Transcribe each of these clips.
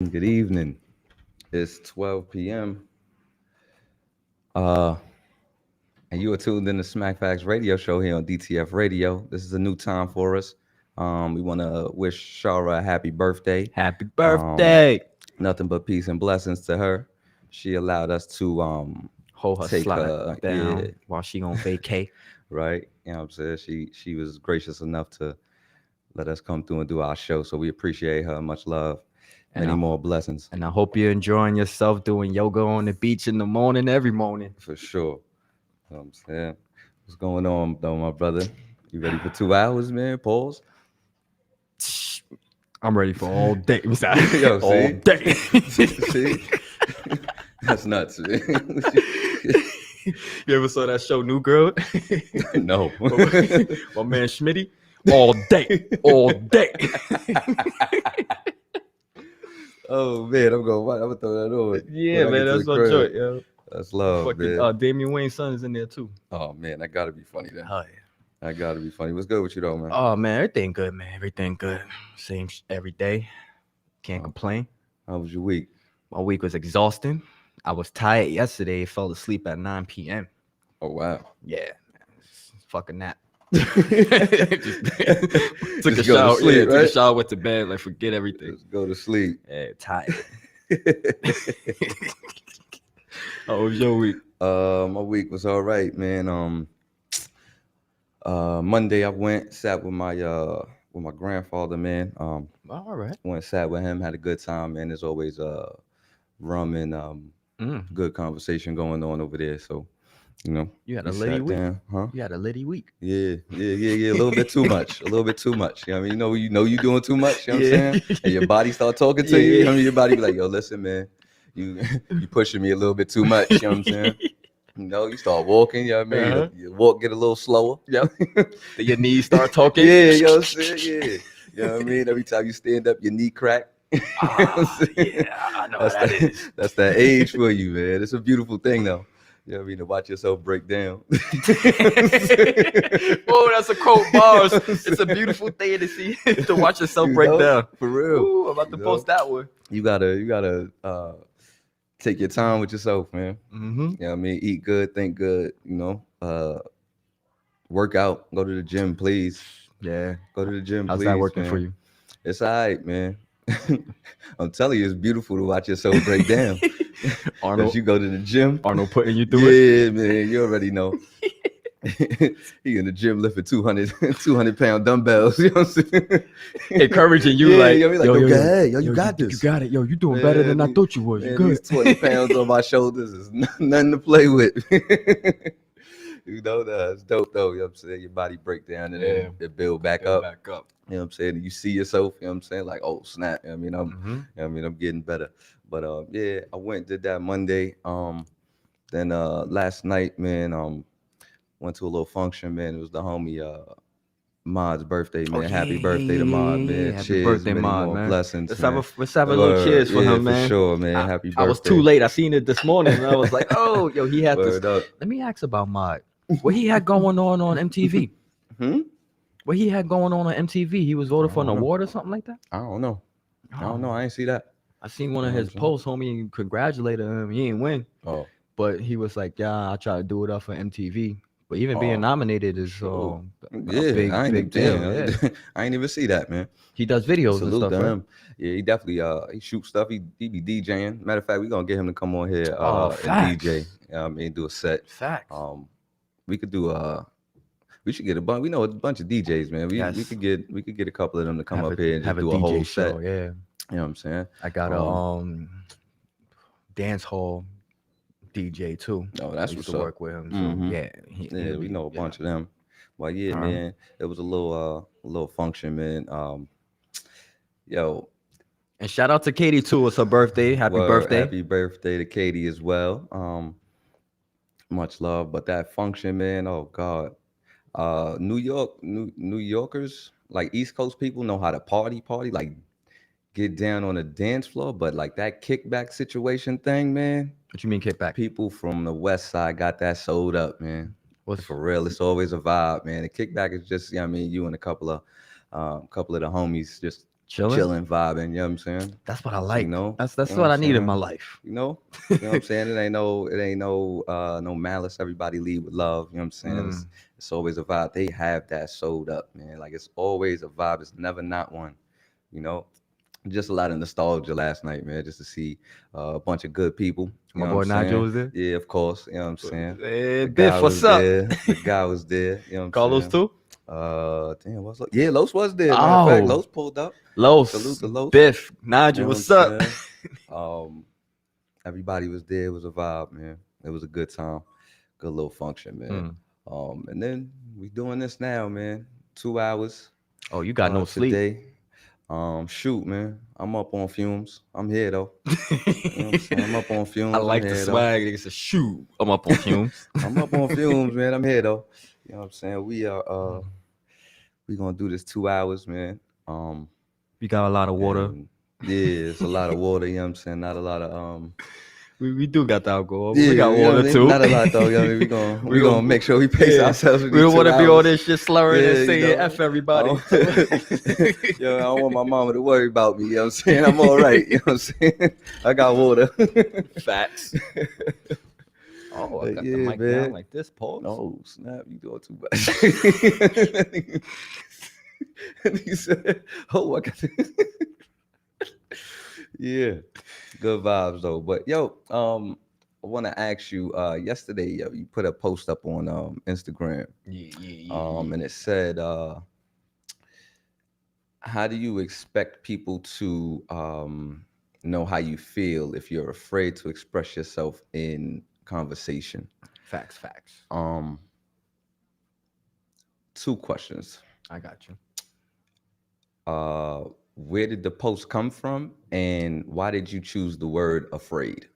Good evening. It's 12 p.m. Uh, and you are tuned in to Smactfax radio show here on DTF Radio. This is a new time for us. We want to wish Shara a happy birthday. Happy Um, birthday. Nothing but peace and blessings to her. She allowed us to Hold her take slide her, yeah, down while she on vacay. right. You know what I'm saying? She was gracious enough to let us come through and do our show. So we appreciate her. Much love. And Many I more blessings and I hope you're enjoying yourself doing yoga on the beach in the morning, every morning. for sure. You know what I'm saying? What's going on, though, my brother? You ready for 2 hours, man? Pause. I'm ready for all day. Yo, All see? day. See? That's nuts, man. You ever saw that show, New Girl? No. My man Schmitty? All day. All day. Oh, man, I'm gonna throw that on. Yeah, When I man, get to that's the my crib. joint, yo. That's love, Fucking man. Damian Wayne's son is in there too. Oh, man, that gotta be funny, then. Oh, yeah. That gotta be funny. What's good with you, though, man? Oh man, everything good, man. Everything good. Same every day. Can't complain. How was your week? My week was exhausting. I was tired yesterday. Fell asleep at 9 p.m. Oh, wow. Yeah, fucking nap. Just took a go to shower. sleep, Took a right? shower. Went to bed. Like forget everything. Just go to sleep. Yeah, tired. How was your week? My week was all right, man. Monday I sat with my grandfather, man. All right. Went sat with him, had a good time, man. There's always rum and good conversation going on over there. So, You had a we litty sat week. down, huh? You had a litty week. Yeah. A little bit too much. A little bit too much. You know what I mean? You doing too much, you know what I'm Yeah. saying? And your body start talking to you. You know what I mean? Your body be like, yo, listen, man, you you pushing me a little bit too much, you know what I'm saying? You start walking, you know what I mean? Uh-huh. Your walk get a little slower. Yep. Your knees start talking. Yeah, you know what I'm saying? Yeah. You know what I mean? Every time you stand up, your knee crack. Yeah, I know what that is. That's that age for you, man. It's a beautiful thing, though. You know what I mean? To watch yourself break down. Oh, that's a quote, bars. It's a beautiful thing to see, to watch yourself break down. For real. Ooh, I'm about to post that one. You gotta take your time with yourself, man. Mm-hmm. You know what I mean? Eat good, think good, work out, go to the gym, please. Yeah. Go to the gym, How's please. that working man. for you? It's all right, man. I'm telling you, it's beautiful to watch yourself break down. Arnold, As you go to the gym. Arnold putting you through it. Yeah, man, you already know. He in the gym lifting 200-pound dumbbells. You know what I'm saying? Encouraging you, Yeah, like, yo, go ahead, yo, you got this. You got it, yo. You doing better than I Man, thought you was. You Man, good? these 20 pounds on my shoulders is nothing to play with. That's dope though. You know what I'm saying? Your body break down and then it build back up. Back up. You know what I'm saying? And you see yourself, you know what I'm saying? Like, oh snap. You know what I mean, Mm-hmm. I'm getting better. But yeah, I went and did that Monday. Then last night, man, went to a little function, man. It was the homie Mod's birthday, man. Happy birthday to Mod, man. Happy Cheers, birthday, many Mod, more man. blessings. Let's have a little cheers for him, man. For sure, man. Happy birthday. I was too late. I seen it this morning, and I was like, oh, yo, he had Word this. up. Let me ask about Mod. What he had going on MTV? What he had going on MTV? He was voted for an award or something like that? I don't know. I ain't see that. I seen one of his posts, homie, congratulated him. He ain't win. Oh. But he was like, yeah, I try to do it up for MTV. But even being nominated is a big, I ain't big deal. Yeah. I ain't even see that, man. He does videos Salute and stuff, to right? him. Yeah, he definitely he shoots stuff. He be DJing. Matter of fact, we gonna get him to come on here and facts. DJ. I mean, do a set. Facts. We could do we should get a bunch. We know a bunch of DJs, man. We could get a couple of them to come up here and just do a whole set. Show, yeah. You know what I'm saying? I got a dance hall DJ too. Oh, that's what's up. Work with him. So Yeah, we know a bunch of them. But yeah, man, it was a little function, man. Yo. And shout out to Katie too. It's her birthday. Happy birthday. Happy birthday to Katie as well. Much love. But that function, man, oh God. New Yorkers, like East Coast people know how to party, like get down on the dance floor, but like that kickback situation thing, man. What you mean kickback? People from the West Side got that sold up, man. What's for real? It's always a vibe, man. The kickback is just, you know what I mean, you and a couple of the homies just chilling. chilling, vibing. You know what I'm saying? That's what I So, like. you That's know what what I'm I need in saying? my life. You know what I'm saying? It ain't no malice. Everybody lead with love. You know what I'm saying? Mm. It's always a vibe. They have that sold up, man. Like it's always a vibe. It's never not one. You know, just a lot of nostalgia last night, man. Just to see a bunch of good people. You My know what I'm boy Nigel saying? was there. Yeah, of course. You know what I'm saying? Hey, The guy Biff, what's was up? there. The guy was there. You know what I'm Carlos saying? too. Damn, yeah, Los was there. Matter of fact, Oh, Los pulled up. Salute Los, to Los. Biff, You Nigel, know what I'm what's up? saying? Um, Everybody was there. It was a vibe, man. It was a good time. Good little function, man. Mm. And then we doing this now, man. 2 hours Oh, you got no sleep. today. Shoot, man. I'm up on fumes. I'm here though. You know what I'm saying? I'm up on I fumes. I'm like the here though. swag. Nigga said, "Shoot, I'm up on fumes." I'm up on fumes, man. I'm here though. You know what I'm saying? We gonna do this 2 hours, man. Um We got a lot of water. and yeah, it's a lot of water, you know what I'm saying? Not a lot of We do got the alcohol, but yeah, we got you know water what I mean? too. Not a lot though. You know what I mean? We we gonna gonna make sure we pace yeah. ourselves with We these don't want two to be all hours. this shit slurring and Yeah, you saying know. "f everybody." So. Yo, I don't want my mama to worry about me. You know what I'm saying? I'm all right. You know what I'm saying? I got water. Facts. Oh, I But got the yeah, mic down man. like this. Pause. No, snap, you doing too much. He said, oh, I got yeah. Good vibes though. But yo, I want to ask you, yesterday, yo, you put a post up on Instagram. Yeah. And it said, how do you expect people to know how you feel if you're afraid to express yourself in conversation? Facts. Um, Two questions. I got you. Uh, where did the post come from, and why did you choose the word afraid?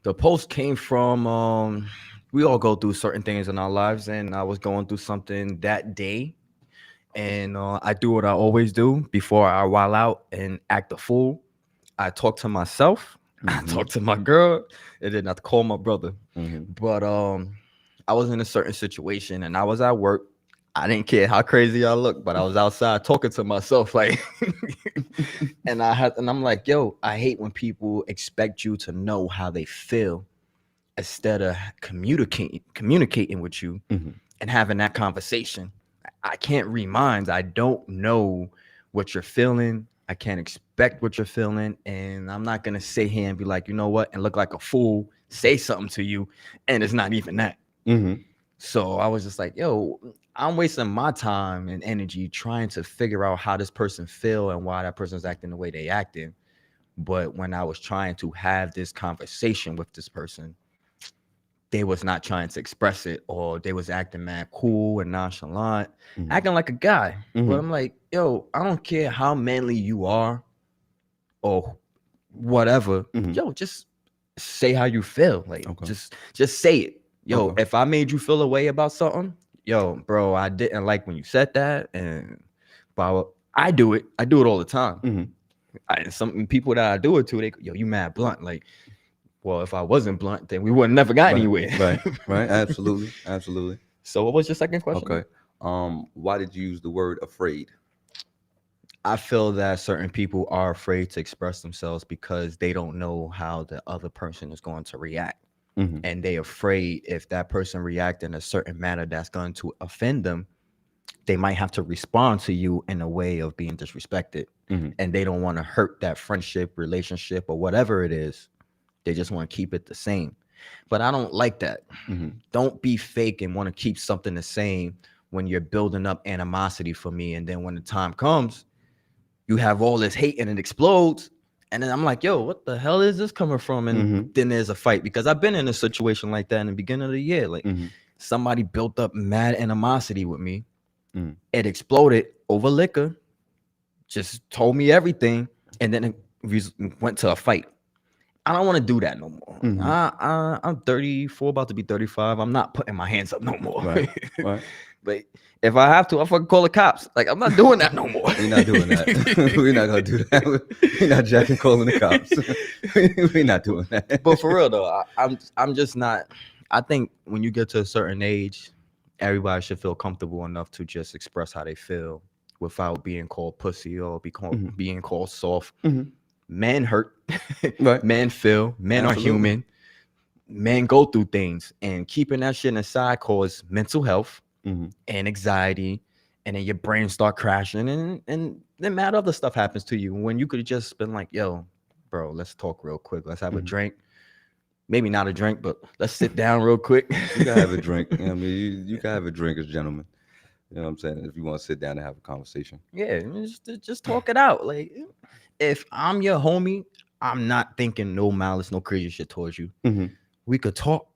The post came from we all go through certain things in our lives, and I was going through something that day, and I do what I always do before I wild out and act a fool. I talk to myself, I Mm-hmm. talk to my girl, and then I call my brother. Mm-hmm. But I was in a certain situation, and I was at work. I didn't care how crazy I looked, but I was outside talking to myself, like, and I'm like, yo, I hate when people expect you to know how they feel instead of communicating with you Mm-hmm. and having that conversation. I can't read minds. I don't know what you're feeling. I can't expect what you're feeling, and I'm not gonna sit here and be like, you know what, and look like a fool, say something to you, and it's not even that. Mm-hmm. So I was just like, yo, I'm wasting my time and energy trying to figure out how this person feel and why that person's acting the way they acting. But when I was trying to have this conversation with this person, they was not trying to express it, or they was acting mad cool and nonchalant, Mm-hmm. acting like a guy. But Mm-hmm. I'm like, yo, I don't care how manly you are or whatever. Mm-hmm. Yo, just say how you feel. Like Okay. just say it. Yo, Okay. if I made you feel a way about something, yo, bro, I didn't like when you said that, and but I do it. I do it all the time. Mm-hmm. Some people that I do it to, they yo, you mad blunt. Like, well, if I wasn't blunt, then we would have never got Right. anywhere. Right. Absolutely. Absolutely. So what was your second question? Okay. Why did you use the word afraid? I feel that certain people are afraid to express themselves because they don't know how the other person is going to react. Mm-hmm. And they afraid if that person react in a certain manner that's going to offend them, they might have to respond to you in a way of being disrespected. Mm-hmm. And they don't want to hurt that friendship, relationship, or whatever it is. They just want to keep it the same. But I don't like that. Mm-hmm. Don't be fake and want to keep something the same when you're building up animosity for me. And then when the time comes, you have all this hate and it explodes. And then I'm like, yo, what the hell is this coming from? And Mm-hmm. then there's a fight, because I've been in a situation like that in the beginning of the year. Like, Mm-hmm. somebody built up mad animosity with me. Mm. It exploded over liquor, just told me everything. And then it went to a fight. I don't want to do that no more. Mm-hmm. I'm 34, about to be 35. I'm not putting my hands up no more. Right. Right. But if I have to, I'll fucking call the cops. Like, I'm not doing that no more. We're not doing that. We're not gonna do that. We're not jacking calling the cops. We're not doing that. But for real though, I'm just not. I think when you get to a certain age, everybody should feel comfortable enough to just express how they feel without being called pussy or Mhm. being called soft. Mhm. Men hurt, Right. men feel, men are Absolutely. human, men go through things, and keeping that shit aside cause mental health Mhm. and anxiety, and then your brain start crashing, and then mad other stuff happens to you when you could have just been like, yo, bro, let's talk real quick, let's have a Mhm. drink, maybe not a drink, but let's sit down real quick. You gotta have a drink. You know what I mean? You gotta have a drink as gentlemen. You know what I'm saying? If you want to sit down and have a conversation. Yeah, just talk it out. Like, if I'm your homie, I'm not thinking no malice, no crazy shit towards you. Mhm. We could talk.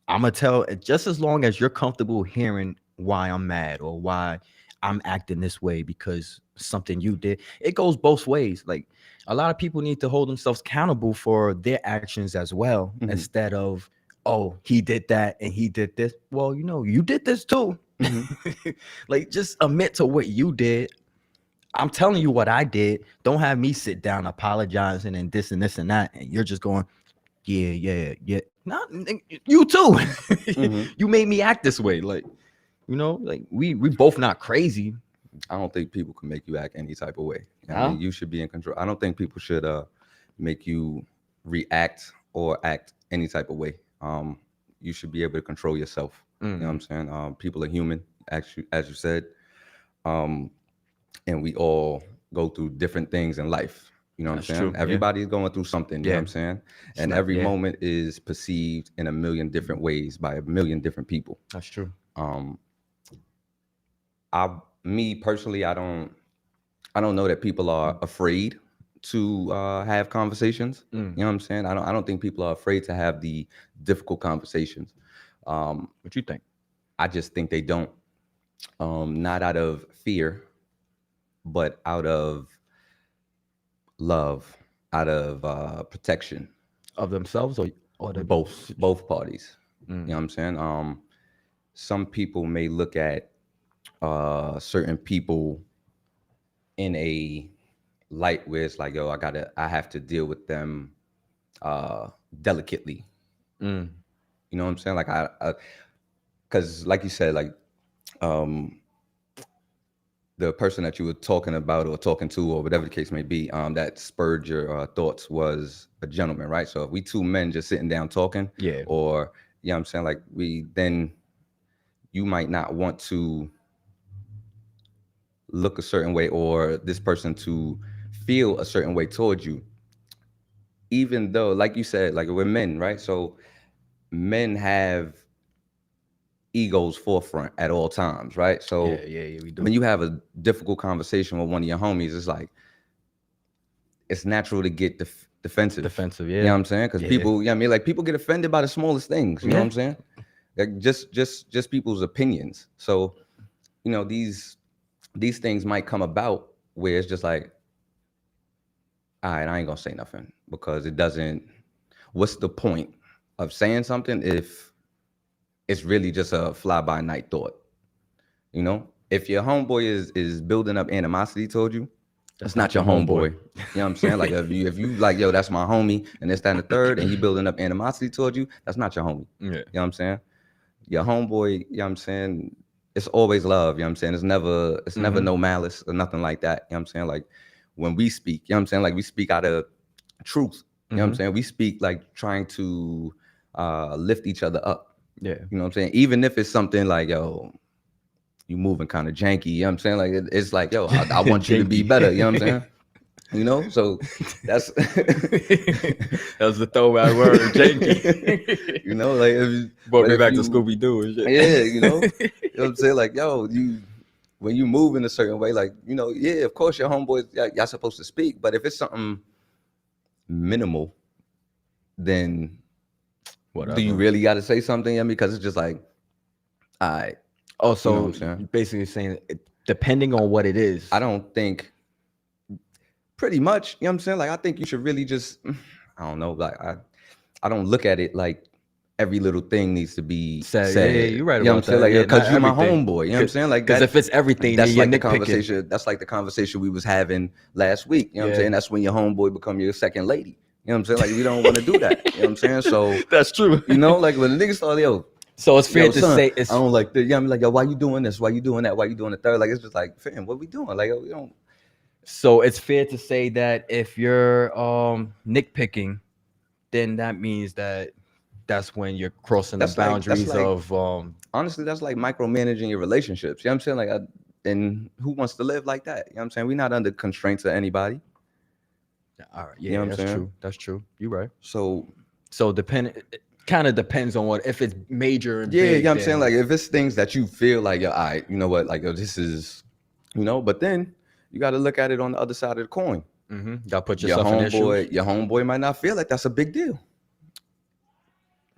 I'm gonna tell, just as long as you're comfortable hearing why I'm mad or why I'm acting this way because something you did. It goes both ways. Like, a lot of people need to hold themselves accountable for their actions as well, Mhm. instead of, oh, he did that and he did this. Well, you did this too. Mhm. Like, just admit to what you did. I'm telling you what I did. Don't have me sit down apologizing and this and this and that, and you're just going, yeah, yeah, yeah. Not you too. Mhm. You made me act this way. Like, like we both not crazy. I don't think people can make you act any type of way. I Huh? mean, you should be in control. I don't think people should make you react or act any type of way. You should be able to control yourself. You know what Mm, I'm saying? People are human, as you said, um, and we all go through different things in life. You know what I'm that's saying? true. Yeah. Everybody's going through something. You know what Yeah. I'm saying? It's And not. every Yeah. moment is perceived in a million different ways by a million different people. That's true. Um, me personally, I don't know that people are afraid to have conversations. Mm. You know what I'm saying? I don't think people are afraid to have the difficult conversations. What you think? I just think they don't. Not out of fear, but out of love, out of protection. Of themselves or the Both parties. You know mm. what I'm saying? Some people may look at certain people in a light where it's like, yo, I have to deal with them delicately. Mm. You know what I'm saying? Like because like you said, like um, the person that you were talking about or talking to or whatever the case may be, that spurred your thoughts was a gentleman, right? So if we two men just sitting down talking, Yeah. or you know what I'm saying, like then you might not want to look a certain way or this person to feel a certain way towards you, even though, like you said, like we're men, right? So men have egos forefront at all times, right? Yeah. So Yeah. Yeah. We do. when you have a difficult conversation with one of your homies, it's like it's natural to get defensive. Defensive. You know Yeah. what I'm saying? Because Yeah. people, yeah, I mean, like people get offended by the smallest things. You know what Yeah. I'm saying? Like just people's opinions. So these things might come about where it's just like, all right, I ain't gonna say nothing because it doesn't. What's the point of saying something if it's really just a fly by night thought? You know, if your homeboy is building up animosity toward you, That's that's not not your your homeboy. homeboy. You know what I'm saying? Like if you like, yo, that's my homie, and this, that, and the third, and he building up animosity towards you, that's not your homie. Yeah. You know what I'm saying? Your homeboy, you know what I'm saying? It's always love, you know what I'm saying? It's never Mm-hmm. no malice or nothing like that. You know what I'm saying? Like when we speak, you know what I'm saying? Like we speak out of truth. You know what I'm Mm-hmm. saying? We speak like trying to lift each other up. Yeah. You know what I'm saying? Even if it's something like, yo, you moving kind of janky, you know what I'm saying? Like it's like, yo, I want you to be Janky. better, you know what I'm saying? So that's That was the throwback word, janky. like Brought but me if back to you Scooby Doo and yeah, shit. what I'm saying? Like, yo, when you move in a certain way, like, yeah, of course your homeboys, y'all supposed to speak, but if it's something minimal, then do you Whatever. really got to say something? I mean, because it's just like, all right, Oh, you know what so I'm saying? you're basically saying depending on what it is. I don't think pretty much, you know what I'm saying? Like, I think you should really just, I don't know, like, I don't look at it like every little thing needs to be Said, yeah, yeah, said. you're right You know what I'm about saying? that. Like, Yeah, not because you my everything. homeboy. You know what I'm saying? Like Because that. if it's everything, then That's you're like the nitpicking. conversation. That's like the conversation we was having last week. You know what I'm Yeah. saying? That's when your homeboy become your second lady. You know what I'm saying? Like we don't want to do that. You know what I'm saying? So That's true. like when the niggas start, yo, So it's fair Yo, to son, say I it's don't like the. Yeah, I'm like, yo, why you doing this? Why you doing that? Why you doing the third? Like, it's just like, fam, what we doing? Like, yo, we don't. so it's fair to say that if you're nitpicking, then that means that that's when you're crossing the That's boundaries like of honestly, that's like micromanaging your relationships. You know what I'm saying? Like, and who wants to live like that? You know what I'm saying? We're not under constraints of anybody. all right, You know yeah, what I'm that's saying? true. That's true. You're right. So So depend it kind of depends on what if it's major and yeah, you know big, what I'm saying? then Like, if it's things that you feel like, yo, all right, you know what? Like, yo, this is, but then you got to look at it on the other side of the coin. gotta put yourself in their shoes. Your homeboy might not feel like that's a big deal.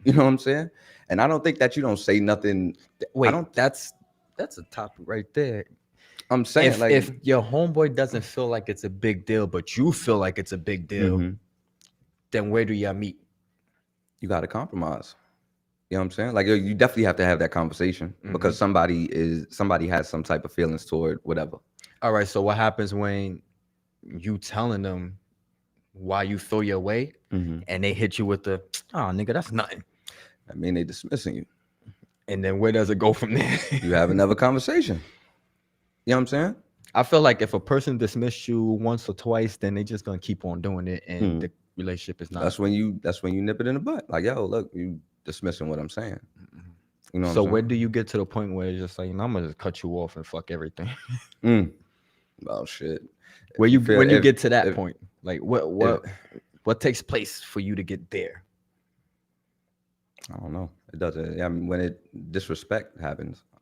You know what I'm saying? And I don't think that you don't say nothing. I Wait, don't. that's a topic right there. I'm saying like, If your homeboy doesn't feel like it's a big deal, but you feel like it's a big deal, mhm, then where do y'all meet? you got to compromise. You know what I'm saying? Like, you definitely have to have that conversation because somebody has some type of feelings toward whatever. All right, so what happens when you telling them why you feel your way Hmm. and they hit you with the oh nigga, that's nothing. I mean, they dismissing you. And then where does it go from there? You have another conversation. You know what I'm saying? I feel like if a person dismissed you once or twice, then they just gonna keep on doing it and the relationship is not. That's when you nip it in the butt. Like, yo, look, you dismissing what I'm saying. You know what So I'm where saying? do you get to the point where it's just like, I'm gonna just cut you off and fuck everything? Mm. Oh shit. Where If you you feel when you get to that if, point, like if what takes place for you to get there? I don't know. It doesn't. I mean, when disrespect happens, you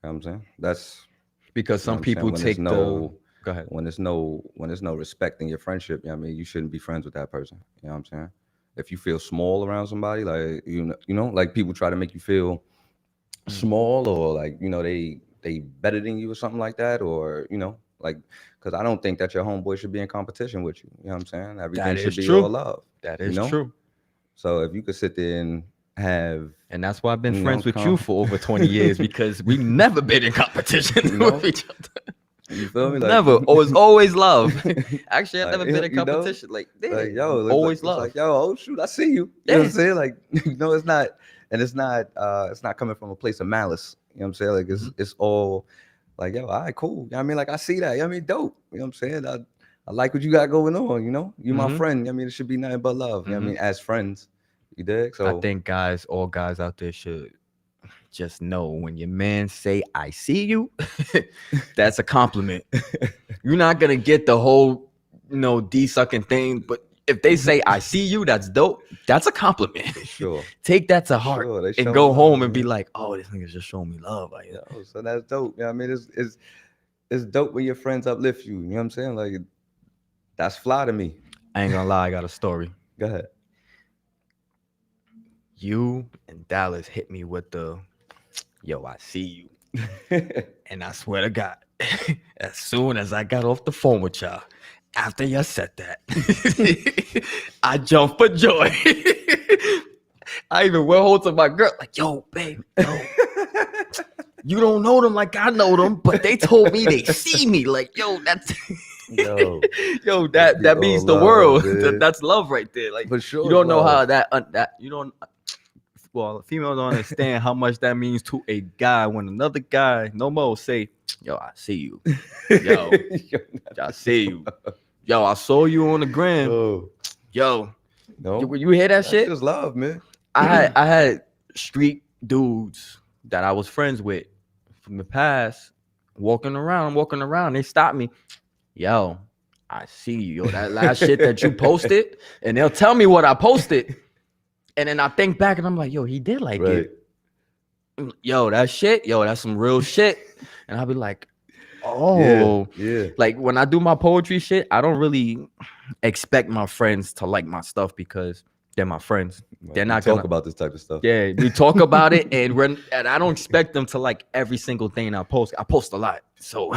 know what I'm saying? That's Because you know some what I'm saying. people take the go ahead. When there's no respect in your friendship, you know what I mean, you shouldn't be friends with that person. You know what I'm saying? If you feel small around somebody, like like people try to make you feel small or like they better than you or something like that, or like because I don't think that your homeboy should be in competition with you. You know what I'm saying? Everything That should is be all true. love. That You is know. true. So if you could sit there and have And that's why I've been friends with you come, for over 20 years because we never been in competition with each other. you feel me? Like, Never. It was always love. Actually, I've never been in you know, competition. Like, yeah, yo, always it's love. like, yo, oh shoot, I see you. You know what Yeah. I'm saying? Like, it's not, and it's not coming from a place of malice. You know what I'm saying? Like, it's all like, yo, all right, cool. You know what I mean? Like, I see that. You know what I mean? Dope. You know what I'm saying? I like what you got going on. You my friend. You know what I mean, it should be nothing but love. You know what I mean? As friends, you dig? I So think all guys out there should just know when your man say I see you, that's a compliment. You're not gonna get the whole D sucking thing, but if they say I see you, that's dope. That's a compliment. for sure, Take that to for heart sure, they and showing go home love, and be man. like, oh, this nigga's just showing me love. Like, Yo, so that's dope. You know what I mean? It's dope when your friends uplift you. You know what I'm saying? Like, that's fly to me. I ain't gonna lie, I got a story. Go ahead. You and Dallas hit me with the yo, I see you. And I swear to God, as soon as I got off the phone with y'all, after y'all said that, I jumped for joy. I even went home to my girl, like, yo, babe, yo, you don't know them like I know them, but they told me they see me. Like, yo, that's Yo, yo, be that all means the love, world. man. That's love right there. Like, For sure, you it's don't know how love. that you don't. Well, females don't understand how much that means to a guy when another guy no more say, yo, I see you. Yo, I see you. Yo, I saw you on the gram. Oh, Yo, no, you hear that that's shit? just love, man. I had street dudes that I was friends with from the past walking around. They stopped me. Yo, I see you. Yo, that last shit that you posted, and they'll tell me what I posted. And then I think back and I'm like, yo, he did like Right. it. Yo, that shit, yo, that's some real shit. And I'll be like, oh, yeah. like when I do my poetry shit, I don't really expect my friends to like my stuff because they're my friends. They're not talk gonna about this type of stuff. Yeah, we talk about it, and I don't expect them to like every single thing I post. I post a lot, so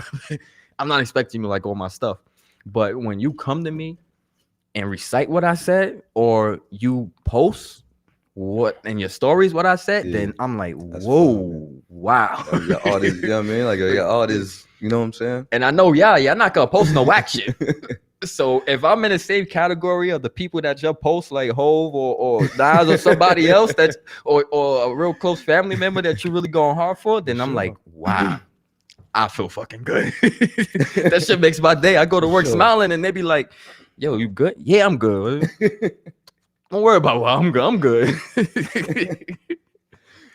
I'm not expecting you to like all my stuff. But when you come to me and recite what I said, or you post what in your stories what I said, then I'm like, whoa, wow. Your artist, you know what I mean? Like your artist, you know what I'm saying? And I know, y'all not gonna post no whack shit. So if I'm in the same category of the people that just post like Hove or Nas or somebody else that's or a real close family member that you really going hard for, then I'm like, Sure. wow, I feel fucking good. That shit makes my day. I go to work Sure. smiling and they be like, yo, you good? Yeah, I'm good. Don't worry about what I'm good. I'm good.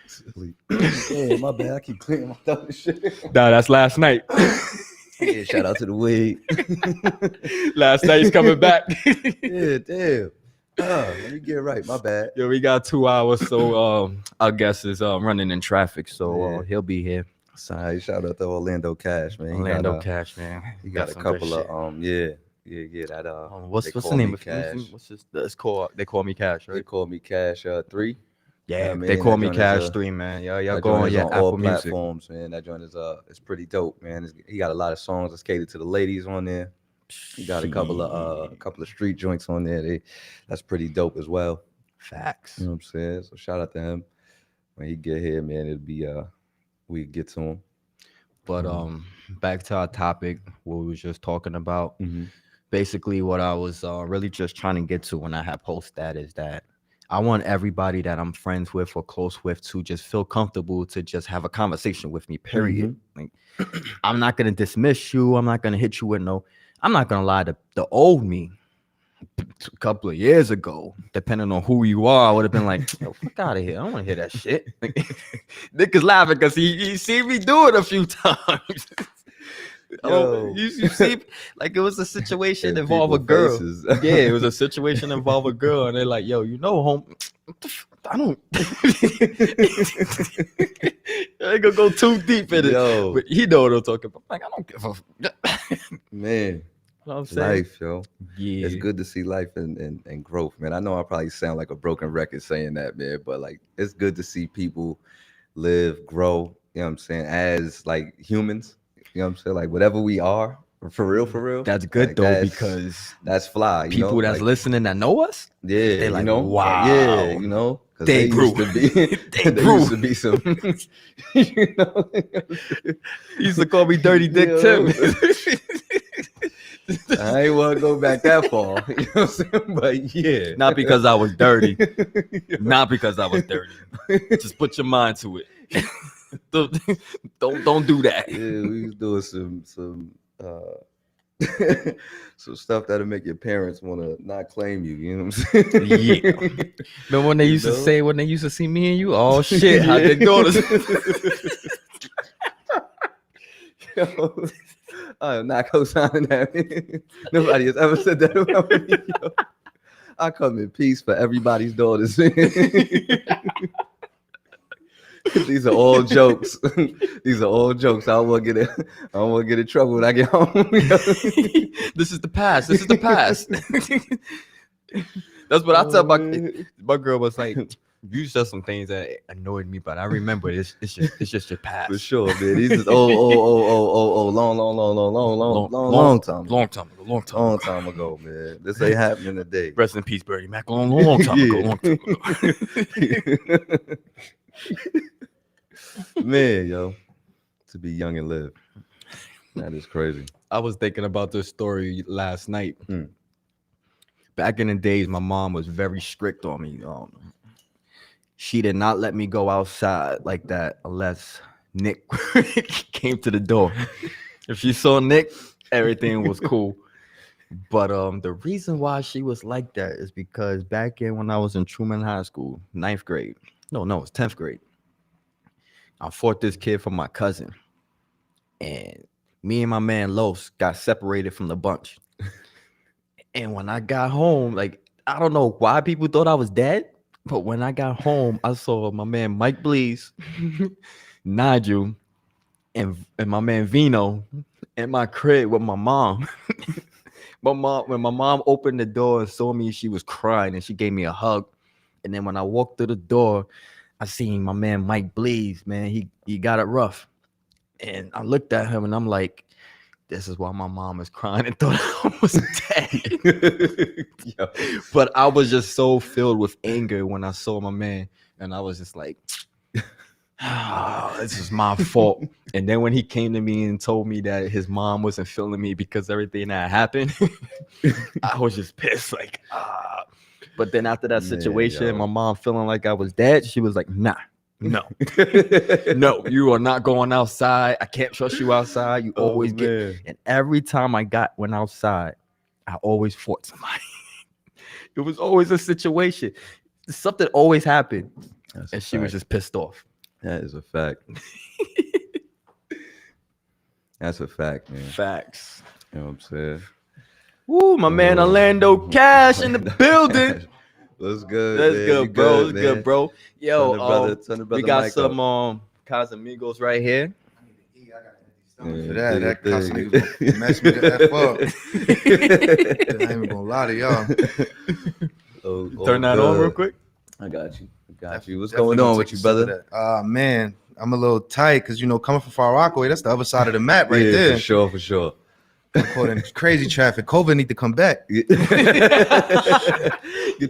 Silly. Damn, my bad. I keep clearing my throat and shit. Nah, that's last night. Yeah, shout out to the weed. Last night's coming back. Yeah, damn. Let me get it right. My bad. Yeah, we got 2 hours, so our guest is running in traffic, so Yeah. he'll be here. Sorry, shout out to Orlando Cash, man. Orlando Cash, man. He got a some good couple shit. of yeah. That What's they the call name me of Cash. what's this? It's called. They call me Cash, They right? call me Cash 3. Yeah, I they mean, call that me joint is Cash 3, man. Y'all that go joint on is your on all Apple Music. platforms, man. That joint is it's pretty dope, man. He got a lot of songs that's catered to the ladies on there. He got a couple of street joints on there. That's pretty dope as well. Facts. You know what I'm saying? So shout out to him. When he get here, man, it'll be we get to him. But back to our topic, what we was just talking about. Mm-hmm. Basically, what I was really just trying to get to when I had post that is that I want everybody that I'm friends with or close with to just feel comfortable to just have a conversation with me, period. Like, I'm not going to dismiss you. I'm not going to hit you with no, I'm not going to lie, the old me a couple of years ago, depending on who you are, I would have been like, yo, fuck out of here. I don't want to hear that shit. Nick is laughing because he seen me do it a few times. Yo. You see, like it was a situation And involve a people girl. faces. Yeah, it was a situation involve a girl, and they're like, "Yo, you know, home, I don't." I ain't gonna go too deep in it, Yo. but he know what I'm talking about. Like, I don't give a Man, you know what I'm saying? life, yo. Yeah, It's good to see life and growth, man. I know I probably sound like a broken record saying that, man, but like it's good to see people live, grow, you know what I'm saying, as like humans. You know what I'm saying? Like whatever we are, for real. that's good Like, though because that's fly, you know? people that's Like, listening that know us, yeah, they like, like, yeah, wow, because they grew. used to be They they grew. used to be some you know. He used to call me Dirty Dick Yo. Tim. I ain't want to go back that far, you know what I'm saying? But yeah, Not because I was dirty. Not because I was dirty. Just put your mind to it. don't do that. Yeah, we was doing some some stuff that'll make your parents want to not claim you. You know what I'm saying? Yeah. Remember when they You used to know? say when they used to see me and you? Oh shit, how they doing this? Yo, I am not co-signing that. Nobody has ever said that about me. Yo. I come in peace for everybody's daughters. These are all jokes. These are all jokes. I don't want to get in trouble when I get home. This is the past. This is the past. That's what I tell my girl was like. You said some things that annoyed me, but I remember it's just your past. For sure, man. These is long time ago, man. This ain't happening today. Rest in peace, Bernie Mac. Long time ago. Man, yo, to be young and live. That is crazy. I was thinking about this story last night. Mm. Back in the days, my mom was very strict on me. She did not let me go outside like that unless Nick came to the door. If she saw Nick, everything was cool. But the reason why she was like that is because back in when I was in Truman High School, 9th grade. No, it's 10th grade. I fought this kid from my cousin. And me and my man Los got separated from the bunch. And when I got home, like, I don't know why people thought I was dead. But when I got home, I saw my man Mike Blees, Nigel, and my man Vino in my crib with my mom. When my mom opened the door and saw me, she was crying and she gave me a hug. And then when I walked through the door, I seen my man Mike Blees, man. He got it rough. And I looked at him and I'm like, this is why my mom is crying and thought I was dead. But I was just so filled with anger when I saw my man. And I was just like, This is my fault. And then when he came to me and told me that his mom wasn't feeling me because everything that happened, I was just pissed. Like, ah. But then after that Man, situation, yo. my mom feeling like I was dead, she was like, nah, no, no, you are not going outside. I can't trust you outside. You Oh, always get. man. And every time went outside, I always fought somebody. It was always a situation. Something always happened. That's And a she was fact. just pissed off. That is a fact. That's a fact, man. Facts. You know what I'm saying? Woo, my man Orlando Cash in the building. What's good, That's man? good, You bro. That's man? good, bro. Yo, Turn the we brother got mic some up. Casamigos right here. Yeah, For that, that do your Casamigos thing. messed me the F up. I ain't even gonna lie to y'all. Turn that on real good. quick. I got you. What's Definitely going gonna on take with a you, sip of brother? that. Man, I'm a little tight because coming from Far Rockaway, that's the other side of the map right Yeah, there. for sure, for sure. I'm caught in crazy traffic. COVID need to come back. Get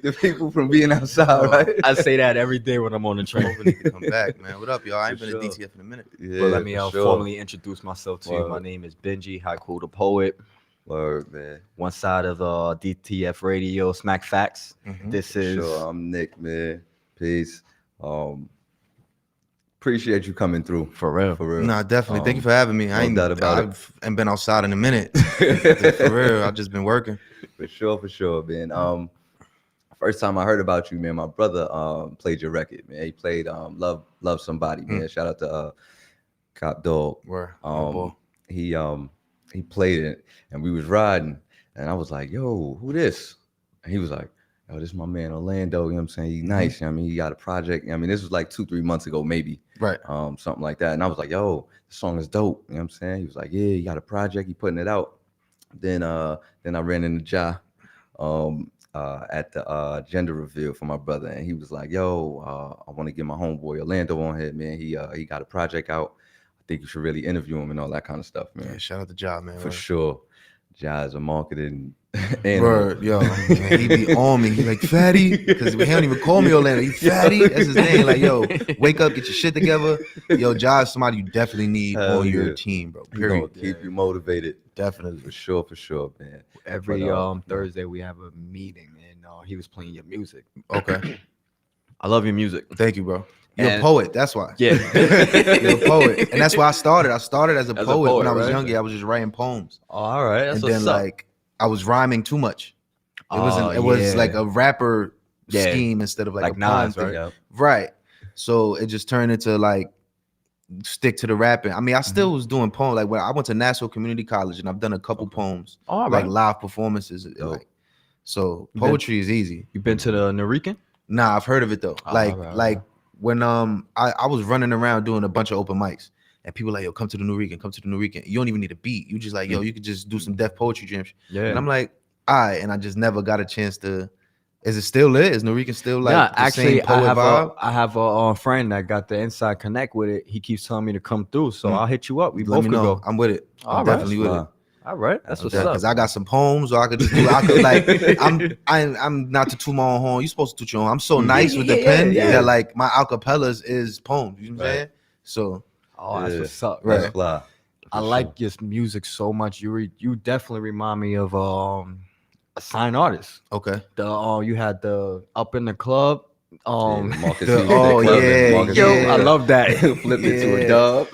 the people from being outside, right? I say that every day when I'm on the train. COVID need to come back, man. What up, y'all? I ain't For been sure. to DTF in a minute. Yeah, But let me for sure. formally introduce myself to you. My Word. name is Benji Haiku the Poet. Word, man. One side of DTF Radio, Smactfax. Mhm. This For is sure. I'm Nick, man. Peace. Appreciate you coming through. for real. For real. Nah, definitely. Thank you for having me. no doubt about it. I ain't been outside in a minute. For real, I just been working. For sure, man. First time I heard about you, man, my brother played your record, man. He played Love Somebody, man. Shout out to Cop Dog. Where? He played it and we was riding and I was like, yo, who this? And he was like, yo, this is my man Orlando, you know what I'm saying? He's nice. You know what I mean, he got a project. I mean, this was like 2-3 months ago, maybe. Right. Something like that. And I was like, yo, this song is dope. You know what I'm saying? He was like, yeah, he got a project, he putting it out. Then I ran into Ja at the gender reveal for my brother, and he was like, yo, I want to get my homeboy Orlando on here, man. He got a project out. I think you should really interview him and all that kind of stuff, man. Yeah, shout out to Ja, man. For sure. Ja is a marketing animal. Word, yo, man, he be on me. He like, fatty, because he don't even call me Orlando. He fatty, that's his name. Like, yo, wake up, get your shit together. Yo, Ja is somebody you definitely need Hell on your yeah. team, bro. He gonna Period. keep you motivated. Definitely. For sure, man. Every But, Thursday we have a meeting and he was playing your music. Okay. I love your music. Thank you, bro. You're a And- poet, that's why. Yeah. You're a poet. And that's why I started. I started as a poet when I was right? younger. I was just writing poems. Oh, all right. That's And what's then up. like I was rhyming too much. It wasn't it was like a rapper scheme instead of like a poem Nas, thing. right? Yeah. Right. So it just turned into like stick to the rapping. I mean, I still was doing poems. Like when I went to Nassau Community College and I've done a couple poems, All like right. live performances. Like, so You been- poetry is easy. You been to the Norican? Nah, I've heard of it though. Oh, like all right, like when I was running around doing a bunch of open mics and people like, yo, come to the Norican, come to the Norican. You don't even need a beat. You just like, yo, you could just do some deaf poetry jams. Yeah. And I'm like, all right, and I just never got a chance to. Is it still lit? Is Norican still like yeah, the actually, same poet vibe? I have a friend that got the inside connect with it. He keeps telling me to come through, so I'll hit you up. We Let both me could know. go. I'm with it. All I'm right. definitely with it. All right, that's what's up. Because I got some poems, or I could just do. I could like. I'm not to toot my own horn. You supposed to toot your own. I'm so nice with the pen that like my acapellas is poems. You know what I'm saying? So Oh, that's what's up. Right. That's fly. I like your music so much. You definitely remind me of a signed artist. okay. The you had the Up in the Club. Marcus the- used oh, that club and yeah, Marcus Yo, used yeah. I that. love that. Flipped it to a Yeah. dub.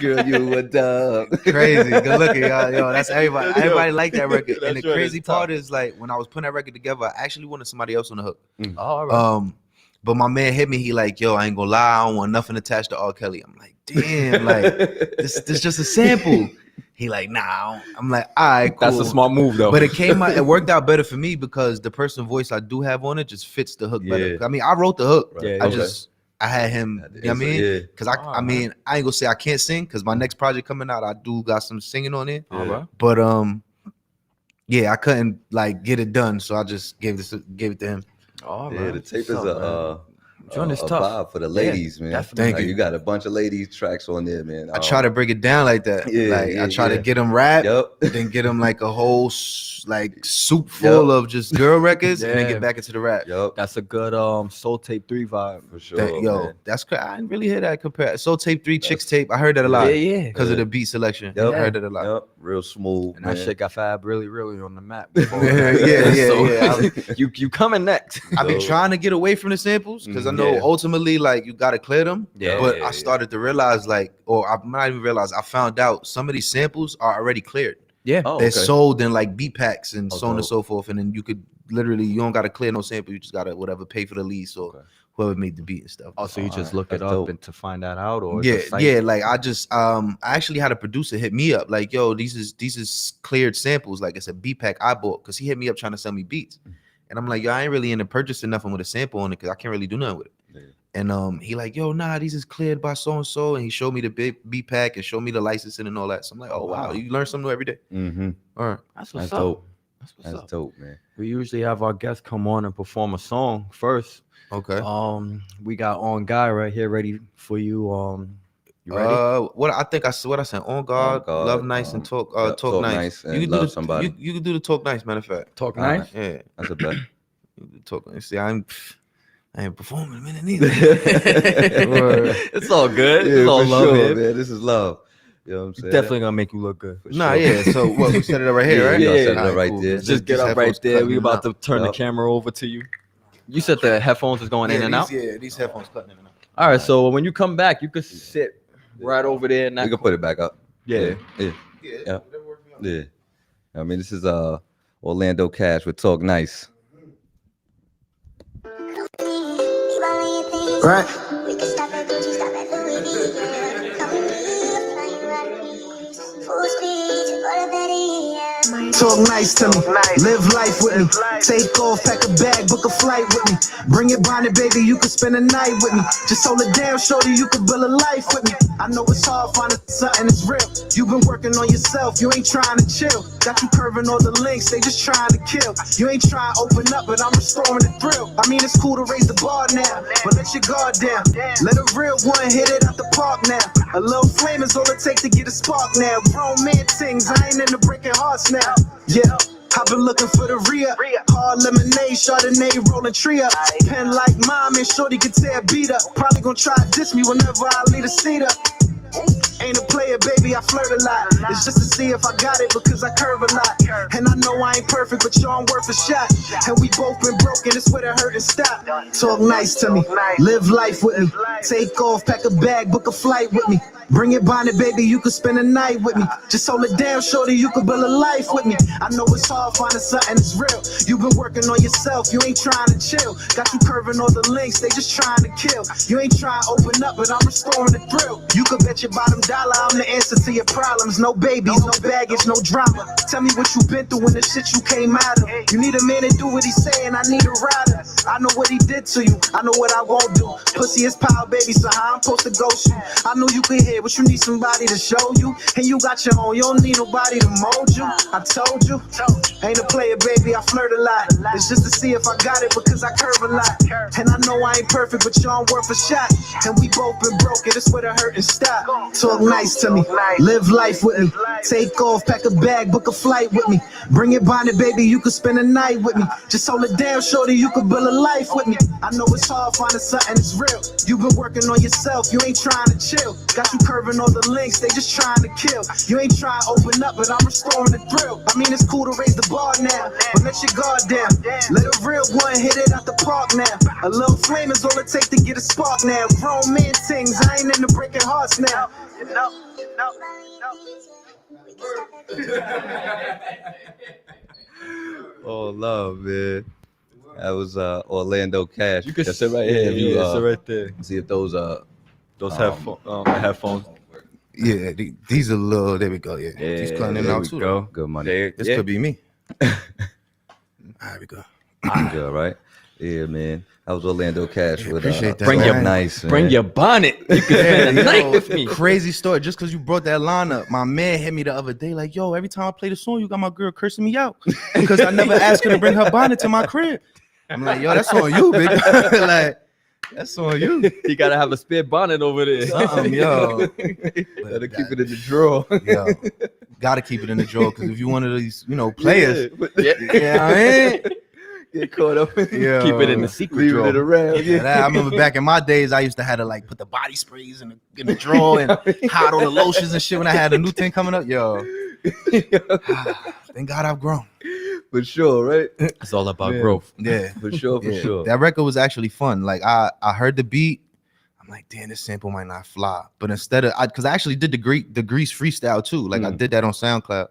Yo. Girl, you a dub. Crazy, good looking, y'all. Yo, that's everybody. Yo, Everybody like that record. And that's the right, crazy it's tough. part is like when I was putting that record together, I actually wanted somebody else on the hook. All right. But my man hit me. He like, yo, I ain't gonna lie, I don't want nothing attached to R. Kelly. I'm like, damn, like this just a sample. He like, nah. I don't. I'm like, all right, cool. That's a smart move though. But it came out. It worked out better for me because the person voice I do have on it just fits the hook better. Yeah. I mean, I wrote the hook. Right. Yeah, I had him. You know what I mean? Yeah. Because I mean, I ain't gonna say I can't sing because my next project coming out, I do got some singing on it. All right. But yeah, I couldn't like get it done, so I just gave it to him. All Yeah, right. the tape is What's up, man? Joint is a tough. vibe for the ladies, man. definitely. Thank Like, you. you got a bunch of ladies tracks on there, man. I try to break it down like that. Yeah, like yeah, I try to yeah. get them rap, Yep. then get them like a whole like soup full of just girl records, and then Yeah. get back into the rap. Yep. That's a good Soul Tape 3 vibe. For sure, Yo, man. that's I didn't really hear that compared. Soul Tape 3, Chicks Tape. I heard that a lot. Yeah. Because of the beat selection. Yep. I heard that a lot. Yep. Real smooth, And man. that shit got Fab really on the map. Yeah. You coming next. I be So- trying to get away from the samples because I know Yeah. ultimately like you gotta clear them. Yeah, but yeah, I started to realize like, or I might even realize I found out some of these samples are already cleared. Yeah. Oh, They're okay. sold in like beat packs and Oh, so on and dope. so forth. And then you could literally you don't gotta clear no sample, you just gotta whatever pay for the lease or Okay. whoever made the beat and stuff. Oh, so you just Alright, look it that's up dope. and to find that out, or Yeah, it's a site? yeah. Like I just I actually had a producer hit me up like, yo, these is cleared samples. Like it's a beat pack I bought because he hit me up trying to sell me beats. And I'm like, yo, I ain't really into purchasing nothing with a sample on it because I can't really do nothing with it. Yeah. And he like, yo, nah, these is cleared by so and so, and he showed me the big beat pack and showed me the licensing and all that. So I'm like, oh wow, Wow. you learn something new every day. Mm-hmm. All right, That's what's That's up. dope. That's what's That's up. dope, man. We usually have our guests come on and perform a song first. okay. We got On Guy right here ready for you. You ready? What I think I said, what I said, on God, God, love nice and talk, yep, talk nice. and You can love do the, somebody. You can do the talk nice. Matter of fact, Talk All right. nice. yeah, That's a bet. you can talk nice. See, I ain't performing a minute neither. It's all good. Yeah, It's all for love sure, here. man. This is love. You know what I'm saying? Definitely gonna make you look good. For Nah, sure. yeah. So what we set it up right here, Yeah, right? we gonna set it Alright, up right cool. there. Just get These up right headphones there. cutting We in and about out. to turn the Yup. camera over to you. You said the headphones is going in and out. Yeah, these headphones cutting in and out. All right. So when you come back, you could sit right over there. In that We can put it back up. Yeah. Yeah. Yeah, Yeah. whatever works for you. Yeah. I mean, this is Orlando Cash with Talk Nice. Right. Talk nice to me, live life with me. Take off, pack a bag, book a flight with me. Bring your bonnet, baby, you can spend a night with me. Just hold it down, shorty, you can build a life with me. I know it's hard finding something that's real. You've been working on yourself, you ain't trying to chill. Got you curving all the links, they just trying to kill. You ain't trying to open up, but I'm restoring the thrill. I mean, it's cool to raise the bar now, but let your guard down. Let a real one hit it out the park now. A little flame is all it takes to get a spark now. Grown man things, I ain't into breaking hearts now. Yeah. I've been looking for the Rhea. Hard lemonade, Chardonnay, rolling tree up. Pen like mom and shorty can tear beat up. Probably gonna try to diss me whenever I lead a seat up. Ain't a player, baby, I flirt a lot. It's just to see if I got it because I curve a lot. And I know I ain't perfect, but yo, I'm worth a shot. And we both been broken, it's where the hurt and stop. Talk nice to me, live life with me. Take off, pack a bag, book a flight with me. Bring your bonnet, baby, you can spend a night with me. Just hold it down, shorty, you can build a life with me. I know it's hard finding something that's real. You've been working on yourself, you ain't trying to chill. Got you curving all the links, they just trying to kill. You ain't trying to open up, but I'm restoring the thrill. You could bet your bottom dollar I'm the answer to your problems. No babies, no baggage, no drama. Tell me what you been through and the shit you came out of. You need a man to do what he's saying, I need a rider. I know what he did to you, I know what I won't do. Pussy is power, baby, so how I'm supposed to ghost you? I know you can hear, but you need somebody to show you. And you got your own, you don't need nobody to mold you. I told you, ain't a player, baby, I flirt a lot. It's just to see if I got it because I curve a lot. And I know I ain't perfect, but y'all worth a shot. And we both been broken, it's where the hurt and stop. Talk nice to me, live life with me. Take off, pack a bag, book a flight with me. Bring your bonnet, baby, you can spend a night with me. Just hold it down, shorty, you can build a life with me. I know it's hard finding something that's real. You've been working on yourself, you ain't trying to chill. Got you curving all the links, they just trying to kill. You ain't trying to open up, but I'm restoring the thrill. I mean, it's cool to raise the bar now, but let your guard down. Let a real one hit it out the park now. A little flame is all it takes to get a spark now. Grown man things, I ain't into breaking hearts now. Oh, love, man. That was Orlando Cash. You can Just sit right here. if you, Yeah, sit right there. see if those Those Um, headphones. Yeah, these are little. There we go. Yeah, these cutting in there out we too. go. good money. There, This yeah. could be me. There we go. Good, right? Yeah, man. That was Orlando Cash with appreciate that, Bring your man. nice. Bring man. your bonnet. You can spend the night with me. Crazy story. Just because you brought that line up, my man hit me the other day like, yo, every time I play the song, you got my girl cursing me out because I never asked her to bring her bonnet to my crib. I'm like, yo, that's on you, big. Like, That's on you. He gotta have a spare bonnet over there. Something, yo. Gotta keep it in the drawer. Yo, gotta keep it in the drawer because if you one of these, players, Yeah. yeah, I mean, Get caught up in yeah, Keep it in the secret leaving drawer. it around. I remember back in my days, I used to have to like put the body sprays in the drawer and hide all the lotions and shit when I had a new thing coming up. Yo, thank God I've grown. For sure, right? It's all about Yeah. growth. Yeah, For sure, for yeah. sure. That record was actually fun. Like I heard the beat. I'm like, damn, this sample might not fly. But instead of, because I actually did the Grease freestyle too. Like I did that on SoundCloud.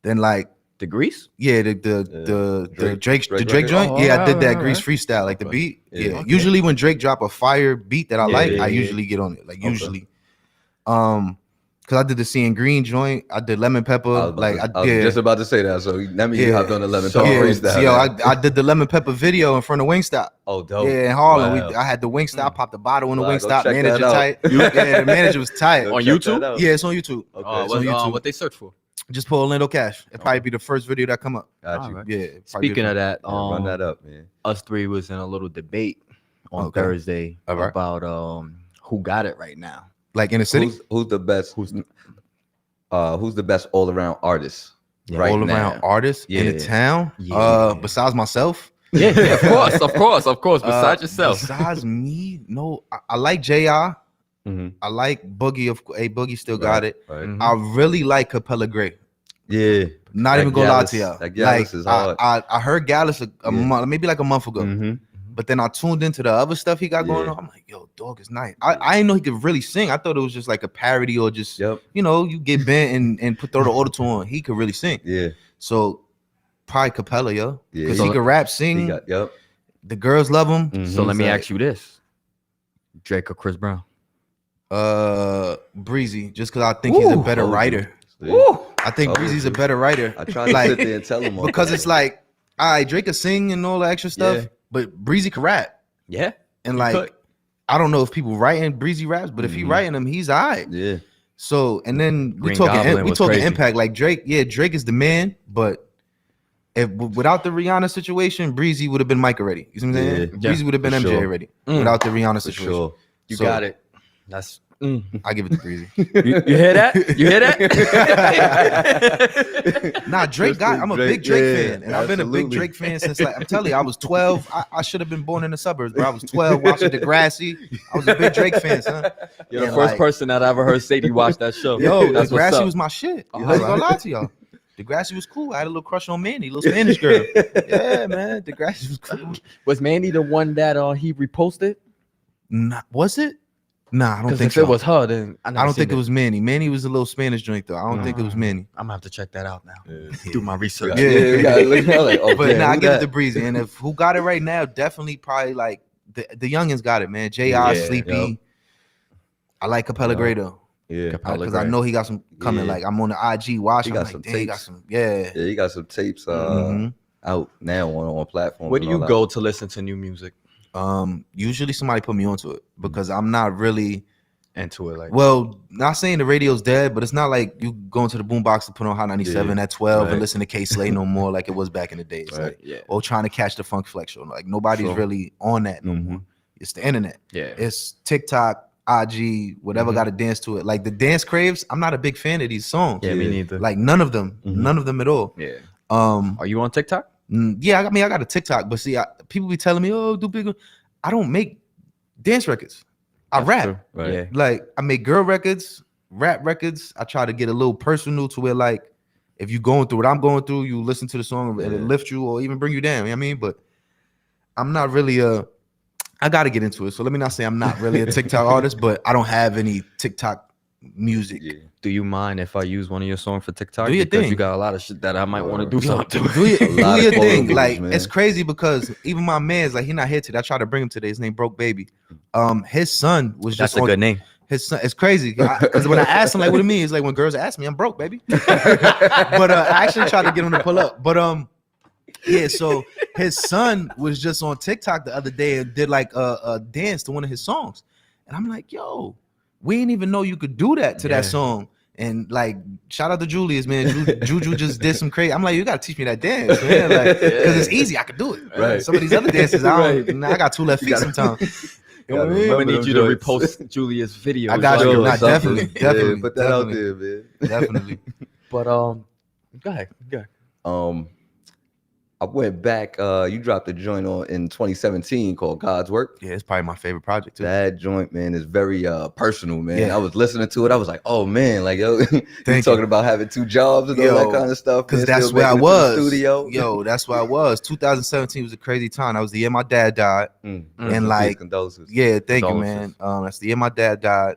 Then like, The grease? yeah, the Drake record? joint. Oh, yeah, I did that alright, Grease freestyle, like the Okay. beat. Yeah. Yeah. Okay. Usually when Drake drop a fire beat that I Yeah, like, yeah, I yeah. usually get on it. Like Okay. usually. Because I did the Seeing Green joint. I did Lemon Pepper. I was yeah. just about to say that. So that means you Yeah. hopped on 11 So- Yeah, freestyle. so, yo, I did the Lemon Pepper video in front of Wingstop. Oh, dope. Yeah, in Harlem. Wow. I had the Wingstop, popped the bottle in the Wow, go Wingstop. check Manager that out. tight. Yeah, the manager was tight. Go On check YouTube? that out. Yeah, it's on YouTube. Okay. it's on YouTube. What they search for? Just put Orlando Cash. It'll probably be the first video that come up. Got you. Alright. Yeah. probably Speaking the- of that, Yeah, run that up, man. us three was in a little debate on Okay. Thursday Alright. about who got it right now. like in the city, Who's the best? Who's the best all around artist right all now? around artists in the Yeah. town. Yeah. Besides myself. Yeah, of course. Besides yourself. Besides me, no. I like J.I. Mhm. I like Boogie. Boogie still got it. Right. Mhm. I really like Capella Gray. Yeah. Not That even gonna lie Gallus- to y'all. that Gallus Like, is hard. I heard Gallus a Yeah. month, maybe like a month ago. Mhm. But then I tuned into the other stuff he got going Yeah. on. I'm like, yo, dog is nice. I didn't know he could really sing. I thought it was just like a parody or just, Yep. you get bent and throw the auto tune on. He could really sing. Yeah. So probably Capella, yo. Yeah. Because He- he could rap, sing. He got. Yep. The girls love him. So let me Mhm. ask you this: Drake or Chris Brown? Breezy, just because I think he's a Ooh. better Told you. writer. See? I think Told Breezy's a you. better writer. I tried to Like, sit there and tell him all because that. it's like, all right, Drake could sing and all the extra stuff, Yeah. but Breezy could rap. Yeah, And He like, could. I don't know if people writing Breezy raps, but if he Mhm. writing them, he's all right. Yeah. So, and then we Green Goblin talking was crazy. impact. Like Drake, yeah, Drake is the man, but without the Rihanna situation, Breezy would have been Mike already. You see what I'm saying? Yeah. Breezy would have been For MJ sure. already Mm. without the Rihanna For situation. sure. you So, got it. That's I give it to Breezy. you hear that? You hear that? Nah, Drake got. I'm a big Drake yeah, fan, and I've been a big absolutely. Drake fan since like I'm telling you, I was 12. I should have been born in the suburbs, but I was 12 watching Degrassi. I was a big Drake fan, son. You're the And, first like, person that I ever heard Sadie watch that show. Yo, that's what's Degrassi up. was my shit. You I ain't know, gonna right? lie to y'all. Degrassi was cool. I had a little crush on Mandy, little Spanish girl. Yeah, man, Degrassi was cool. Was Mandy the one that he reposted? Nah, was it? Nah, I don't Because think if so. it was her, then I don't think it was Manny. Manny was a little Spanish joint though. I don't think it was Mm. Manny. I'm gonna have to check that out now. Yeah. Do my research. Yeah. Yeah. We gotta look at like, oh, But damn, nah, I who give it that? to Breezy. And if who got it right now, definitely probably like the youngins got it, man. J.I. Yeah, Sleepy. yep. I like Capella Gray though. Yeah. Capella Because I Gray. know he got some coming. Yeah. Like I'm on the IG watch. He I'm got like, some damn, he got tapes. some. Yeah. Yeah, he got some tapes Mhm. out now on platforms. Where do and all you that. go to listen to new music? Usually somebody put me onto it because I'm not really. Into it, like Well, not saying the radio's dead, but it's not like you go into the boombox to put on Hot 97 at 12 Right. and listen to K Slay no more like it was back in the day. It's Right. like, yeah, or trying to catch the Funk Flex show. Like nobody's Sure. really on that no more. Mhm. It's the internet. yeah. It's TikTok, IG, whatever Mhm. got to dance to it. Like the dance craves, I'm not a big fan of these songs. Yeah, me Yeah. neither. Like none of them, Mhm. none of them at all. yeah. Um, Are you on TikTok? yeah, I mean, I got a TikTok, but see, people be telling me, "Oh, do big." I don't make dance records. I That's rap. true. Right. Yeah. Like I make girl records, rap records. I try to get a little personal to where like if you going through what I'm going through, you listen to the song and it Yeah. lift you or even bring you down. You know what I mean? But I'm not really I gotta get into it. So let me not say I'm not really a TikTok artist, but I don't have any TikTok music. Yeah. Do you mind if I use one of your songs for TikTok? Do your because thing. you got a lot of shit that I might want to do Yo, something to. do your, A lot do of your thing. quotables, Like man. it's crazy because even my man's like he not here today. I tried to bring him today. His name Broke Baby. His son was That's just a on good name. his son. It's crazy because when I asked him like what it means, like when girls ask me, I'm broke, baby. But I actually tried to get him to pull up. But yeah. So his son was just on TikTok the other day and did like a dance to one of his songs, and I'm like, yo, we didn't even know you could do that to Yeah. that song. And like, shout out to Julius, man. Juju just did some crazy. I'm like, you gotta teach me that dance, man. Like, because it's easy, I could do it. Right. Some of these other dances, I don't. Right. Nah, I got two left You feet gotta- sometimes. Gotta I'm gonna remember need them you to joints. repost Julia's video. I got you. Sure, Nah, something. definitely, Yeah, definitely, put that out definitely. there, man. Definitely. But go ahead. Um, I went back. You dropped a joint on in 2017 called God's Work. Yeah, it's probably my favorite project too. That joint, man, is very personal, man. Yeah. I was listening to it. I was like, oh man, like yo, you Thank talking you. about having 2 jobs and all that kind of stuff. Because man, that's still where I making it to the was. studio. Yo, that's where I was. 2017 was a crazy time. That was the year my dad died. Rest And in peace, like, condolences. yeah, thank you, man. Condolences. That's the year my dad died.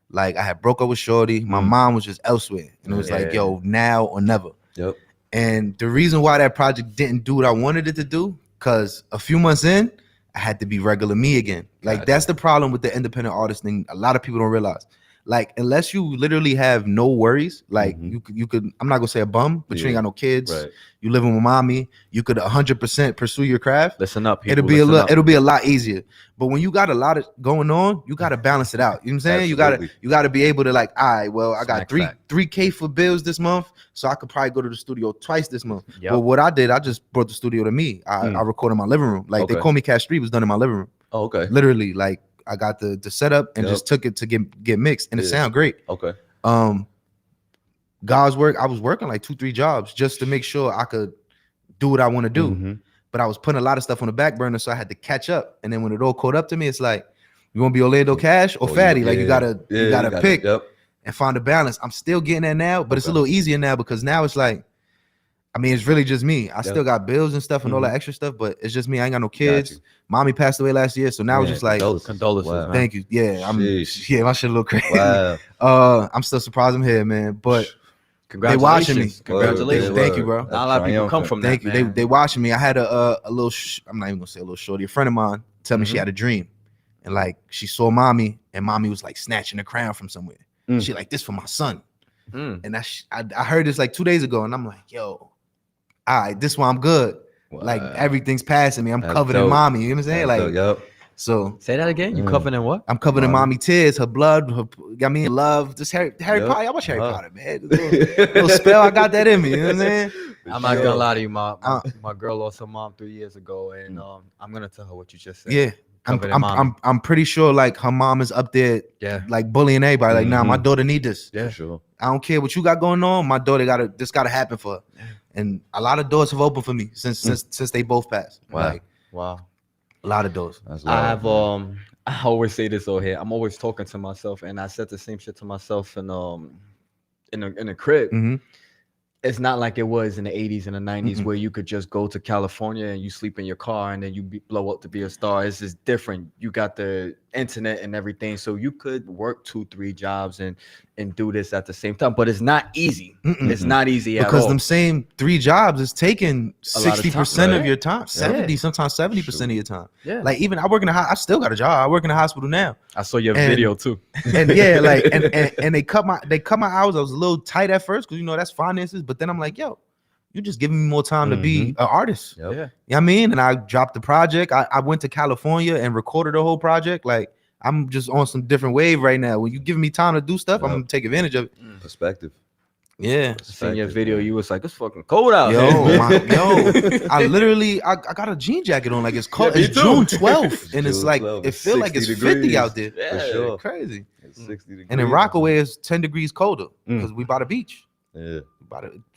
Like, I had broke up with Shorty. My mom was just elsewhere. And it was like, Yeah. yo, now or never. Yep. And the reason why that project didn't do what I wanted it to do, because a few months in, I had to be regular me again. Like, Gotcha. that's the problem with the independent artist thing. A lot of people don't realize. Like, unless you literally have no worries, like you could, I'm not gonna say a bum, but you ain't got no kids. Right. You living with mommy, you could 100% pursue your craft. Listen up, people. It'll be a lot easier. But when you got a lot of going on, you got to balance it out. You know what I'm saying? Absolutely. You gotta be able to like, all right, well, I got Smactfax. 3K for bills this month, so I could probably go to the studio twice this month. Yep. But what I did, I just brought the studio to me. I recorded in my living room. Like they Okay. call me Cash Street was done in my living room. Oh, okay. Literally, like I got the setup and Yep. just took it to get mixed, and it Yeah. sound great. Okay. God's work, I was working like 2-3 jobs just to make sure I could do what I want to do. Mhm. But I was putting a lot of stuff on the back burner, so I had to catch up. And then when it all caught up to me, it's like, you want to be Orlando Cash or Oh, Fatty? yeah. Like you gotta pick Yep. and find a balance. I'm still getting that now, but it's a little easier now because now it's like, I mean, it's really just me. I still got bills and stuff and all that extra stuff, but it's just me. I ain't got no kids. you. Mommy passed away last year, so now it's Man, just like, Condolences, Wow. man. thank you. Yeah, Sheesh. yeah, my shit a little crazy. Wow. I'm still surprised I'm here, man. But Congratulations. watching me. Congratulations. Thank you, bro. Not a lot of people come from Thank that, you. man. They watching me. I had a little. I'm not even gonna say a little shorty. A friend of mine tell me she had a dream, and like she saw mommy, and mommy was like snatching the crown from somewhere. She like, this for my son. And I heard this like 2 days ago, and I'm like, yo, all right, this one I'm good. Like Wow. everything's passing me. I'm That's covered in dope. mommy. You know what I'm saying? That's Like, dope. Yep. so Say that again. You covered in what? I'm covered in mommy tears, her blood, I mean, love. Just Harry Yep. Potter. I watch Harry Uh-huh. Potter, man. Little spell, I got that in me. You know what I'm saying? I'm not gonna lie to you, my Uh, my girl lost her mom 3 years ago, and I'm gonna tell her what you just said. Yeah. Covered in mommy. I'm pretty sure like her mom is up there, Yeah. like bullying everybody. Like, nah, my daughter need this. Yeah. For sure. I don't care what you got going on. My daughter this gotta happen for her. And a lot of doors have opened for me since they both passed. Wow. Like Wow. a lot of doors. That's I've love, man. I always say this over here. I'm always talking to myself, and I said the same shit to myself in the crib. Mhm. It's not like it was in the 80s and the 90s where you could just go to California and you sleep in your car and then you blow up to be a star. It's just different. You got the internet and everything, so you could work 2-3 jobs and do this at the same time. But it's not easy. It's not easy at Because all. them same 3 jobs is taking A lot of time, 60% of right? your time, 70, sometimes 70% of your time. Yeah. Like even I work in I still got a job. I work in a hospital now. I saw your and- video too. And yeah, like and they cut my hours. I was a little tight at first because that's finances, but then I'm like, yo, you just giving me more time to be an artist. Yep. Yeah. You know what I mean? And I dropped the project. I went to California and recorded the whole project. Like I'm just on some different wave right now. When you give me time to do stuff, I'm gonna take advantage of it. Perspective. Yeah. Seeing your Perspective, video, man. you was like, it's fucking cold out Yo, here. I literally I got a jean jacket on. Like it's cold. Yeah, me It's too. June 12th. And it's June like 12th. it feels like it's 60 50 degrees. out there. Yeah, For sure. Crazy. It's 60 degrees. And in Rockaway is 10 degrees colder because we by the beach. Yeah.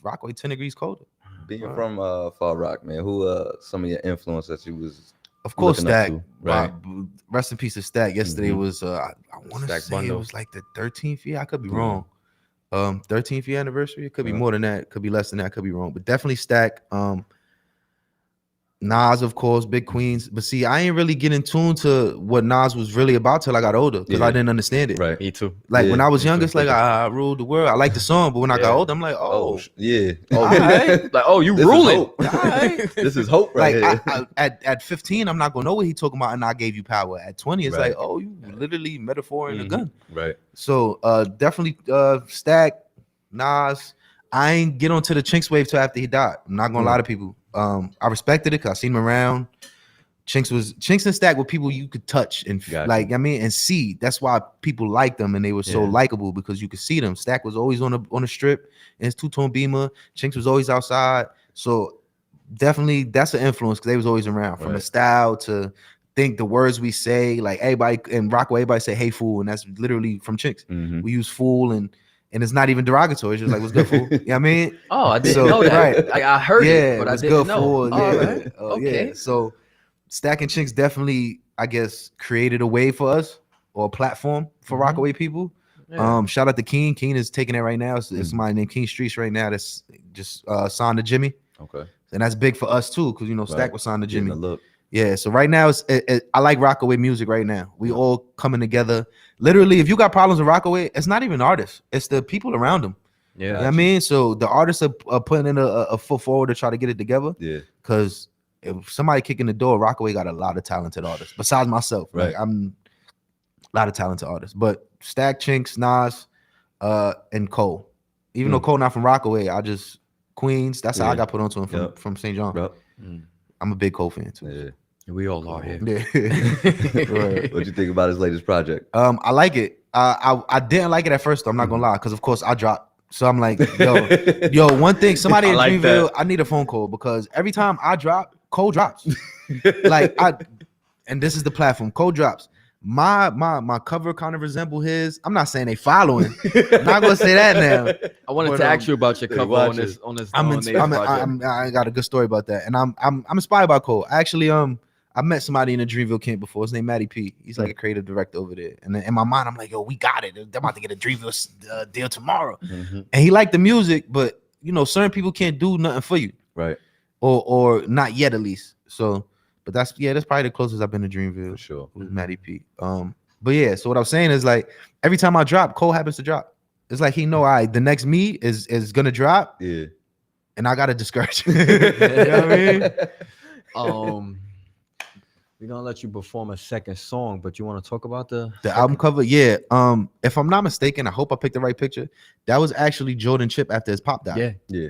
Rockaway 10 degrees colder. Being from Far Rock, man, who some of your influence that you was Of course, looking up Stack. to, right? Rest in peace to Stack. Yesterday was I want to Stack say Bundle. it was like the 13th year. I could be wrong. 13th year anniversary. It could be more than that. Could be less than that. Could be wrong. But definitely Stack. Nas, of course, Big Queens. But see, I ain't really get in tune to what Nas was really about till I got older because I didn't understand it. Right. Me too. Like Yeah, when I was me younger, too. it's like I ruled the world. I like the song, but when I got Yeah. older, I'm like, oh, Yeah. all right. Like, oh, you This is ruling. hope. Alright. This is hope right Like here. at 15, I'm not gonna know what he talking about, and I gave you power. At 20, it's Right. like, oh, you literally metaphor in a gun. Right. So definitely Stack, Nas. I ain't get onto the Chinks wave till after he died. I'm not gonna lie to people. I respected it because I seen him around. Chinks and Stack were people you could touch and Gotcha. like I mean and see. That's why people liked them and they were so Yeah. likable because you could see them. Stack was always on the strip in his two-tone Beamer. Chinks was always outside. So definitely that's an influence because they was always around from the Right. style to think the words we say, like everybody in Rockaway, everybody say "Hey fool," and that's literally from Chinks. Mhm. We use "fool" and it's not even derogatory. It's just like, "What's good, fool?" You know what I mean? Oh, I didn't So, know that. right. I heard Yeah, it, but I what's didn't good, know. fool? All Yeah, right. yeah. Okay. So, Stacking Chinks definitely, I guess, created a way for us or a platform for Mhm. Rockaway people. Yeah. Shout out to Keen. Keen is taking it right now. It's somebody named King Streets right now that's just signed to Jimmy. Okay. And that's big for us too, because Stack Right. was signed to Getting Jimmy. a look. Yeah, so right now I like Rockaway music right now. We all coming together. Literally, if you got problems with Rockaway, it's not even artists; it's the people around them. Yeah. You know what I mean? So the artists are putting in a foot forward to try to get it together. Yeah. Because if somebody kicking the door, Rockaway got a lot of talented artists. Besides myself, Right? Like, I'm a lot of talented artists, but Stack, Chinks, Nas, and Cole. Even though Cole not from Rockaway, I just Queens. That's how I got put onto him from St. John. Yep. I'm a big Cole fan too. Yeah. We all are here. Yeah. Right. What you think about his latest project? I like it. I didn't like it at first, though, I'm not gonna lie, because of course I dropped. So I'm like, yo, one thing, somebody in like Dreamville, that. I need a phone call because every time I drop, Cole drops. And this is the platform. Cole drops. My cover kind of resemble his. I'm not saying they following. I'm not gonna say that now. I wanted But, to ask you about your cover watch on this I got a good story about that, and I'm inspired by Cole. Actually, I met somebody in a Dreamville camp before. His name Matty P. He's like a creative director over there. And then in my mind, I'm like, yo, we got it. They're about to get a Dreamville deal tomorrow. Mm-hmm. And he liked the music, but certain people can't do nothing for you, Right. or not yet at least. So, but that's probably the closest I've been to Dreamville. For sure. With Matty P. But yeah. So what I'm saying is like every time I drop, Cole happens to drop. It's like he know, the next me is gonna drop. Yeah. And I gotta discourage. You know what I mean? We're gonna let you perform a second song, but you want to talk about the album cover? Yeah. If I'm not mistaken, I hope I picked the right picture. That was actually Jordan Chip after his pop died. Yeah. Yeah.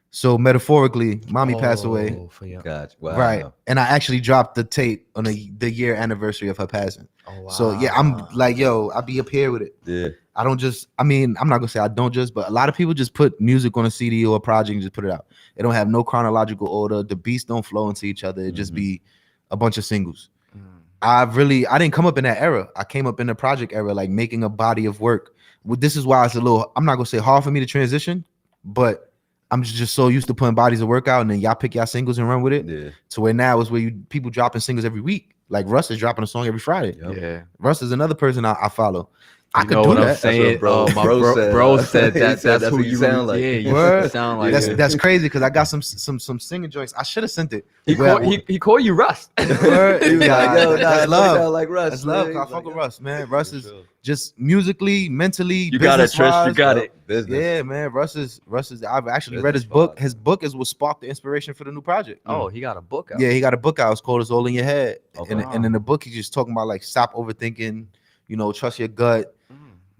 So metaphorically, mommy passed away. Gotcha. Wow. Right. And I actually dropped the tape on the year anniversary of her passing. Oh, wow. So yeah, I'm like, yo, I'll be up here with it. Yeah. I don't just, I'm not gonna say I don't just, but a lot of people just put music on a CD or a project and just put it out. It don't have no chronological order. The beats don't flow into each other. It just be a bunch of singles. I didn't come up in that era. I came up in the project era, like making a body of work. This is why it's a little, I'm not gonna say hard for me to transition, but I'm just so used to putting bodies of work out, and then y'all pick y'all singles and run with it. Yeah. To where now is where people dropping singles every week. Like Russ is dropping a song every Friday. Yep. Yeah. Russ is another person I follow. I You could know do what I'm that. saying? Bro Bro said He that. said That's who you sound like. Yeah, you Word? sound like. That's crazy because I got some singing joints. I should have sent it. He called you Rust. Word? He was like, yo, nah, That's it love. sound like Russ. That's love. man. I He's fuck like, with yo, Russ, man. Russ for is sure. just musically, mentally, You got it, Trish. You business-wise. got it. Business. Yeah, man. Russ is. I've actually read Business his book. vibes. His book is what sparked the inspiration for the new project. Oh, he got a book out. Yeah, he got a book out. It's called "It's All in Your Head," Okay. and in the book he's just talking about like stop overthinking. Trust your gut.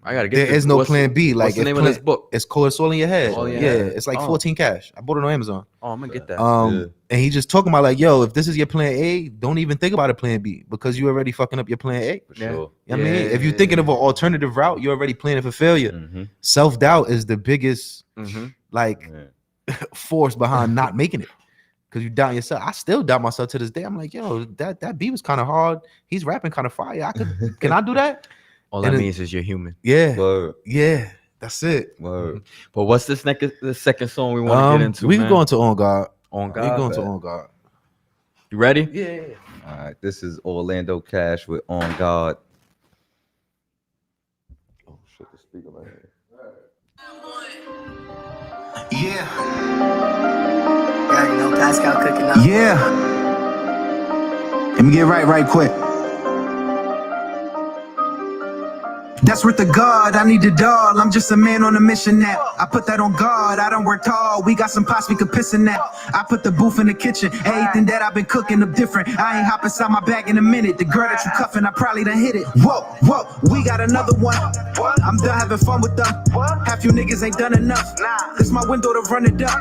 I gotta get. There is no plan B. Like what's the if name of plan- this book? It's called "It's All in Your Head." All in Your Yeah, Head. it's like Oh. 14 cash. I bought it on Amazon. Oh, I'm gonna get that. Yeah. And he just talking about like, yo, if this is your plan A, don't even think about a plan B because you already fucking up your plan A. For Yeah. sure. You know what I mean? If you're thinking of an alternative route, you're already planning for failure. Mm-hmm. Self-doubt is the biggest like Yeah. force behind not making it. Because you doubt yourself. I still doubt myself to this day. I'm like, yo, that beat was kind of hard. He's rapping kind of fire. Can I do that? All that and it- means is you're human. Yeah. Word. Yeah. That's it. Word. But what's the second song we want to get into? We man? can go into On God. On We God. can go into bet. On God. You ready? Yeah. All right. This is Orlando Cash with On God. Oh shit, the speaker right here. Yeah, Yeah, you know, Pascal cooking up. yeah. Let me get right quick. That's worth the God, I need the doll. I'm just a man on a mission now. I put that on God, I don't work hard. We got some pots we could piss in that. I put the booth in the kitchen. Everything that I've been cooking up different. I ain't hop inside my bag in a minute. The girl that you cuffing, I probably done hit it. Whoa, we got another one. I'm done having fun with them. Half you niggas ain't done enough. This my window to run it up.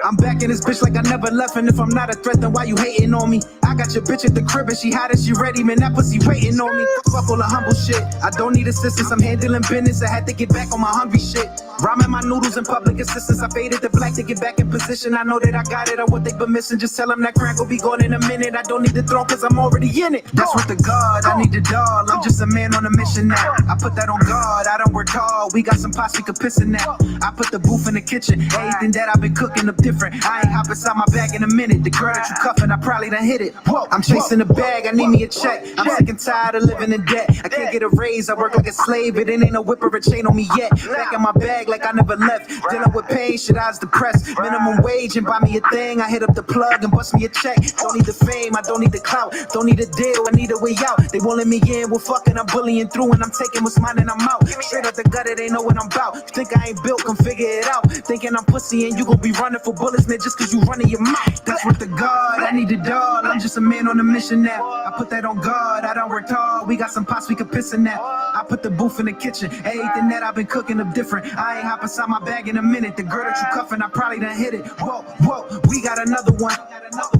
I'm back in this bitch like I never left. And if I'm not a threat, then why you hating on me? I got your bitch at the crib and she hot and she ready. Man, that pussy waiting on me. Fuck all the humble shit. I don't need assistance. I'm handling business. I had to get back on my hungry shit. Rhyming my noodles in public assistance. I faded the black to get back in position. I know that I got it on what they been missing. Just tell them that crack will be gone in a minute. I don't need the throne cause I'm already in it. That's with the God, I need the doll. I'm just a man on a mission now. I put that on God, I don't work hard. We got some pots we could piss in that. I put the booth in the kitchen. Everything that I've been cooking up different. I ain't hop inside my bag in a minute. The girl that you cuffing, I probably done hit it. Whoa, I'm chasing the bag, I need me a check. I'm sick and tired of living in debt. I can't get a raise, I work like a slave. It ain't no whip or a chain on me yet. Back in my bag like I never left. Dealing with pain, shit, I was depressed. Minimum wage and buy me a thing. I hit up the plug and bust me a check. Don't need the fame, I don't need the clout. Don't need a deal, I need a way out. They won't let me in, well fucking I'm bullying through. And I'm taking what's mine and I'm out. Straight up the gutter, they know what I'm about. You think I ain't built, come figure it out. Thinking I'm pussy and you gon' be running for bullets, man, just cause you running your mouth. That's what the God, I need the dog. I'm just a man on a mission now. I put that on God, I don't work hard. We got some pots we could piss in that. I put the booth in the kitchen. Everything that I've been cooking up different. I ain't hop inside my bag in a minute. The girl that you cuffing, I probably done hit it. Whoa, whoa, we got another one.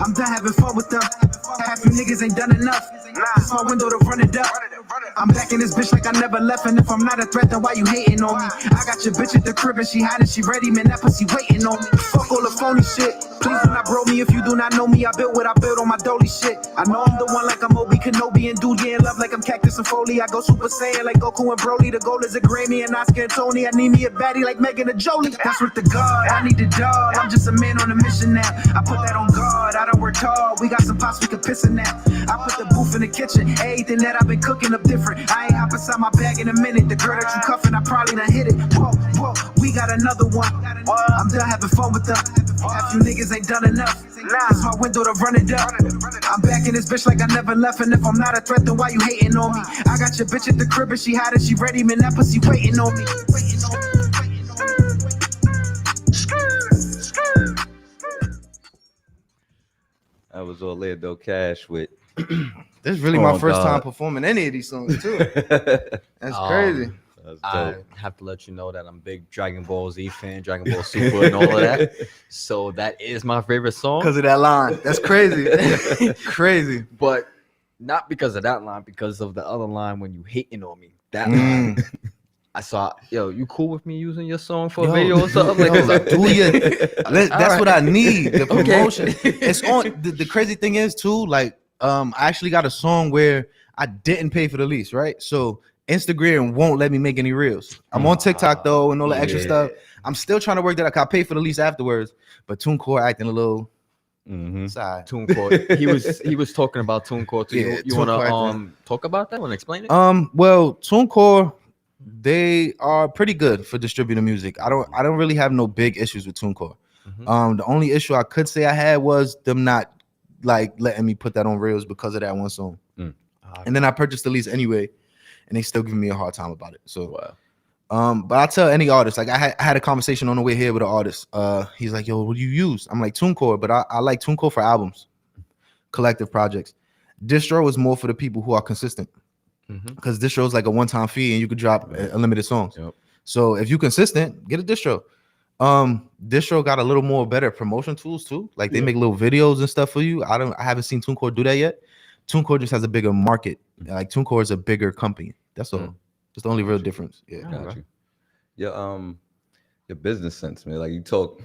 I'm done having fun with them. Half you niggas ain't done enough. This my window to run it up. I'm back in this bitch like I never left. And if I'm not a threat, then why you hating on me? I got your bitch at the crib and she hot and she ready, man. That pussy waiting on me. Fuck all the phony shit. Please do not bro me if you do not know me. I built what I built on my dolly shit. I know I'm the one like I'm Obi Kenobi and dude in love like I'm Cactus and Foley. I go Super Saiyan like Goku and Broly. The goal is a Grammy and Oscar and Tony. I need me a baddie like Megan and Jolie. That's with the God, I need the dog. I'm just a man on a mission now. I put that on God, I don't work hard. We got some pots we could piss in now. I put the booth in the kitchen. Everything that I've been cooking up different. I ain't hop inside my bag in a minute. The girl that you cuffing, I probably done hit it. Whoa, whoa, we got another one. I'm done having fun with them. Half you niggas ain't done enough. It's my window to run it up. I'm back in this bitch like I never left. And if I'm not a threat, then why you hating on me? I got your bitch at the crib and she hot and she ready, man. That pussy waiting on me. That was Orlando Cash with. This is really my Oh, first God. time performing any of these songs too. That's That's crazy. I dope. have to let you know that I'm a big Dragon Ball Z fan, Dragon Ball Super, and all of that. So that is my favorite song. Because of that line. That's crazy. Crazy. But not because of that line, because of the other line when you hating on me. That line. I saw, yo, you cool with me using your song for a video or something? Yo, Like, do ya- that's Alright. what I need. The Okay. promotion. It's on. The crazy thing is too, like, I actually got a song where I didn't pay for the lease, right? So Instagram won't let me make any reels. I'm on TikTok though, and all the extra Yeah. stuff. I'm still trying to work that. I pay for the lease afterwards, but TuneCore acting a little side. TuneCore. He was talking about TuneCore too. Yeah, You want TuneCore, to talk about that? Want to explain it? Well, TuneCore, they are pretty good for distributing music. I don't really have no big issues with TuneCore. The only issue I could say I had was them not like letting me put that on reels because of that one song. And then I purchased the lease anyway, and they still giving me a hard time about it. So but I tell any artist, like I had a conversation on the way here with an artist. He's like, yo, what do you use? I'm like, TuneCore, but I like TuneCore for albums, collective projects. Distro is more for the people who are consistent. Because distro is like a one-time fee and you could drop unlimited songs. So if you're consistent, get a distro. Distro got a little more better promotion tools too. Like they make little videos and stuff for you. I haven't seen TuneCore do that yet. TuneCore just has a bigger market. Like TuneCore is a bigger company. That's all. That's the only real difference. Yeah. Got you. Your business sense, man. Like you talk.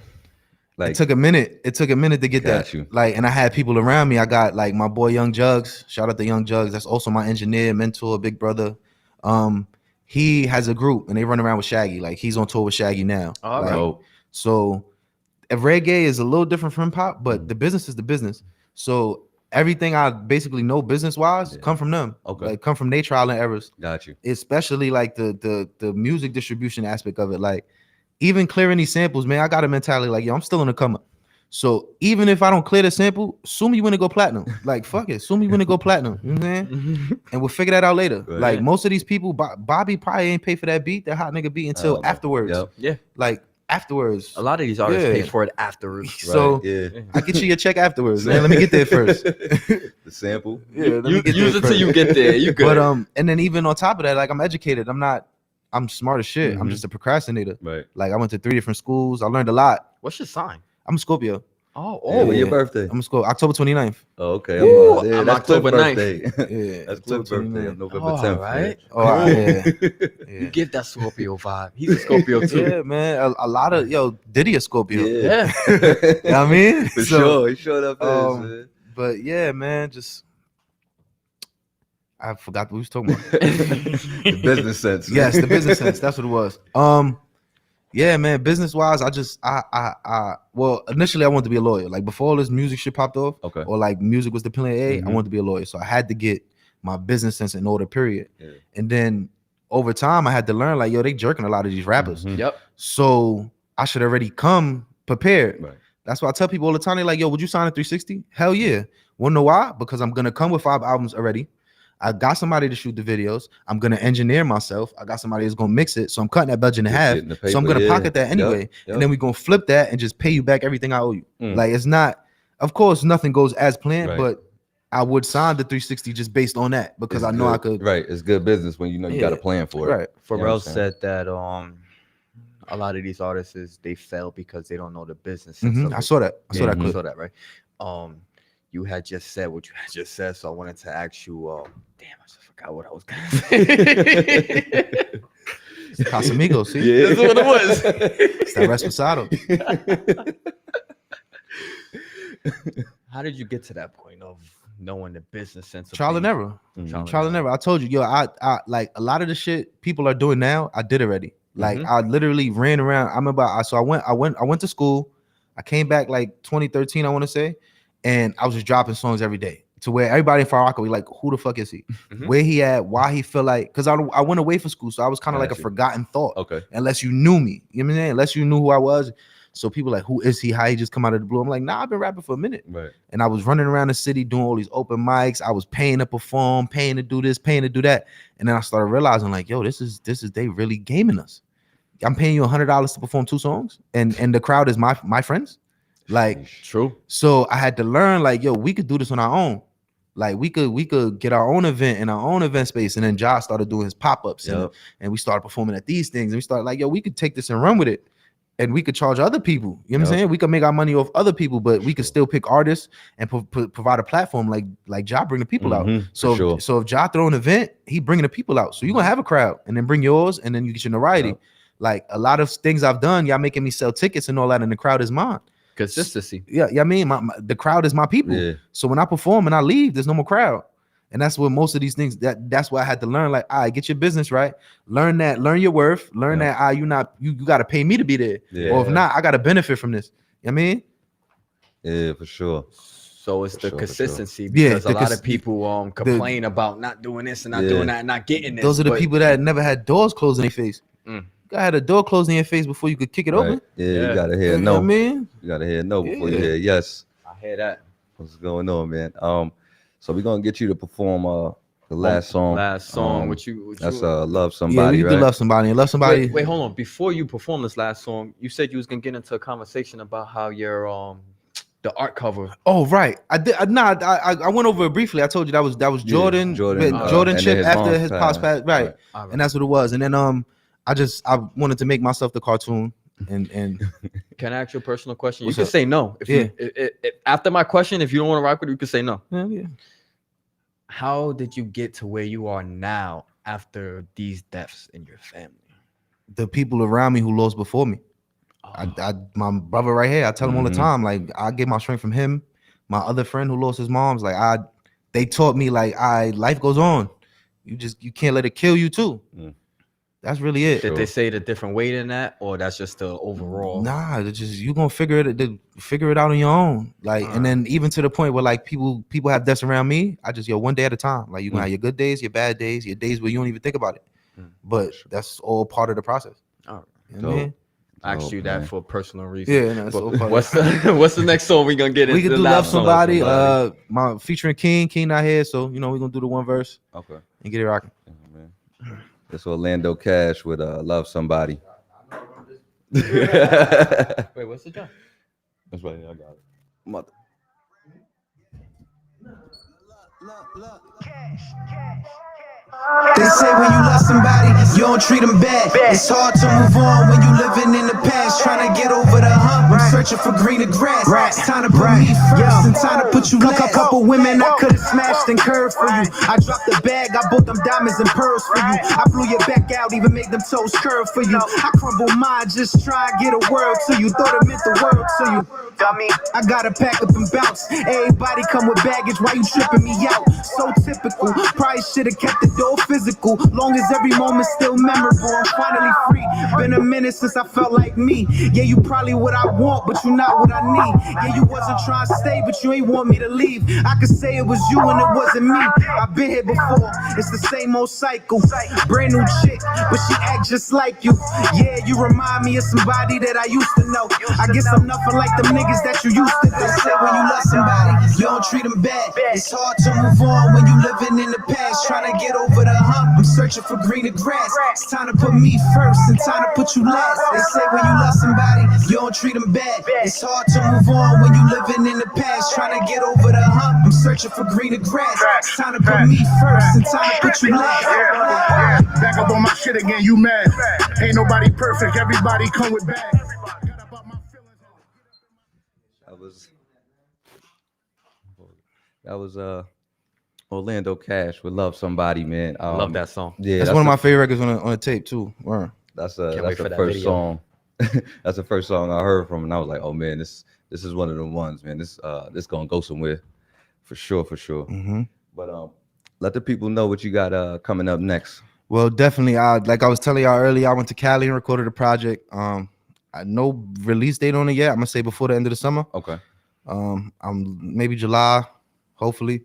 Like It took a minute. It took a minute to get Got that. you. Like, and I had people around me. I got like my boy Young Jugs. Shout out to Young Jugs. That's also my engineer, mentor, big brother. He has a group and they run around with Shaggy. Like he's on tour with Shaggy now. All Like, right. So if reggae is a little different from hip hop, but the business is the business. So everything I basically know business wise come from them. Okay. Like come from their trial and errors. got you. Especially like the music distribution aspect of it. Like even clearing these samples, man, I got a mentality like, yo, I'm still in the come up. So even if I don't clear the sample, sue me when it go platinum. Like fuck it, sue me when it go platinum. You know what I'm saying? And we'll figure that out later. Right. Like most of these people, Bobby probably ain't pay for that beat, that hot nigga beat until afterwards. Yep. Yeah. Like afterwards. A lot of these artists Yeah. pay for it afterwards. So Yeah. I get you your check afterwards, man. Let me get there first. The sample. Yeah, let me You get use there it till first. you get there. You good. But and then even on top of that, like I'm educated. I'm smart as shit. I'm Mhm. just a procrastinator. Right. Like I went to 3 different schools. I learned a lot. What's your sign? I'm a Scorpio. Hey, when your birthday? I'm gonna go October 29th. Oh, okay. Ooh, Yeah, I'm that's Cliff's October 9th. birthday. Yeah, That's October Cliff's birthday. 29th. I'm November All 10th. right. Oh, yeah. You give that Scorpio vibe. He's a Scorpio too. Yeah, man. A lot of Diddy a Scorpio. Yeah. Yeah. You know what I mean? For So, sure. He showed up um, but yeah, man, just I forgot what we was talking about. the business sense. Yes, the business sense. That's what it was. Yeah, man. Business wise, well, initially I wanted to be a lawyer. Like before all this music shit popped off, Okay. or like music was the plan A, I Mhm. wanted to be a lawyer. So I had to get my business sense in order, period. Yeah. And then over time, I had to learn like, they jerking a lot of these rappers. Mhm. Yep. So I should already come prepared. Right. That's why I tell people all the time, they're like, yo, would you sign a 360? Hell yeah. Wanna know why? Because I'm gonna come with 5 albums already. I got somebody to shoot the videos. I'm gonna engineer myself. I got somebody that's gonna mix it. So I'm cutting that budget in Just half. getting the So I'm paper, gonna yeah. pocket that anyway. Yep. And then we're gonna flip that and just pay you back everything I owe you. Like it's not, of course, nothing goes as planned, Right. but I would sign the 360 just based on that because It's I know I good. could. Right. It's good business when you know you got a Yeah. plan for it. Right. You know what Pharrell I'm saying? said that a lot of these artists they fail because they don't know the business. sense of I it. saw that. I saw that Mhm. You clip. saw that, right? You had just said what you had just said, so I wanted to ask you. Damn, I just forgot what I was gonna say. Casamigos, see? Yeah. That's what it was. It's that Resposado. How did you get to that point of knowing the business sense of Trial and things? error. Mhm. Trial and error. I told you, I like a lot of the shit people are doing now. I did already. Like Mhm. I literally ran around. I remember. I went to school. I came back like 2013, I want to say, and I was just dropping songs every day to where everybody in Far Rockaway like, who the fuck is he? Mhm. Where he at? Why he feel like? Because I went away for school, so I was kind of like a Gotcha. forgotten thought. Okay. Unless you knew me, you know what I'm saying? Unless you knew who I was. So people like, who is he? How he just come out of the blue? I'm like, nah, I've been rapping for a minute. Right. And I was running around the city doing all these open mics. I was paying to perform, paying to do this, paying to do that. And then I started realizing, like, yo, this is they really gaming us. I'm paying you $100 to perform 2 songs, and the crowd is my friends. Like, True. so I had to learn, like, yo, we could do this on our own. Like we could get our own event in our own event space. And then Josh started doing his pop-ups and we started performing at these things. And we started like, yo, we could take this and run with it. And we could charge other people. You know what I'm saying? We could make our money off other people, but we could still pick artists and provide a platform like Ja bring the people out. So so if Ja throw an event, he bringing the people out. So you're gonna have a crowd and then bring yours and then you get your notoriety. Like a lot of things I've done, y'all making me sell tickets and all that, and the crowd is mine. Consistency. Yeah, I mean, the crowd is my people. Yeah. So when I perform and I leave, there's no more crowd. And that's what most of these things, that's why I had to learn, like, all right, get your business right. Learn your worth. Learn that you got to pay me to be there. Yeah. Or if not, I got to benefit from this. You know what I mean? Yeah, for sure. So it's For the sure, for consistency sure. because Yeah, a lot of people complain about not doing this and not doing that and not getting this. Those are the people that never had doors closed in their face. You gotta have a door closed in your face before you could kick it open. Yeah, you gotta hear You know no. what I mean? You gotta hear no before you hear yes. I hear that. What's going on, man? So we're gonna get you to perform the last song. Last song. What you That's Love Yeah, Somebody, we right? do love somebody and love somebody. Wait, hold on. Before you perform this last song, you said you was gonna get into a conversation about how your the art cover. Oh, right. I did. I went over it briefly. I told you that was Jordan. Jordan, Jordan and Chip then his after mom's his pops passed. Right. All right. And that's what it was. And then I wanted to make myself the cartoon. And Can I ask you a personal question? You What's can up? say no. If after my question, if you don't want to rock with it, you can say no. yeah. How did you get to where you are now after these deaths in your family? The people around me who lost before me. My brother right here, I tell him all the time, like I get my strength from him. My other friend who lost his mom's, like they taught me like life goes on. You can't let it kill you too. That's really it. Did they say it a different way than that, or that's just the overall? Nah, it's just you gonna figure it out on your own. Like, and then even to the point where like people have deaths around me, I just one day at a time. Like you gonna have your good days, your bad days, your days where you don't even think about it. But that's all part of the process. All right. You know what I mean? I asked you that for personal reasons. Yeah, no, it's all part of what's the next song we gonna get into? We can the do last Love song? Somebody. My featuring King not here, so we're gonna do the one verse. Okay. And get it rocking. Yeah, man. It's Orlando Cash with Love Somebody. Wait, what's the job? That's right. I got it. Mother. They say when you love somebody, you don't treat them bad. It's hard to move on when you living in the past, trying to get over the hump. I'm searching for greener grass. It's time to put me first and time to put you last. Couple women I could've smashed and curved for you. I dropped the bag, I bought them diamonds and pearls for you. I blew your back out, even made them toes curve for you. I crumble mine, just try and get a word to you. Thought it meant the world to you. Dummy. I gotta pack up and bounce. Everybody come with baggage, why you tripping me out? So typical, probably should've kept the door physical. Long as every moment's still memorable, I'm finally free. Been a minute since I felt like me. Yeah, you probably what I want, but you not what I need. Yeah, you wasn't trying to stay, but you ain't want me to leave. I could say it was you and it wasn't me. I've been here before, it's the same old cycle. Brand new chick, but she act just like you. Yeah, you remind me of somebody that I used to know. I guess I'm nothing like them niggas that you used to know. They say when you love somebody, you don't treat them bad. It's hard to move on when you living in the past, trying to get over the hump. I'm searching for greener grass. It's time to put me first and time to put you last. They say when you love somebody, you don't treat them bad. It's hard to move on when you living in the past, trying to get over the hump. I'm searching for greener grass. It's time to put me first and time to put you last. Back up on my shit again, you mad? Ain't nobody perfect, everybody come with bags. That was Orlando Cash with "Love Somebody," man. Love that song. Yeah, that's one of my favorite records on the tape too. Wow. That's the first song. That's the first song I heard from, and I was like, oh man, this is one of the ones, man. This gonna go somewhere for sure. Mm-hmm. But let the people know what you got coming up next. Well, definitely. Like I was telling y'all earlier, I went to Cali and recorded a project. No release date on it yet. I'm gonna say before the end of the summer. Okay. I'm maybe July, hopefully.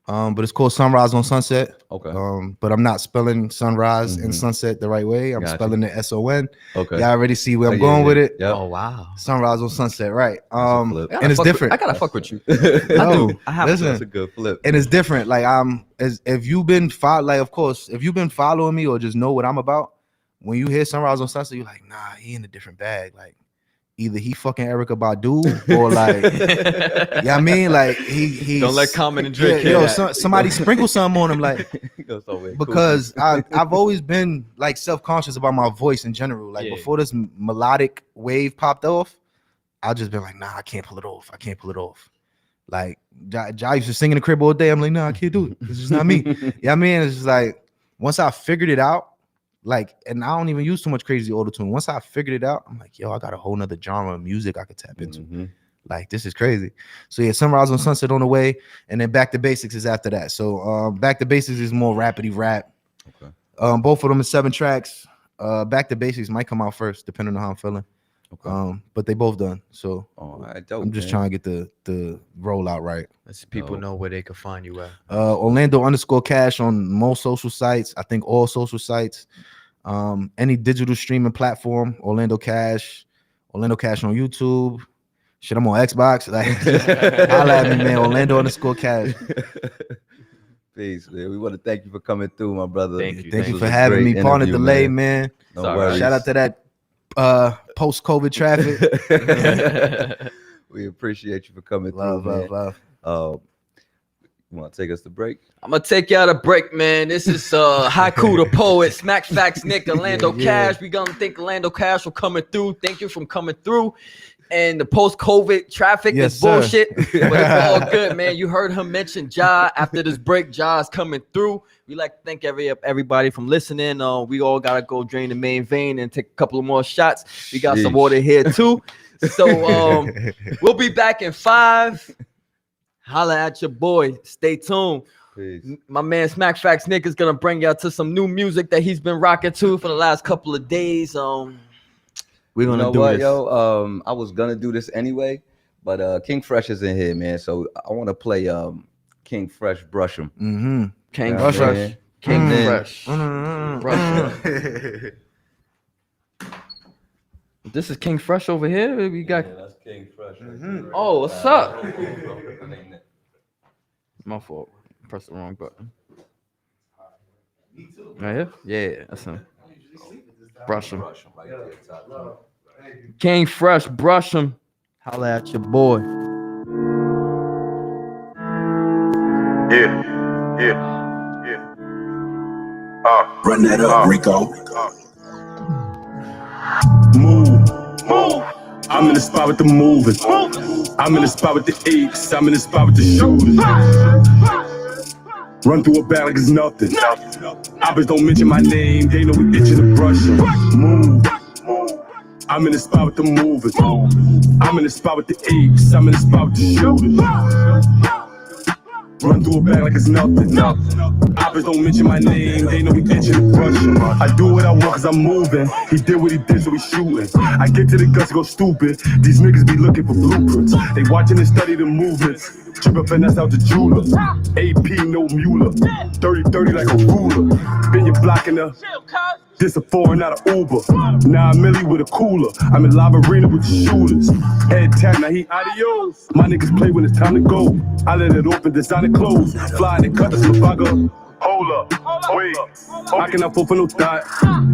But it's called Sunrise on Sunset. Okay. But I'm not spelling sunrise and sunset the right way. I'm spelling it S-O-N. Okay. Y'all already see where I'm going with it. Yep. Oh wow. Sunrise on Sunset, right? And it's different. I gotta fuck with you. No, I have listen, That's a good flip. and it's different. Like if you've been of course, if you've been following me or just know what I'm about, when you hear Sunrise on Sunset, you're like, nah, he in a different bag. Like either he fucking Erykah Badu or like, yeah, I mean, like he Don't let Common and Drake hear yo, that. somebody sprinkle something on him, like because I've always been like self-conscious about my voice in general. Like before this melodic wave popped off, I just been like, nah, I can't pull it off. Like Ja used to sing in the crib all day. I'm like, nah, I can't do it. It's just not me. Yeah, I mean, it's just like once I figured it out, like, and I don't even use too much crazy auto-tune. Once I figured it out, I'm like, yo, I got a whole nother genre of music I could tap into. Mm-hmm. Like, this is crazy. So yeah, Sunrise on Sunset on the way, and then Back to Basics is after that. So Back to Basics is more rapidy rap. Okay. Both of them is 7 tracks. Back to Basics might come out first, depending on how I'm feeling. Okay. But they both done. So dope, I'm just trying to get the rollout right. Let's people know where they can find you at. Orlando_Cash on most social sites. I think all social sites. Any digital streaming platform, Orlando Cash on YouTube. Shit, I'm on Xbox. Like, holla at me, man. Orlando_Cash. Peace, man. We want to thank you for coming through, my brother. Thank you for having me. Pardon the delay, man. No worries. Shout out to that post-COVID traffic. We appreciate you for coming through. Love. You want to take us to break? I'm gonna take y'all to break, man. This is Haiku the Poet, Smactfax Nick, Orlando Cash. We gonna thank Orlando Cash for coming through. Thank you for coming through. And the post-COVID traffic is bullshit, but it's all good, man. You heard him mention Ja. After this break, Ja's coming through. We like to thank everybody from listening. We all gotta go drain the main vein and take a couple of more shots. We got some water here too. So we'll be back in 5. Holla at your boy. Stay tuned. Peace. My man Smactfax Nick is gonna bring y'all to some new music that he's been rocking to for the last couple of days. We're gonna do this. Yo, I was gonna do this anyway, but King Fresh is in here, man. So I want to play King Fresh, Brush 'em. Mm-hmm. King Fresh. Fresh. King Fresh. Mm-hmm. Brush 'em. This is King Fresh over here. We got. that's King Fresh. Mm-hmm. Oh, what's up? My fault. Press the wrong button. Right here? Yeah, that's him. Brush him. King Fresh, brush him. Holla at your boy. Yeah. Run that up, Rico. Move. I'm in the spot with the movers. I'm in the spot with the apes. I'm in the spot with the shooters. Run through a bag like it's nothing. Oppers don't mention my name. They know we itching to brush 'em. Move. I'm in the spot with the movers. I'm in the spot with the apes. I'm in the spot with the shooters. Run through a bag like it's nothing. Oppers don't mention my name, they know we itching to brush 'em. I do what I want cause I'm moving. He did what he did, so we shooting. I get to the guts, go stupid. These niggas be looking for blueprints. They watching and study the movements. Trippin' finesse out the jeweler. AP, no Mueller. 30-30 like a ruler. Spin your block in the. This a foreign, not a Uber. Now I'm Millie with a cooler. I'm in live arena with the shooters. Head tap, now he adios. My niggas play when it's time to go. I let it open, designer clothes. Fly and cut the Slavaga. Hold up, wait. I cannot fall for no thought.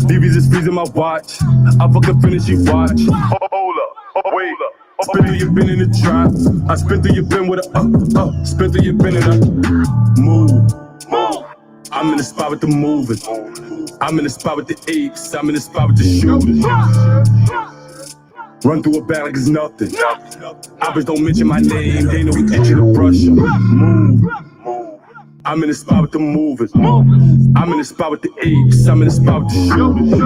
DVs is freezing my watch. I fucking finish you watch. Hold up, wait. Spin through your bin in the trap. I spin through your bin with a spin through your bin in a move. I'm in the spot with the movers. I'm in the spot with the apes. I'm in the spot with the shooters. Run through a bag like it's nothing. Oppers don't mention my name. They know we itching to brush 'em. Move. I'm in the spot with the movers. I'm in the spot with the apes. I'm in the spot with the shooters.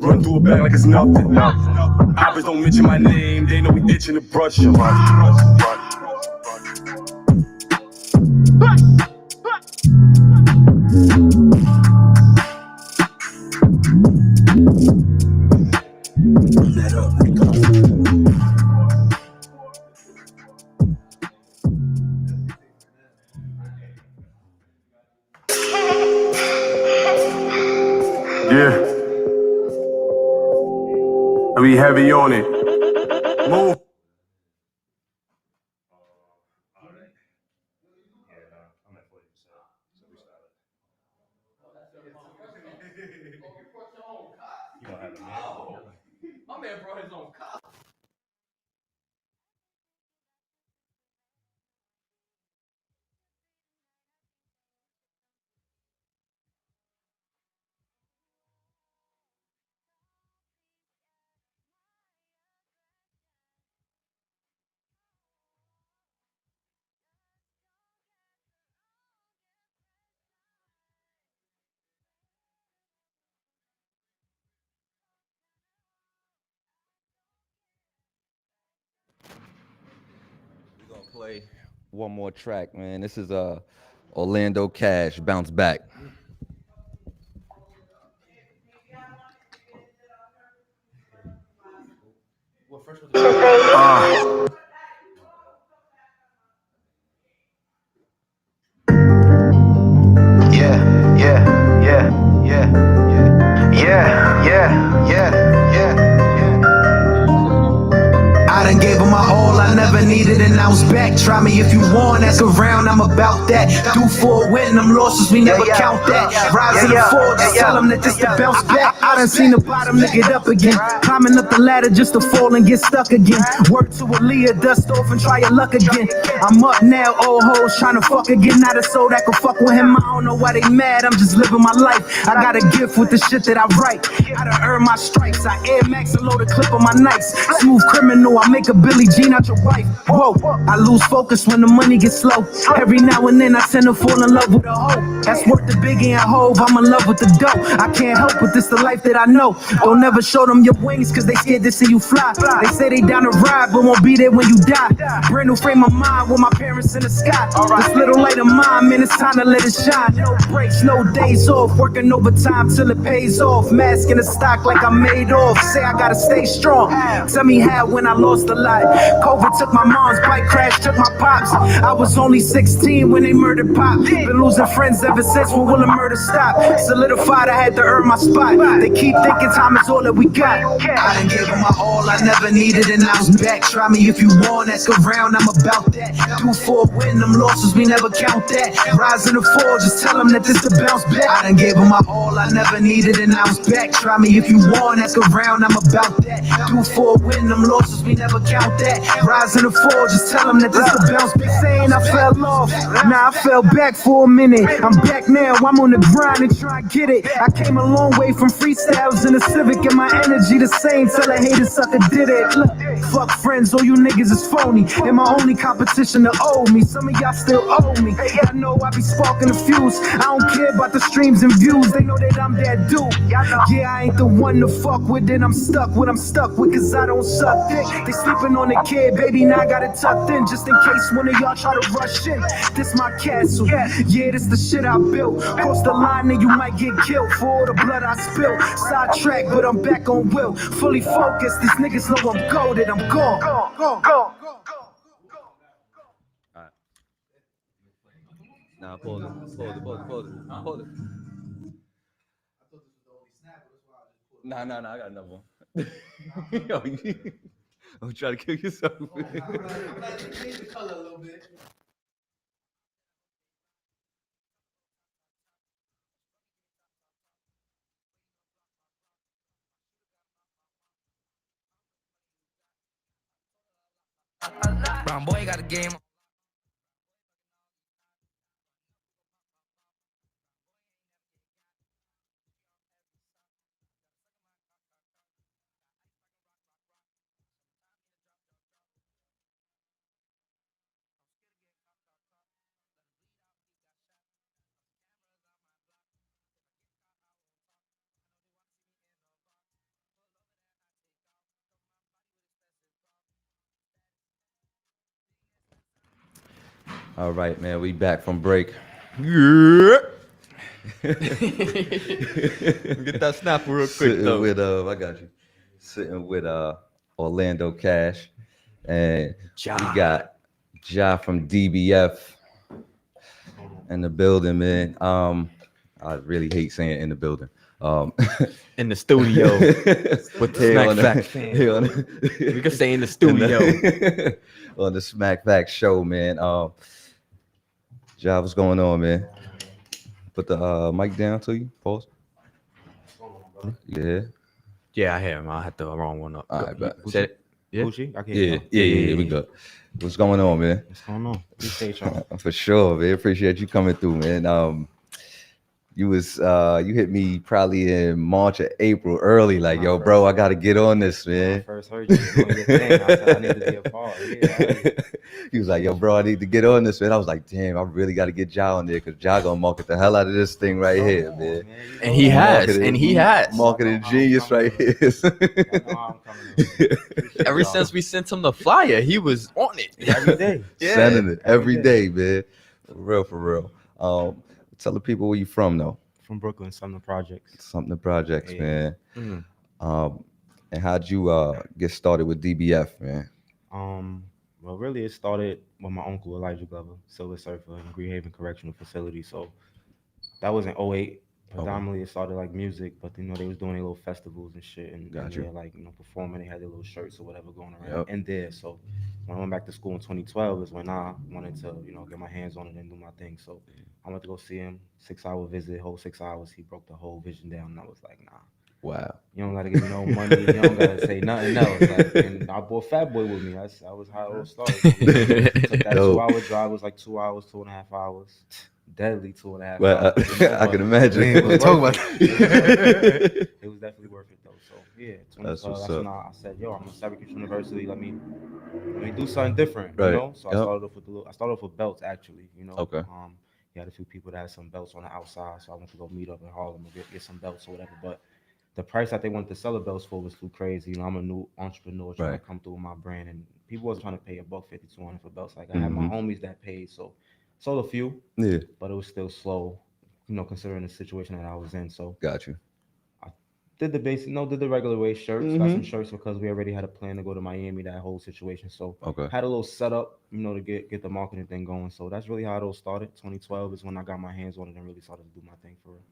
Run through a bag like it's nothing. Oppers don't mention my name. They know we itching to brush 'em. Yeah. I be heavy on it. Move. We're gonna play one more track, man. This is Orlando Cash, Bounce Back. I done gave them my all I never needed and I was back. Try me if you want, ask around, I'm about that. Do for a win, them losses, we never count that. Rise and fall, just tell them that this the bounce back. I done seen the bottom to get up again. Climbing up the ladder just to fall and get stuck again. Work to Aaliyah, dust off and try your luck again. I'm up now, old hoes trying to fuck again. Not a soul that can fuck with him, I don't know why they mad, I'm just living my life. I got a gift with the shit that I write. I done earned my stripes, I Air Max and load a clip on my nights. Smooth criminal, I make a Billie Jean out your wife. Whoa, I lose focus when the money gets slow. Every now and then I tend to fall in love with a hoe. That's worth the Biggie and Hove, I'm in love with the dough. I can't help it, this the life that I know. Don't ever show them your wings cause they scared to see you fly. They say they down to ride but won't be there when you die. Brand new frame of mind with my parents in the sky. This little light of mine, man, it's time to let it shine. No breaks, no days off, working overtime till it pays off. Mask in the stock like I'm made off. Say I gotta stay strong. Tell me how when I lost a lot. COVID took my mom's, bike crash took my pops. I was only 16 when they murdered Pop. Been losing friends ever since when will the murder stop? Solidified, I had to earn my spot. They keep thinking time is all that we got. I done gave them my all I never needed and I was back. Try me if you want, ask around, I'm about that. Do for a win, them losses, we never count that. Rise and fall, just tell them that this the bounce back. I done gave them my all I never needed and I was back. Try me if you want, ask around, I'm about that. Do for a win, them losses, we never count that. Rise and to fall, just tell them that this the bounce. Be saying I fell off. Now I fell back for a minute. I'm back now, I'm on the grind and try to get it. I came a long way from freestyles in the Civic, and my energy the same till a hater sucker did it. Look, fuck friends, all you niggas is phony. And my only competition to owe me. Some of y'all still owe me. I know I be sparking the fuse. I don't care about the streams and views. They know that I'm that dude. Yeah, I ain't the one to fuck with, then I'm stuck with. I'm stuck with, cause I don't suck dick. They sleeping on the kid, baby, now I got it tucked in. Just in case one of y'all try to rush in. This my castle. Yeah, this the shit I built. Cross the line and you might get killed for all the blood I spilled. Sidetrack, but I'm back on will. Fully focused, these niggas know I'm goated. I'm gone. Go. Nah, pause it. Nah, I got another one. Yo, I'm trying to kill yourself. I'm gonna change the color a little bit. Brown boy got a game. All right, man, we back from break. Yeah. Get that snapper real quick Sitting though. with I got you. Sitting with Orlando Cash, and we got Ja from DBF in the building, man. I really hate saying in the building. In the studio with the Smactfax fam. We can say in the studio. On the Smactfax show, man. Ja, what's going on, man? Put the mic down to you. Pause. Yeah. Yeah, I hear him. I had the wrong one up. All right, bet. Said it. Yeah. Gucci? I can't Yeah. We good. What's going on, man? What's going on? Appreciate y'all. For sure, man. Appreciate you coming through, man. You hit me probably in March or April early, like, yo, bro, I gotta get on this, man. I first heard you doing your thing. I said I need to be a part. Yeah, He was like, yo, bro, I need to get on this, man. I was like, damn, I really gotta get Ja on there, because Ja gonna market the hell out of this thing right here, man. And he has. Marketing genius right here. Ever since we sent him the flyer, he was on it every day. Sending it every day, man. For real. Tell the people where you from, though. From Brooklyn, Sumner Projects. Man. Mm-hmm. And how'd you get started with DBF, man? Well, really, it started with my uncle, Elijah Glover, Silver Surfer in Green Haven Correctional Facility. So that was in 08. Predominantly, it started like music, but they was doing their little festivals and shit, and they're like performing. They had their little shirts or whatever going around in there. So when I went back to school in 2012 is when I wanted to get my hands on it and do my thing. So I went to go see him. 6-hour visit, whole 6 hours. He broke the whole vision down, and I was like, nah. Wow. You don't gotta give me no money. You don't gotta say nothing else. Like, and I brought Fat Boy with me. That was how it all started. Took that 2-hour drive. It was like 2 hours, 2.5 hours. Deadly 2.5 hours. I can imagine. It was definitely worth it though. So yeah, that's when I said, yo, I'm at Syracuse University. Let me do something different. Right. You know. So I started off with belts actually. Okay. He had a few people that had some belts on the outside, so I went to go meet up in Harlem and get some belts or whatever. But the price that they wanted to sell the belts for was too crazy. I'm a new entrepreneur trying to come through with my brand, and people wasn't trying to pay $150, $200 for belts. Like I had my homies that paid, so sold a few. Yeah. But it was still slow, considering the situation that I was in. So got you. I did the basic, did the regular way shirts. Got some shirts because we already had a plan to go to Miami. That whole situation. So had a little setup, to get the marketing thing going. So that's really how it all started. 2012 is when I got my hands on it and really started to do my thing for real.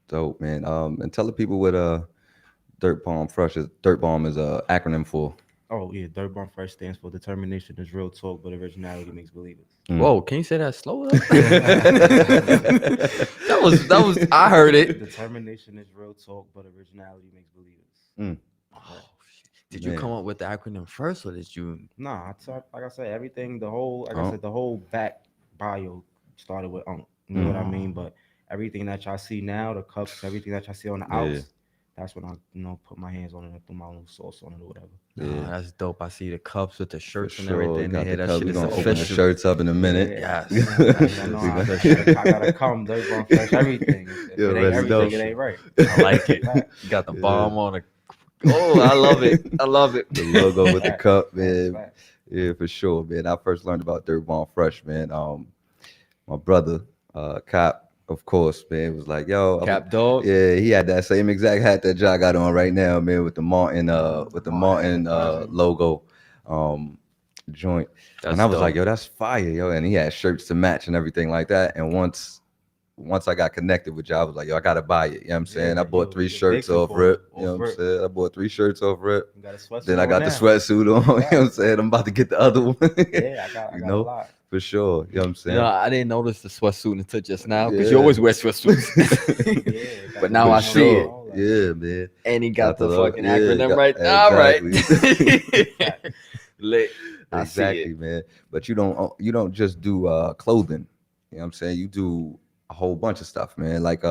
Dope, man. And tell the people what Dirt Bomb Fresh is. Dirt Bomb is a acronym for. Oh yeah, Dirt Bomb Fresh stands for Determination is Real Talk, but Originality Makes Believers. Whoa, can you say that slower? that was I heard it. Determination is real talk, but originality makes believers. Did you Man. come up with the acronym first, or did you? Nah, like I said, everything, the whole, like I Oh, said, the whole back bio started with You know what I mean? Oh, But everything that y'all see now, the cups, everything that y'all see on the yeah, outs, that's when I, put my hands on it and threw my own sauce on it or whatever. nah, yeah, that's dope. I see the cups with the for shirts and sure. You everything. got Here, the that cup. shit We're is gonna open the official. shirts up in a minute. Yeah, Yes, y'all know that's We I, got- official. I gotta come Dirty Bone Fresh, everything. If You it ain't already know. everything, it ain't right. I like it. Facts, You got the Yeah. bomb on it. Oh, I love it. I love it. The logo with the facts, cup, facts, man. facts. Yeah, for sure, man. I first learned about Dirt Bomb Fresh, man. My brother, Cop, of course, man, was like, "Yo, Cap dog. yeah." He had that same exact hat that Jock got on right now, man, with the Martin, Martin advertising. logo, um, joint. That's And I was like, dope. "Yo, that's fire, yo!" And he had shirts to match and everything like that. And once I got connected with y'all, I was like, "Yo, I gotta buy it." You know what I'm saying? I Yeah, bought three he a big shirts off supporter. rip. You know what I'm Rip. saying? I bought 3 shirts off rip. You got a sweatsuit Then I on got the now. sweatsuit on. You know what I'm Facts. saying? I'm about to get the other one. Yeah, I You got a know, lot. for sure. You know what I'm You know, saying? I didn't notice the sweatsuit until just now because you Yeah. always wear sweatsuits. Yeah, got But the now For I logo see sure. it. all that. Yeah, man. And he got the logo. fucking Yeah, acronym right. All right. exactly. Lit. I see Exactly, it. man. But you don't just do clothing. You know what I'm saying? You do a whole bunch of stuff, man. Like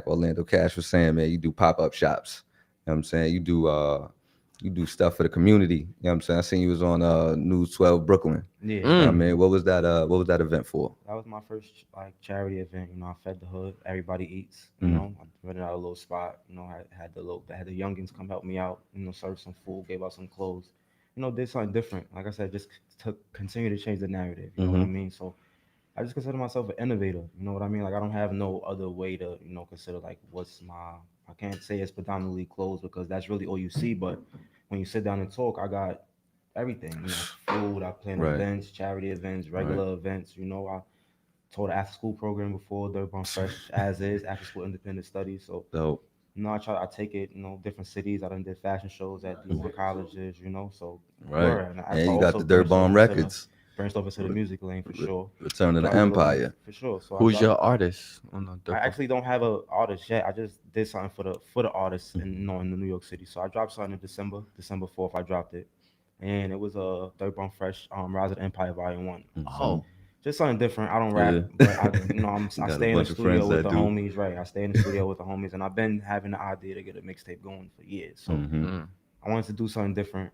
Orlando Cash was saying, man, you do pop-up shops. You know what I'm saying? You do stuff for the community. You know what I'm saying? I seen you was on News 12 Brooklyn. Yeah, You know what I Mm. mean? What was that event for? that was my first like charity event. I fed the hood. Everybody eats. Mhm. I rented out a little spot. Had the youngins come help me out. Serve some food, gave out some clothes. Did something different. Like I said, just to continue to change the narrative. You know what I Mhm. mean? So I just consider myself an innovator. You know what I mean? Like I don't have no other way to, consider like what's my. I can't say it's predominantly clothes because that's really all you see. But when you sit down and talk, I got everything. Food. I plan Right. events, charity events, Right. regular events. I taught an after school program before, Dirt Bomb Fresh as is, after school independent studies. So Dope. I take it, different cities. I done did fashion shows at D1 colleges, so Right. word. And I And you got also the Dirt Bomb Records. branched over to the music lane for sure. Return of the Dropped a little Empire. for sure. So Who's your artist on the I Dirt Bomb? actually don't have a artist yet. I just did something for the artists in the New York City. So I dropped something in December 4th. I dropped it, and it was a Dirt Bomb Fresh Rise of the Empire Volume 1. So Oh, just something different. I don't Yeah. rap, but I Got a stay in the bunch of friends studio with that the do. homies. Right, I stay in the studio with the homies, and I've been having the idea to get a mixtape going for years. So Mhm. mm. I wanted to do something different.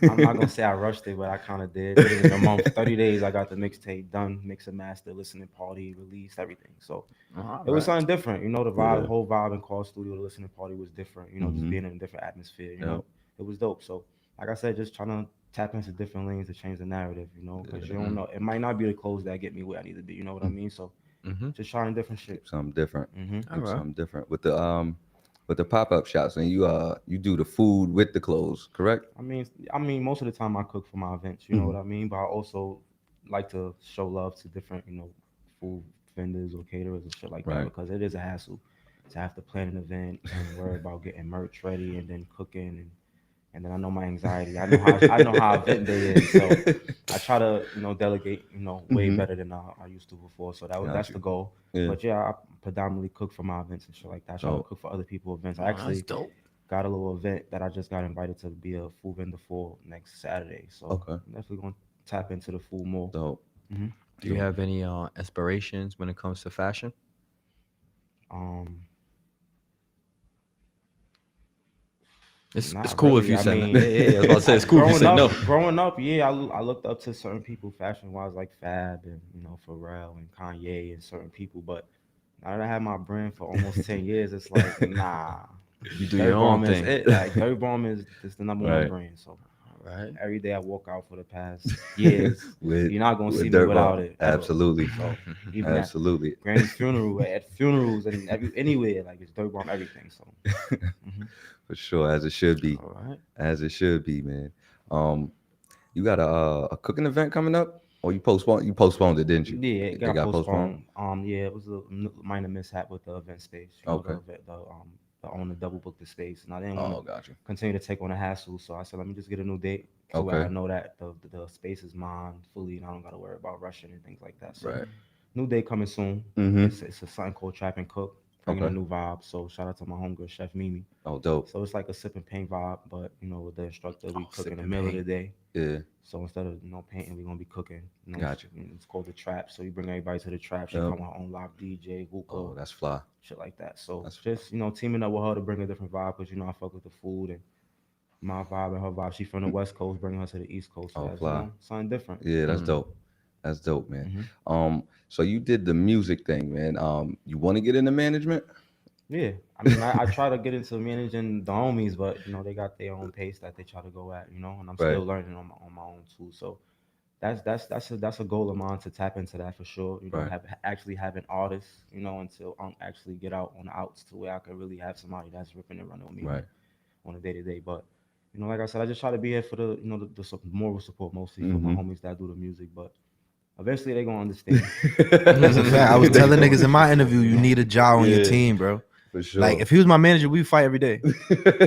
I'm not gonna say I rushed it, but I kind of did. Did it in a month, 30 days. I got the mixtape done, mix and master, listening party, released everything. So All it was right. something different. The vibe, Yeah. the whole vibe in Call Studio, the listening party was different. Just Mhm. being in a different atmosphere. Yep. It was dope. So like I said, just trying to tap into different lanes to change the narrative. Because you don't know, it might not be the clothes that get me where I need to be. You know what I mean? So Mm-hmm. just trying different shit. Keep something different. hmm All Keep right. something different with the pop-up shops, and you do the food with the clothes, correct? I mean, most of the time I cook for my events. You know what I mean? But I also like to show love to different, food vendors or caterers and shit like that Right. because it is a hassle to have to plan an event and worry about getting merch ready and then cooking and then I know my anxiety. I know how event day is, so I try to delegate way Mhm. better than I used to before. So that's Got the you. goal. Yeah. But yeah, I predominantly cook for my events and shit like that. I try to Dope. cook for other people's events. I Oh, that's actually dope. got a little event that I just got invited to be a food vendor for next Saturday. So Okay. I'm definitely gonna tap into the food more. Dope. hmm Do you have any inspirations when it comes to fashion? Um, It's Not cool if really. you I said no. mean, Yeah, I was about to say it's cool if you growing say up, no. growing up, yeah, I looked up to certain people fashion wise, like Fab and Pharrell and Kanye and certain people. But now that I have my brand for almost 10 years, it's like nah. You do your Dirty own Bomb is thing. it. Like Dirty Bomb is the number one Right. brand. So All right. every day I walk out for the past years, with you're not gonna with see me Dirt without Bomb. it ever. Absolutely. So even at Absolutely. Granny's funeral, at funerals, and anywhere, like it's Dirty Bomb everything. So. hmm For sure, as it should be. All right. As it should be, man. You got a cooking event coming up? Or you postponed it, didn't you? Yeah, it It got got postponed? postponed. Yeah, it was a minor mishap with the event space. Okay. The owner double booked the space, and I didn't want Oh, to gotcha. continue to take on the hassle. So I said, let me just get a new date to where I Okay. know that the space is mine fully, and I don't got to worry about rushing and things like that. So Right. new date coming soon. Mm-hmm. It's a something called Trap and Cook. bringing a Okay. new vibe. So shout out to my homegirl Chef Mimi. Oh, dope. So it's like a sip and paint vibe, but with the instructor, we Oh, cook in sip the and middle of the paint. day. Yeah. So instead of painting, we're gonna be cooking. Gotcha. It's called the trap. So you bring everybody to the trap. She Yep. come with her own live DJ, Oh, hookah, that's fly. shit like that. So That's fly. just teaming up with her to bring a different vibe because I fuck with the food and my vibe and her vibe. She from the West Coast, bringing her to the East Coast. So Oh, that's fly. something different. Yeah, that's Mm. dope. That's dope, man. Hmm. So you did the music thing, man. You want to get into management? Yeah, I mean, I try to get into managing the homies, but they got their own pace that they try to go at, and I'm Right. still learning on my own too. So that's a goal of mine to tap into that for sure. Right. Actually having artists, until I actually get out on the outs to where I can really have somebody that's ripping and running with me Right. on a day to day. But like I said, I just try to be here for the moral support mostly for my Mhm. homies that do the music. But eventually they gonna understand. That's a fact. I was telling niggas in my interview, you need a job on your team, bro. For sure. Like if he was my manager, we fight every day.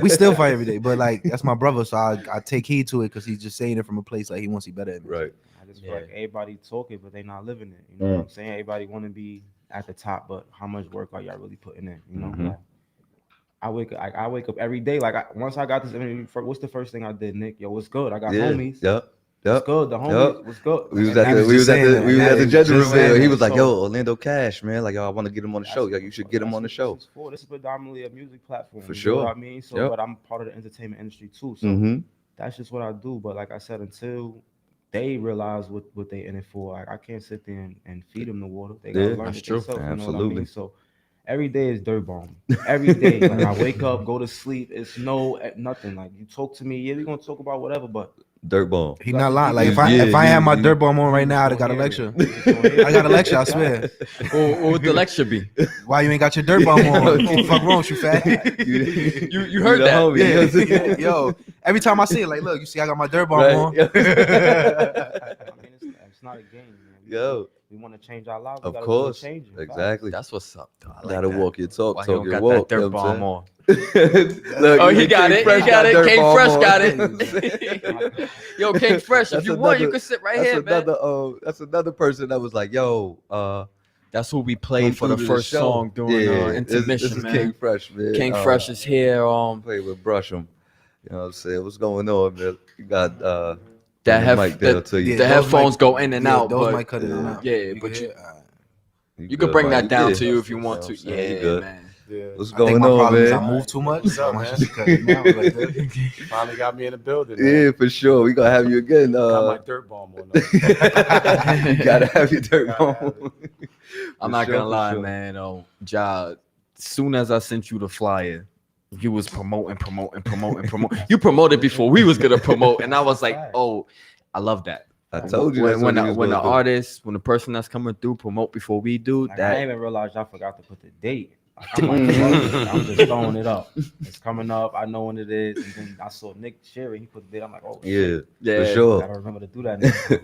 We still fight every day, but like that's my brother, so I take heed to it because he's just saying it from a place like he wants to be better at me. Right. I just feel like everybody talk it, but they not living it. Mm. What I'm saying? Everybody want to be at the top, but how much work are y'all really putting in? Mhm. Like, I wake up every day. Like once I got this interview, what's the first thing I did, Nick? Yo, what's good? I got Yeah. homies. Yep. What's Yep. good? The homies. Yep. What's good? We was And at that the was we just was at saying the that. we was at the Just gender saying reveal. He that. was like, So- "Yo, Orlando Cash, man. Like, yo, I want to get him on the show. Yo, you should get him on the show." This is for. This is predominantly a music platform. For You know what sure. I mean? So, Yep. but I'm part of the entertainment industry too. So Mm-hmm. that's just what I do. But like I said, until they realize what they in it for, I can't sit there and feed them the water. They gotta Yeah, learn that's it true. themselves. You know what I Absolutely. mean? So every day is dirt bomb. Every day, like I wake up, go to sleep. It's nothing. Like you talk to me, yeah, we gonna talk about whatever, but Dirt ball. He you not got lying. to Like keep if it I Yeah, if I you- had my you- dirt bomb on right You now, I'd just have got a gonna lecture. hear it. You just gonna hear I got a it. lecture, I swear. What would the lecture be? Why you ain't got your dirt bomb on? What the fuck wrong with you, fat? You heard the that? homie. You know what I'm saying? Yo, every time I see it, like, look, you see, I got my dirt bomb Right. on. Yeah. I mean, it's not a game, man. Yo, We want to change our lives. We of gotta course. do a change. Exactly. That's what's up, though. I like Gotta that. walk your talk, Why he talk don't your got walk. that dirt you know what I'm bomb on? saying? Look, Oh, he even got King it. Fresh He got it. dirt King bomb Fresh on. got it. Yo, King Fresh, if That's you want, you another- can sit right that's here, man. another, that's another person that was like, "Yo, That's who we come played for the through to first show." song during intermission, this is man. King Fresh, man. King Fresh is here. Play with Brush'em. You know what I'm saying? What's going on, man? You got That the have mic there to you. Yeah, the those headphones might- go in and out, those but might cut in and out. yeah, You but can you hear? Alright. you can bring Mike. that down Yeah. to you if you want know to. what I'm saying? You Yeah, good. man. Yeah. What's I think going my on, problem is I man? move too much. What's So up, my man? shit cut in and out like that. Finally got me in the building. Man. Yeah, for sure. We gonna have you again. Got my dirt bomb on. Though. You gotta have your dirt bomb. I'm For not sure, gonna for lie, sure. man. Ja, soon as I sent you the flyer, you was promoting. You promoted before we was gonna promote, and I was like, oh, I love that. I told you that's when what he was the gonna do. artist, when the person that's coming through promote before we do Like, I that. didn't even realize y'all forgot to put the date. Like, I'm like, fuck it. I'm just throwing it up. It's coming up. I know when it is. And then I saw Nick Sherry. He put the date. I'm like, oh, shit. Yeah, Yeah. for I sure. gotta remember to do that next time.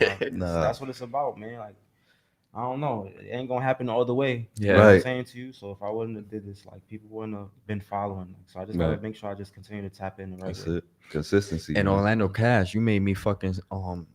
Yeah, like, Nah. that's what it's about, man. Like, I don't know. It ain't gonna happen the other way. Yeah. You know what I'm Right. saying to you. So if I wouldn't have did this, like people wouldn't have been following. So I just Right. gotta make sure I just continue to tap in the right That's way. it. Consistency. And man. Orlando Cash, you made me fucking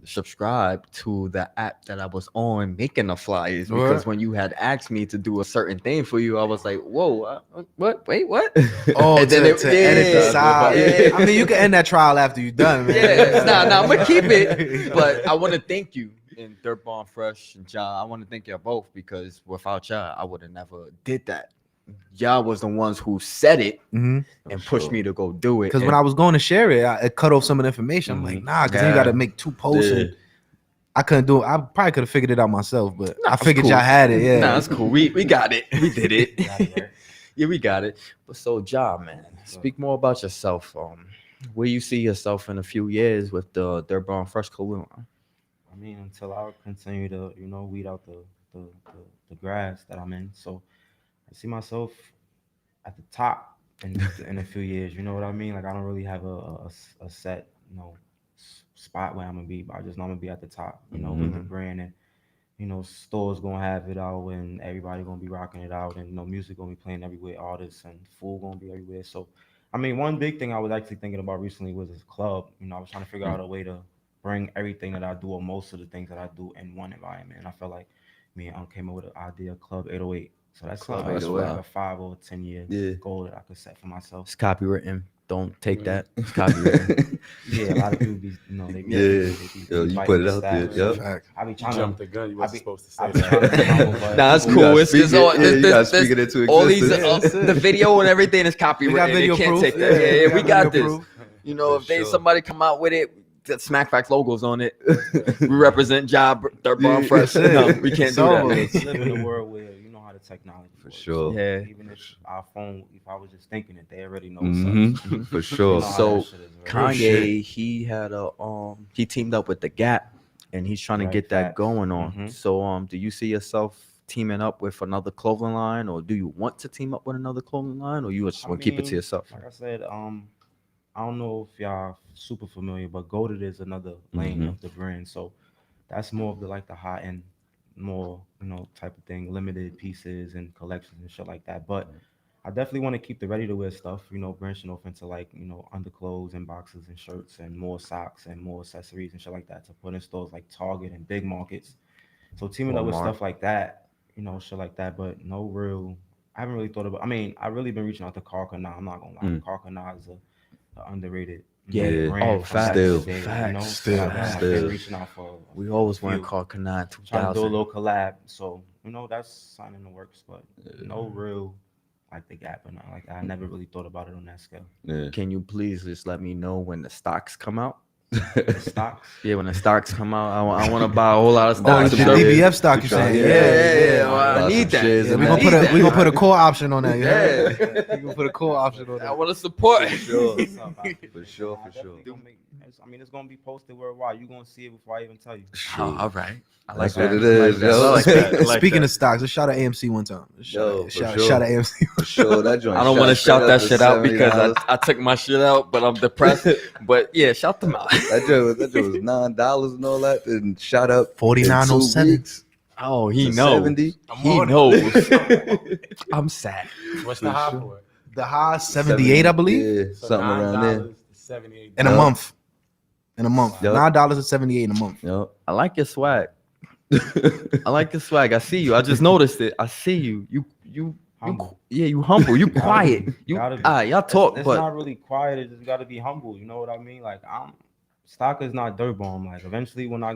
subscribe to the app that I was on making the flyers because when you had asked me to do a certain thing for you, I was like, "Whoa, what? Wait, what?" Oh, And then to edit the yeah, side. yeah. I mean, you can end that trial after you're done, man. Yeah, nah, I'm gonna keep it. But I want to thank you and Dirt Bomb Fresh and Ja. I want to thank y'all both because without y'all, I would have never did that. Y'all was the ones who said it and pushed me to go do it. Because when I was going to share it, it cut off some of the information. I'm Mhm. like, nah, because then you got to make 2 posts. Yeah. And I couldn't do it. I probably could have figured it out myself, but I it's figured cool. y'all had it. Yeah, Nah, it's cool. We got it. We did it. Got it, right? Yeah, we got it. But so, Ja, man, speak more about yourself. Where you see yourself in a few years with the Dirt Bomb Fresh Cologne? I mean, until I continue to, weed out the grass that I'm in. So I see myself at the top in a few years. You know what I mean? Like I don't really have a set, spot where I'm gonna be, but I just know I'm gonna be at the top. With the brand and stores gonna have it out and everybody gonna be rocking it out and music gonna be playing everywhere, artists and food gonna be everywhere. So I mean, one big thing I was actually thinking about recently was this club. I was trying to figure out a way to bring everything that I do or most of the things that I do in one environment. And I felt like me and Unc came up with the idea of Club 808. So that's Club something that's 808. like a 5 or 10 year Yeah. goal that I could set for myself. It's copywritten. Don't take that. It's copywritten. Yeah, a lot of people be, they be, Yeah. they be Yo, you inviting put me it to out there. staff. So Yep. Fact. I be You trying jumped to, the gun. You I wasn't be, supposed to I say be trying to be that. humble, but Nah, it's You cool. gotta It's speak just it. all Yeah, you gotta this speak it into all these existence. the video and everything is copywritten. video They can't proof. take that. Yeah, Yeah, we we got got video this. proof. You know, For if they sure. somebody come out with it, that Smactfax logos on it. We represent Job Dirt Bomb Yeah, Fresh. that's it. No, we can't It's do over. that. we live in a world where you know how the technology For works. sure. So Yeah. even if our phone, if I was just thinking it, they already know what's up. Hmm. For You sure. know how So that shit is, right? Kanye, he had he teamed up with the Gap, and he's trying to Right, get that facts. going on. Mhm. So do you see yourself teaming up with another clothing line, or do you want to team up with another clothing line, or you just want to keep it to mean, yourself? Like I said, I don't know if y'all super familiar, but Goated is another lane Mhm. of the brand. So that's more of the like the high end, more type of thing, limited pieces and collections and shit like that. But I definitely want to keep the ready to wear stuff, branching off into like underclothes and boxes and shirts and more socks and more accessories and shit like that to put in stores like Target and big markets. So teaming up with Walmart. stuff like that, shit like that, but no real. I haven't really thought about. I mean, I really been reaching out to Carcana. I'm not gonna lie, Mm. Carcana is a underrated Yeah. brand Oh, from back in the Still. day. Facts. Still. Like, I've Still. been reaching out for. We always a want to few. call Kanai Trying to do a 2000. little collab. So that's something in the works, but no real like the Gap or nothing like that. I never really thought about it on that scale. Yeah. Can you please just let me know when the stocks come out? The stocks. Yeah, when the stocks come out, I want to buy a whole lot of Oh, stocks. it's your Yeah. DBF stock, You you trying- saying? yeah, Yeah. I Buy need some that. shares Yeah, in we that. gonna put a call option on that. Yeah. We gonna put a call option on I that. want to support. For sure. What's up, I appreciate For it. sure, Nah, I for sure. definitely gonna it's gonna be posted worldwide. You're gonna see it before I even tell you. Oh, all right. I like That's that. what it I like is, that. yo. I like that. I like Speaking that. of stocks, let's shout out AMC one time. Yo, for Shout sure. out AMC. For sure, that joint. I don't want to shot shout that straight shit up out to because $70. I took my shit out, but I'm depressed. But yeah, shout them out. That joint was $9 and all that, and shot up in 49.07. 2 weeks Oh, he to knows. 70. He knows. I'm sad. What's the high for it? The high 78, I believe, Yeah, So something around there. $9 to $78. in a Yup. month. In a month, Yup. $9.78 in a month. Yep. I like your swag. I like your swag. I see you. I just noticed it. I see you. You Humble. yeah, you humble. You Gotta quiet. be, You gotta be. y'all talk, It's but not really quiet. It just gotta be humble. You know what I mean? Like stock is not dirt bomb. Like eventually, when I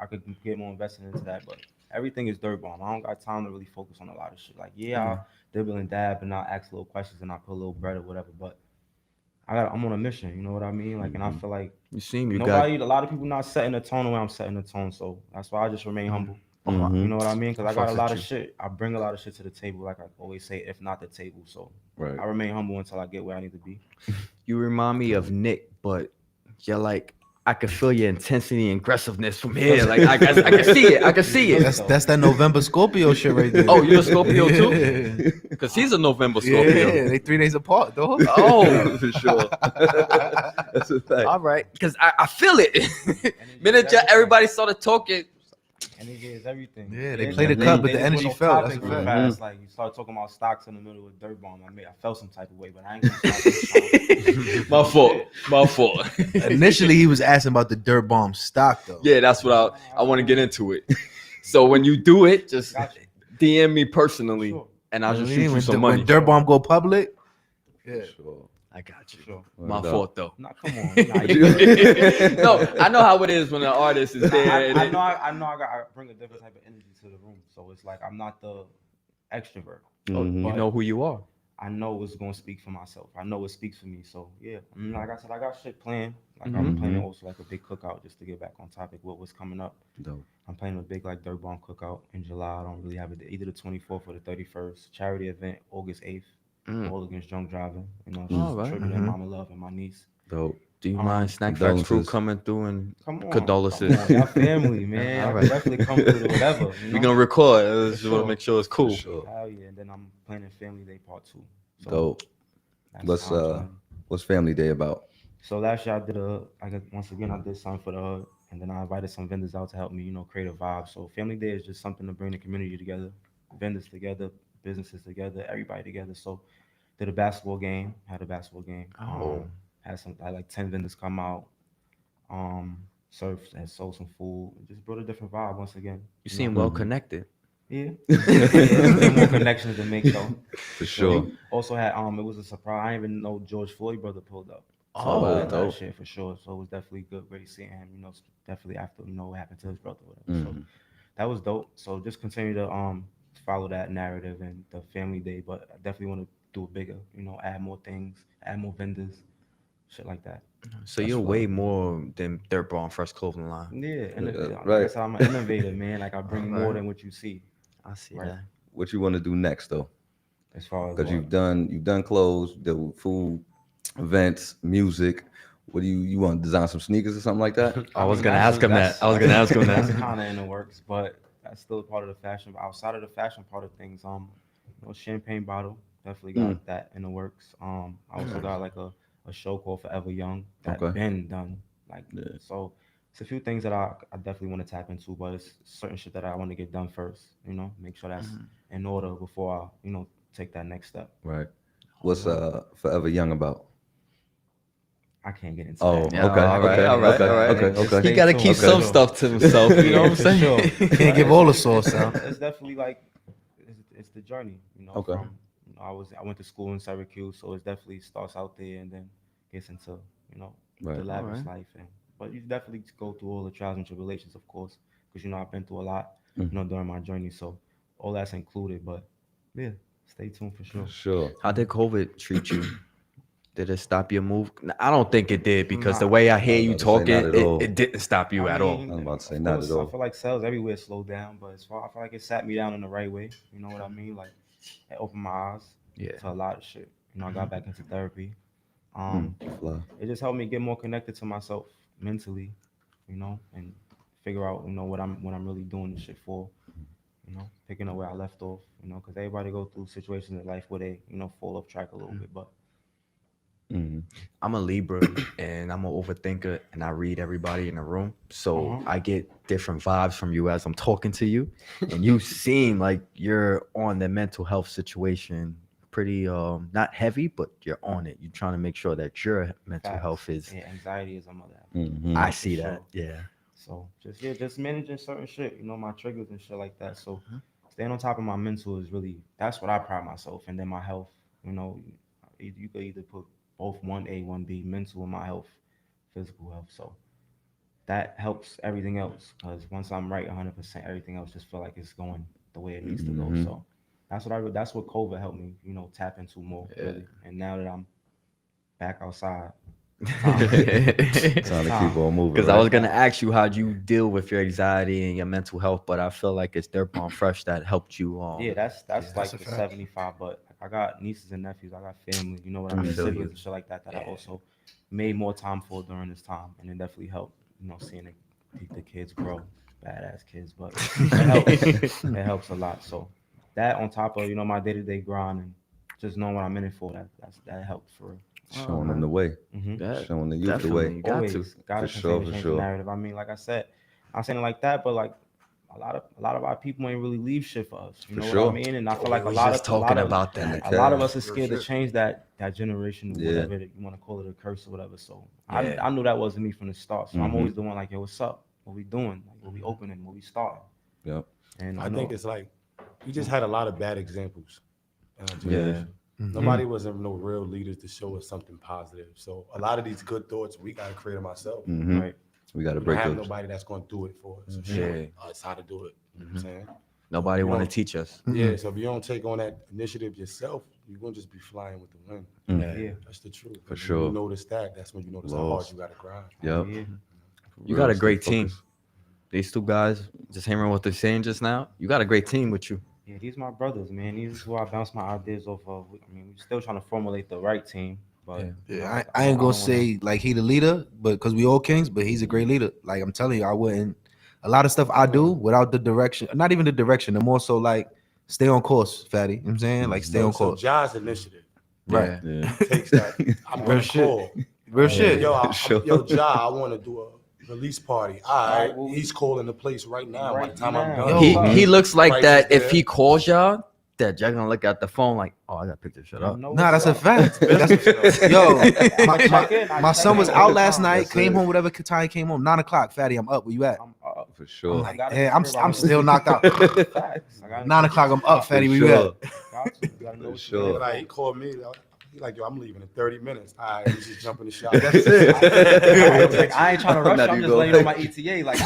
could get more invested into that, but everything is dirt bomb. I don't got time to really focus on a lot of shit. Like I dibble and dab and I ask little questions and I put a little bread or whatever. But I'm on a mission. You know what I mean? Like, and I feel like you see me. You got nobody, a lot of people not setting the tone the way I'm setting the tone. So that's why I just remain humble. Mhm. You know what I mean? Because I got a Fucks lot with of shit. I bring a lot of shit to the table, like I always say, if not the table. So Right. I remain humble until I get where I need to be. you remind me of Nick, but you're like I can feel your intensity and aggressiveness from here. Like I can see it. I can see it. That's that November Scorpio shit right there. Oh, you're a Scorpio too? Yeah. Because he's a November Scorpio. Yeah, they 3 days apart, though. Oh, For sure. That's a fact. all right. Because I feel it. Minute everybody started talking. Energy is everything. Yeah, they play the cut, but the energy felt. That's a fact. Fast. Like you start talking about stocks in the middle of dirt bomb. I felt some type of way, but I ain't gonna stop. My fault. My fault. Initially, he was asking about the dirt bomb stock, though. Yeah, that's what I want to get into it. So when you do it, just Gotcha. DM me personally, Sure. and I'll just You shoot know you what I mean? some When money. dirt bomb go public, yeah. Sure. I got you. Sure. My Word up. fault though. Nah, come on. Nah, you No, I know how it is when an artist is there. and I it- know. I bring a different type of energy to the room, so it's like I'm not the extrovert. Mhm. You know who you are. I know it's gonna speak for myself. I know it speaks for me. So yeah, I mean, like I said, I got shit planned. Like I'm planning also like a big cookout just to get back on topic with what's coming up. Dope. I'm planning a big like dirt bomb cookout in July. I don't really have it either the 24th or the 31st. Charity event August 8th. All against drunk driving. You know, All right. contributing Mama Love and my niece. Dope. Do you mind Snack Facts crew condolences. coming through and Come on, condolences? Come on, y'all family, man. All I right. can definitely come through to whatever. You We're know? gonna record. I just want Sure. to make sure it's cool. For sure. Hell yeah, and then I'm planning Family Day Part 2. So Dope. that's What's how I'm trying. what's Family Day about? So last year I did once again I did something for the hood, and then I invited some vendors out to help me, create a vibe. So Family Day is just something to bring the community together, vendors together, businesses together, everybody together. So did a basketball game, had a basketball game. Oh. Had like 10 vendors come out, surfed and sold some food. Just brought a different vibe once again. You know? seem well connected. Yeah. Still more connections to make though. For sure. Also had it was a surprise. I didn't even know George Floyd brother pulled up. So Oh, like that dope. shit for sure. So it was definitely good, great seeing him. Definitely after what happened to his brother. Or whatever. So that was dope. So just continue to follow that narrative and the family day, but I definitely want to do it bigger. Add more things, add more vendors, shit like that. So you're way more than Dirt Ball and Fresh Clothing Line. Yeah, innovator. Like I right. said, I'm an innovator, man. Like I bring more Alright. than what you see. I see Right. that. What you want to do next though? As far as Because what? you've done clothes, the food, events, music. What do you want to design some sneakers or something like that? I was mean, gonna that's- ask him that. that's- I was gonna ask him That's that. kind of in the works, but that's still part of the fashion. But outside of the fashion part of things, champagne bottle definitely got that in the works. I also got like a show called Forever Young that Okay. been done. Like so, it's a few things that I definitely want to tap into, but it's certain shit that I want to get done first. Make sure that's in order before I take that next step. Right. What's Forever Young about? I can't get into Oh, that. Yeah, okay, all right, okay, all right, okay, all right. okay, Just okay. He gotta tuned keep for some sure. stuff to himself. You know what I'm For saying? sure. Can't give all the sauce out. It's definitely like it's the journey, Okay. From I went to school in Syracuse, so it definitely starts out there and then gets into Right. the lavish Alright. life, but you definitely go through all the trials and tribulations, of course, because I've been through a lot, during my journey, so all that's included. But yeah, stay tuned for sure. Sure. How did COVID treat you? Did it stop your move? I don't think it did because the Nah, way I hear I was you about to say talking, not at all. it didn't stop you I at all. mean, I was about to say of not course, at all. I feel like sales everywhere slowed down, but I feel like it sat me down in the right way. You know what I mean? Like it opened my eyes Yeah. to a lot of shit. I got back into therapy. Fly. It just helped me get more connected to myself mentally, and figure out what I'm really doing this shit for. Picking up where I left off. Because everybody go through situations in life where they fall off track a little bit, but. I'm a Libra and I'm an overthinker and I read everybody in the room. So I get different vibes from you as I'm talking to you. And you seem like you're on the mental health situation pretty not heavy, but you're on it. You're trying to make sure that your mental Facts. health is Anxiety is a mother. I see For that. sure. Yeah. So just managing certain shit, my triggers and shit like that. So staying on top of my mental is really that's what I pride myself. And then my health, you could either put both 1A, 1B, mental and my health, physical health. So that helps everything else because once I'm right 100%, everything else just feel like it's going the way it needs to go. So that's what COVID helped me, tap into more really. And now that I'm back outside. Time to keep on moving. Because I right? was gonna ask you how'd you deal with your anxiety and your mental health, but I feel like it's Dirt Bomb Fresh that helped you. Yeah, that's like that's a the fact. 75. But I got nieces and nephews, I got family, you know what I mean, feel you. siblings and shit like that. I also made more time for during this time, and it definitely helped. Seeing the kids grow, badass kids, but it helps a lot. So that on top of my day-to-day grind and just knowing what I'm in it for, that helps for real. Showing them the way. That Showing the youth the way. definitely got Always to. gotta For continue sure, to for change sure. the narrative. I mean, like I said, I'm saying it like that, but like a lot of our people ain't really leave shit for us. You know sure. what I mean? And I feel like a was lot just of talking about that. a lot of us are scared to change that generation, Yeah. whatever you want to call it, a curse or whatever. So Yeah. I knew that wasn't me from the start. So I'm always the one like, yo, what's up? What we doing? Like, what we opening? What we starting? Yep. And I think it's like we just had a lot of bad examples in our Yeah. generation. Nobody wasn't no real leaders to show us something positive. So a lot of these good thoughts we gotta create them ourselves. right. We got to We don't break have those. nobody that's gonna do it for us. Yeah. Show us how to do it. You know what I'm saying? Nobody You want to don't- teach us. Yeah, so if you don't take on that initiative yourself, you're gonna just be flying with the wind. Yeah. That's the truth. For When sure. you notice that's when you notice how hard Lost. you gotta grind. Yep. Yeah. You Real got a stay great team. focused. These two guys, just hearing what they're saying just now, you got a great team with you. Yeah, these my brothers, man. These is who I bounce my ideas off of. I mean, we're still trying to formulate the right team, but Yeah, I ain't gonna say like he the leader, but because we all kings, but he's a great leader. Like I'm telling you, I wouldn't. A lot of stuff I do without the direction, not even the direction, the more so like stay on course, fatty. You know what I'm saying? Like stay on So course. Ja's initiative Right. Yeah. takes that. I'm Real gonna shit. call. Real shit. Yo, Sure. yo, Ja, I want to do a release party. All right, well, he's calling the place right now. By right the time I'm now. done, Yo, He looks like Price that is if there. he calls y'all, that y'all gonna look at the phone like, oh, I gotta pick this shit up. know Nah, what's that's a up. fact. Yo, check in, I my check son in was all out the last time. night, That's came it. home, whatever time he came home, 9 o'clock. Fatty, I'm up. Where you at? I'm up. For I'm sure. like, Gotta yeah, I'm figure out I'm what still it knocked out. is. Facts. I gotta 9 o'clock, I'm up, For fatty. Where you sure. at? Got to. You gotta know For what sure. you're Like there he for. called me. He like, yo, I'm leaving in 30 minutes. All right, we just jump in the shop. That's it. Like, I ain't trying to rush. Not I'm even just letting you know going my ETA. Like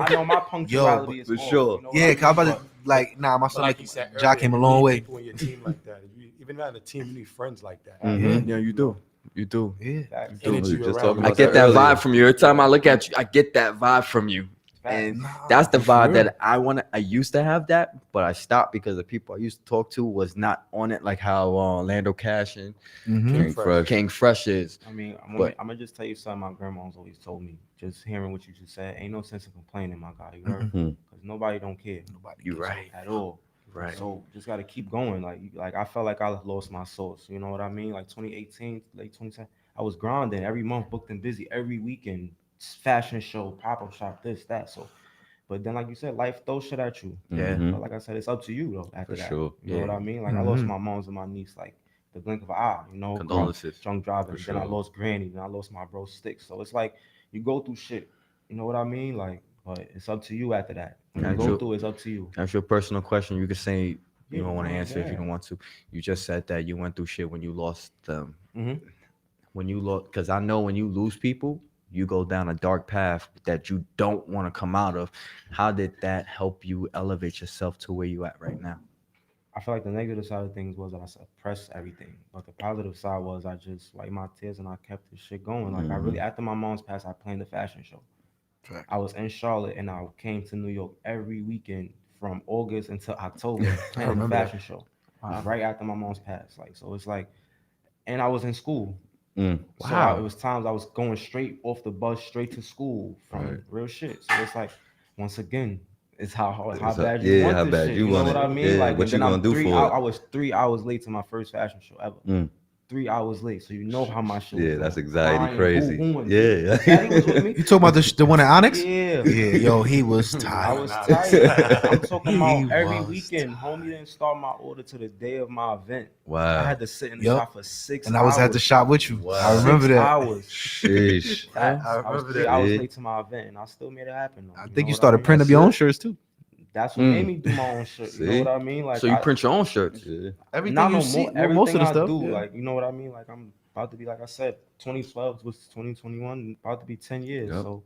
I know my punctuality is For off. sure. You know what Yeah, I cause I'm mean? about to like, nah, my But son like you said Jack earlier, came a you long need way. people in your team like that. Even not a team, you need friends like that. Yeah, you do. You do. Yeah. Facts. We were Energy just around talking you. I about get that that earlier. vibe from you. Every time I look at you, I get that vibe from you. Facts. And Nah, that's the for vibe real. that I used to have that, but I stopped because the people I used to talk to was not on it like how Lando Cash and Mhm. King Fresh. King Fresh is. I mean, But- I'm gonna just tell you something my grandma's always told me. Just hearing what you just said, ain't no sense in complaining, my guy. You heard? Mhm. Because nobody don't care. Nobody You gives a- right. At all. Right. So just gotta keep going. Like I felt like I lost my source. You know what I mean? Like 2018, late 2010, I was grinding every month, booked and busy every weekend, fashion show, pop up shop, this, that. So, but then like you said, life throws shit at you. Yeah. Mhm. But like I said, it's up to you though. After For that, sure. you know what Yeah. I mean? Like I lost Mhm. my moms and my niece like the blink of an eye. You know, Condolences. drunk driving. For Then I sure. lost Granny. Then I lost my bro Sticks. So it's like you go through shit. You know what I mean? Like, but it's up to you after that. When you That's go true. through, it's up to you. That's your personal question. You can say Yeah, you don't want to no, answer if you yeah. don't want to. You just said that you went through shit when you lost them. Mhm. When you lost, because I know when you lose people, you go down a dark path that you don't want to come out of. How did that help you elevate yourself to where you at right now? I feel like the negative side of things was that I suppressed everything, but the positive side was I just wiped my tears and I kept this shit going. Like I really, after my mom's passed, I planned the fashion show. Fact. I was in Charlotte and I came to New York every weekend from August until October planning the remember that. fashion show. It was right after my mom's passed. Like so, it's like, and I was in school. Mm. So it was times I was going straight off the bus, straight to school from Right. real shit. So it's like, once again, it's how It's bad you want how this bad shit. you You know want what it. I mean? Yeah, Like, what and you then gonna I'm do for it? I was 3 hours late to my first fashion show ever. Mm. 3 hours late. So you know how my shit was Yeah, going. that's anxiety Crying, crazy. boo-hooing. Yeah. Daddy was with me. You talking about the one at Onyx? Yeah. Yeah, yo, he was I tired. was tired. I'm talking He about every was weekend. Homie didn't start my order to the day of my event. Wow. I had to sit in the Yup. shop for 6 And hours. I was at the shop with you. Wow. I remember 6 that. hours. Sheesh. Facts. I I was remember 3 that. hours Yeah. late to my event, and I still made it happen. Though. I think know you what started mean? printing up That's your it. own shirts too. That's what made me do my own shit. You know See? what I mean? Like, So you print your own shirts. Yeah. Everything not you no see, more. well, Everything most of the I stuff. do, Yeah. like, you know what I mean? Like, I'm about to be, like I said, 2012 was 2021, about to be 10 years. Yep. So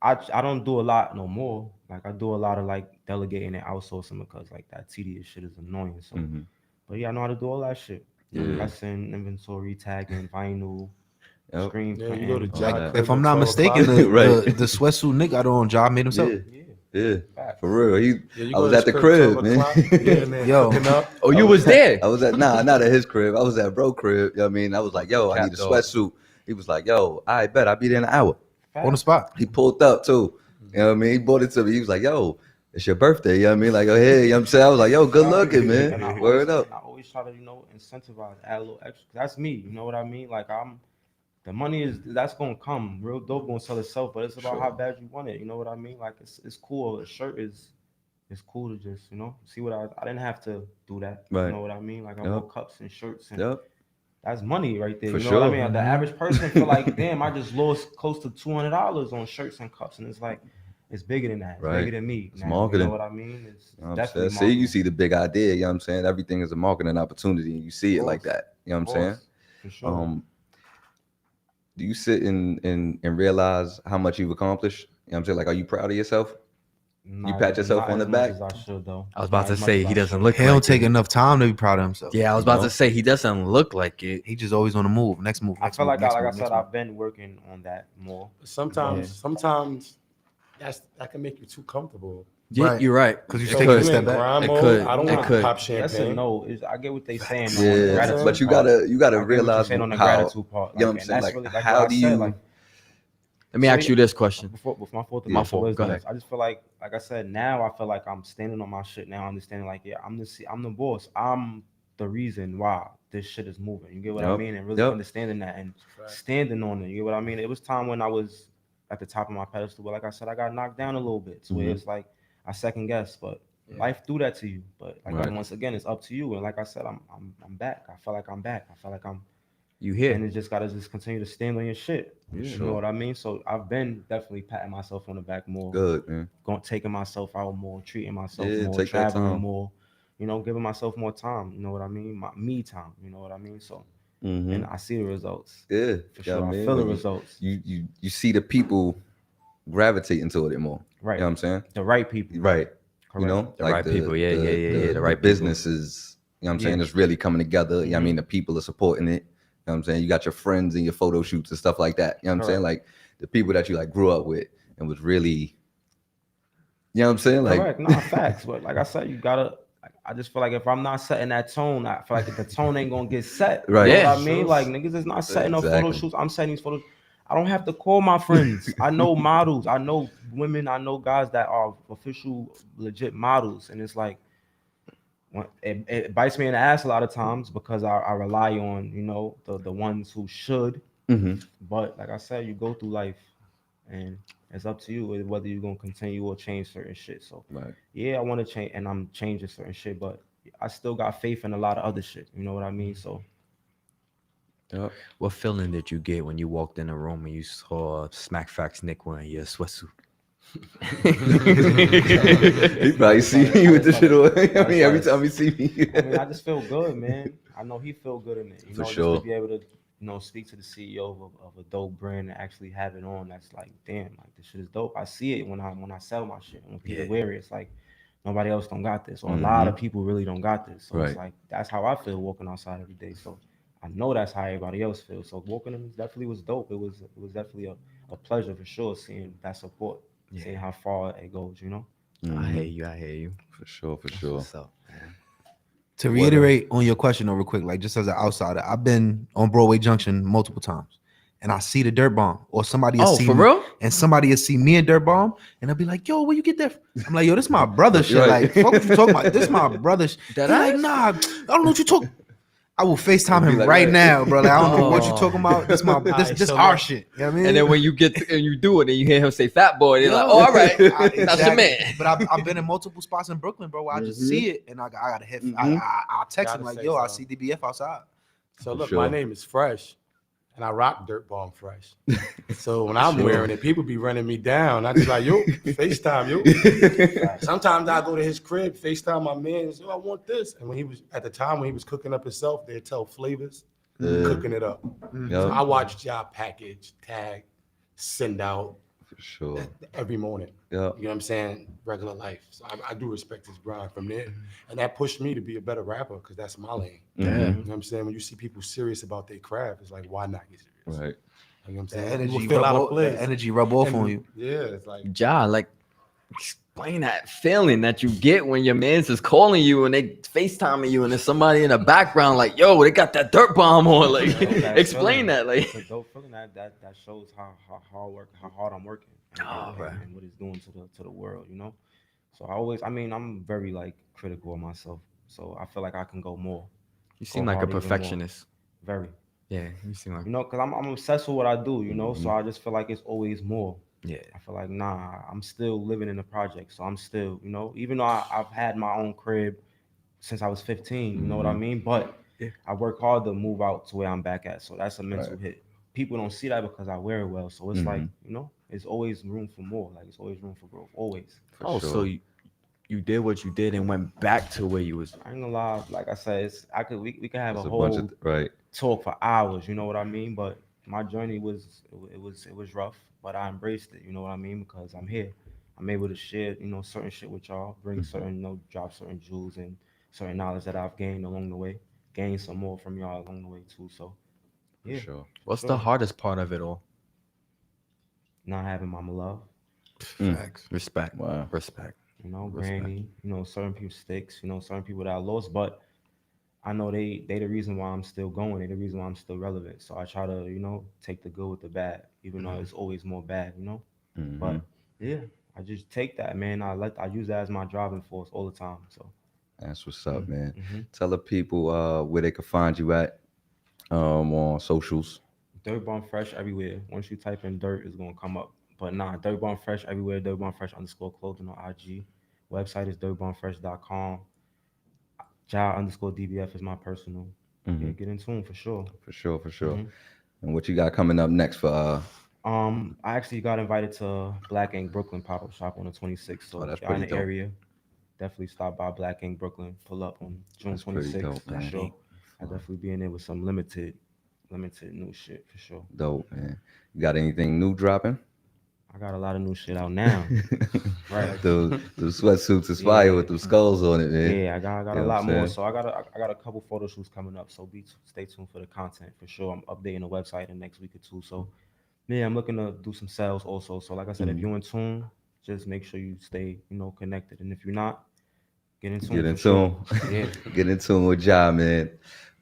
I don't do a lot no more. Like, I do a lot of like delegating and outsourcing because like that tedious shit is annoying. So, Mhm. but yeah, I know how to do all that shit. Yeah. Pressing, inventory, tagging, vinyl, Yep. screen Yeah, printing. you go to all Jack that. Crib If I'm at not 12 mistaken, o'clock. the, Right. the sweatsuit Nick got on job made himself. Yeah. Yeah. Yeah. Facts. For real. Yeah, you I go was to at the his crib, 12 man. o'clock, you in there Yo. cooking up. Oh, you was there. I was at not at his crib. I was at bro crib. You know what I mean? I was like, yo, I need a Cat dog. sweatsuit. He was like, yo, I bet I'll be there in an hour. On the Facts. spot. He pulled up too. You know what I mean? He bought it to me. He was like, yo, it's your birthday. You know what I mean? Like, oh, hey, you know what I'm saying? I was like, yo, good looking, And man. I Word up. always try to, incentivize, add a little extra. That's me. You know what I mean? Like the money that's gonna come. Real dope gonna sell itself, but it's about how bad you want it. You know what I mean? Like it's cool. A shirt it's cool to just, see what I didn't have to do that. Right. You know what I mean? Like I Yep. bought cups and shirts and Yep. that's money right there. For you know what I sure. mean? The average person feel like, damn, I just lost close to $200 on shirts and cups, and it's like, it's bigger than that. It's Right. bigger than me. It's now. marketing. You know what I mean? It's You know what I'm definitely saying? See, you marketing. see the big idea. You know what I'm saying? Everything is a marketing opportunity, and you see it like course. that. You know what I'm Of saying? course, for sure. Do you sit and realize how much you've accomplished? You know what I'm saying? Like, are you proud of yourself? Not pat yourself on as the much back? as I should, though. I was about Not to as much say as he I doesn't should. look He don't like take it. enough time to be proud of himself. Yeah, I was You about know? to say he doesn't look like it. He just always on the move. Next move. I Next feel move, like, next like I move, said, next move. I've been working on that more. Sometimes that can make you too comfortable. Yeah, Right. you're right. Because you So take you a in step back. grind It mode, could. I don't It want could. to pop Yes champagne. and no. I get what they saying on the Yeah, gratitude but you part. gotta I get what you're realize saying on the how. gratitude part. You know what I'm and saying? that's Like, really like how what I do said, you? like, Let me So ask you this question. before my fourth My fault. wisdom Go ahead. is, I just feel like I said, now I feel like I'm standing on my shit now, understanding like, yeah, I'm the boss. I'm the reason why this shit is moving. You get what I Yep. mean? And really Yep. understanding that and Right. standing on it. You get what I mean? It was time when I was at the top of my pedestal, but like I said, I got knocked down a little bit to where Mhm. it's like I second guess, but Yeah. life do that to you. But like Right. once again, it's up to you. And like I said, I'm back. I feel like I'm back. I feel like I'm You here? and it just gotta just continue to stand on your shit. Yeah. You know what I mean? So I've been definitely patting myself on the back more, Good, man. going taking myself out more, treating myself Yeah, more, take that traveling time. more, giving myself more time. You know what I mean? My me time. You know what I mean? So, Mm-hmm. and I see the results Yeah, for yeah, sure. I man. feel the When results. you see the people gravitating toward it more. You know Right, what I'm saying? the right people. Right. You Correct. know, The like right people. Yeah, yeah, yeah, yeah. The the right people. businesses, you know what I'm Yeah. saying, it's really coming together. Yeah, I mean Mhm. the people are supporting it. You know what I'm saying? You got your friends and your photo shoots and stuff like that. You know what I'm saying? Correct. Like the people that you like grew up with and was really, you know what I'm saying? Like Correct. Nah, facts. But like I said, you gotta. I just feel like if I'm not setting that tone, I feel like the tone ain't gonna get set. You know right. what I Yeah. mean? Like niggas is not setting up photo Exactly. shoots. I'm setting these photos. I don't have to call my friends. I know models. I know women. I know guys that are official, legit models, and it's like it bites me in the ass a lot of times because I rely on the ones who should. Mm-hmm. But like I said, you go through life, and it's up to you whether you're gonna continue or change certain shit. So Right. yeah, I want to change, and I'm changing certain shit, but I still got faith in a lot of other shit. You know what I mean? So Yep. What feeling did you get when you walked in the room and you saw Smactfax Nick wearing your sweatsuit? He probably see me with the shit on. I mean, every time he see me. I mean, I just feel good, man. I know he feel good in it. For Just to sure. be able to, speak to the CEO of a dope brand and actually have it on. That's like, damn, like this shit is dope. I see it when I sell my shit. When people Yeah. wear it, it's like nobody else don't got this, or a lot of Mm-hmm. people really don't got this. So it's Right. like that's how I feel walking outside every day. So I know that's how everybody else feels. So walking in definitely was dope. It was definitely a pleasure for sure seeing that support, seeing Yeah. how far it goes. I hear Mm-hmm. you. I hear you. For sure. For That's sure. what's up, man. To What reiterate on your question, real quick, like just as an outsider, I've been on Broadway Junction multiple times, and I see the Dirt Bomb, or somebody will Oh, see for me, real? and somebody will see me and Dirt Bomb, and they'll be like, "Yo, where you get that from?" I'm like, "Yo, this my brother shit. Right. Like, fuck what you talking about? This my brother." That He like, ass? "Nah, I don't know what you talk." I will FaceTime It'd be him like, right right. now, bro. Like, I don't know what you Oh. talking about. This my this Alright, this so our look. shit. You know what I mean? And then when you get and you do it and you hear him say "fat boy," you're like, Yo. "Oh, all right, I- that's your exactly. man." But I've been in multiple spots in Brooklyn, bro, where I just see it and I got to hit. Mhm. I'll text him Gotta like, say "Yo, I see something. DBF outside." So For look, sure. my name is Fresh, and I rock Dirt Bomb Fresh. So when I'm Sure. wearing it, people be running me down. I just like, yo, FaceTime, yo. Sometimes I go to his crib, FaceTime my man, and say, oh, I want this. And when he was at the time when he was cooking up himself, they'd tell flavors, cooking it up. So I Yep. watched y'all package, tag, send out For sure. every morning. Yep. You know what I'm saying? Regular life. So I do respect his grind from there. And that pushed me to be a better rapper because that's my lane. Yeah. Mhm. You know what I'm saying? When you see people serious about their craft, it's like, why not get serious? Right. You know what I'm The saying? energy You will fill rub out a off, place. the energy rub off And, on you. Yeah, it's like, Ja, like explain that feeling that you get when your man's is calling you and they FaceTiming you and there's somebody in the background like, yo, they got that Dirt Bomb on. Like, Dope ass explain feeling. that. Like, It's a dope feeling that shows how hard I'm working Oh, right. and what it's doing to the world. So I mean, I'm very like critical of myself. So I feel like I can go more, you go seem like a hard even more. perfectionist. Very, Yeah, you seem like because I'm obsessed with what I do. So I just feel like it's always more. yeah. I feel like I'm still living in the project, so I'm still, even though I've had my own crib since I was 15. You know what I mean? But Yeah. I work hard to move out to where I'm back at. So that's a mental Right. hit. People don't see that because I wear it well. So it's like, Mhm. it's always room for more. Like it's always room for growth. Always. For Oh, sure. so you did what you did and went back to where you was. I ain't gonna lie. Like I said, we could have It's a a bunch of whole right. talk for hours. You know what I mean? But my journey was rough, but I embraced it. You know what I mean? Because I'm here. I'm able to share, certain shit with y'all, bring certain, drop certain jewels and certain knowledge that I've gained along the way, gain some more from y'all along the way too. So For yeah, sure. What's sure. the hardest part of it all? Not having mama love, Facts. Respect. Wow. Respect. Respect. granny, certain people sticks, certain people that I lost, but I know they the reason why I'm still going. They the reason why I'm still relevant. So I try to, take the good with the bad, even though it's always more bad. Mhm. But yeah, I just take that, man. I use that as my driving force all the time. So That's what's up, man. mm-hmm. Tell the people where they can find you at on socials. Dirt Bomb Fresh everywhere. Once you type in dirt, it's gonna come up. But nah, Dirt Bomb Fresh everywhere. Dirt Bomb Fresh _ clothing on IG. Website is dirtbombfresh.com. Ja _ DBF is my personal. Yeah, get in tune for sure. For sure, for sure. Mhm. And what you got coming up next for I actually got invited to Black Ink Brooklyn pop up shop on the 26th. oh, So that's if y'all in pretty the dope. area, definitely stop by Black Ink Brooklyn. Pull up on June That's pretty 26th dope, for man. sure. I definitely be in there with some limited new shit for sure. Dope, man. You got anything new dropping? I got a lot of new shit out now. Right. The sweatsuits is fire with them skulls on it, man. Yeah, I got You a know what lot I'm more. saying? So I got a couple photo shoots coming up. So stay tuned for the content for sure. I'm updating the website in the next week or two. So yeah, I'm looking to do some sales also. So like I said, if Mhm. you're in tune, just make sure you stay, connected. And if you're not, get in tune Get in for sure. tune. Yeah. Get in tune with Ja, man.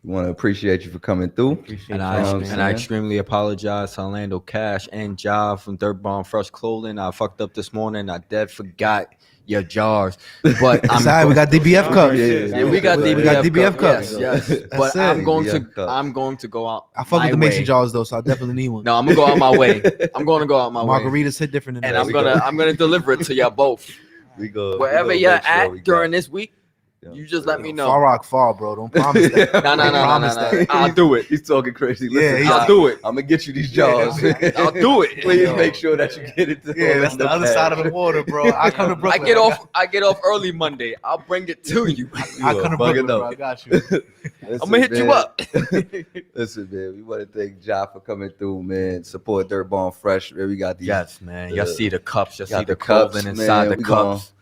We want to appreciate you for coming through. Appreciate And y'all, I You know what I'm man. and I saying? extremely apologize to Orlando Cash and Ja from Dirt Bomb Fresh Clothing. I fucked up this morning. I dead forgot your jars, but It's all right, we got DBF cups. Yeah, we got We DBF, got DBF cups. cups. Yes, That's but it. I'm going to DBF cups. I'm going to go out. I fuck my with the mason way. jars though, so I definitely need one. No, I'm gonna go out my way. I'm going to go out my way, Margaritas hit different than and that. I'm gonna deliver it to y'all both. We go Wherever we you're gonna make sure at we got- during this week, Yeah. you just let me know. Far Rock Fall, bro. Don't promise that. No, Don't promise that. I'll do it. He's talking crazy. Yeah, Listen, he's- I'll do it. I'm gonna get you these jars. I'll do it. Please Yo. make sure that you get it to Yeah, that's the other side of the water, bro. I come to I Brooklyn. get off early Monday. I'll bring it to you. I come to Brooklyn, bro. I got you. I'm gonna hit you up. Listen, man, we want to thank Ja for coming through, man. Support Dirt Bomb Fresh. Man, we got these. Yes, man. Y'all see the cups. Y'all got see the cups, clothing inside man. the We gon- cups.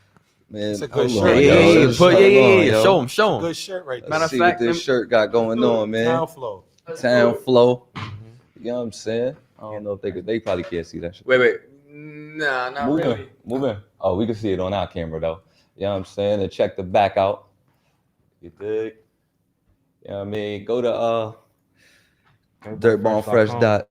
Man, It's a good hold shirt. on, Yeah, yo. yeah, yeah. Let's- Put, hold yeah, on, yeah. yo. Show him, show him. Good shirt right there. Matter Let's of see what fact, this shirt got going on, man. Town flow. Town flow. You know what I'm saying? I don't know if they probably can't see that shit. Wait. Nah, not Moving, moving. Oh, we can see it on our camera though. You know what I'm saying? And check the back out. You dig? You know what I mean? Go to dirtbombfresh.com.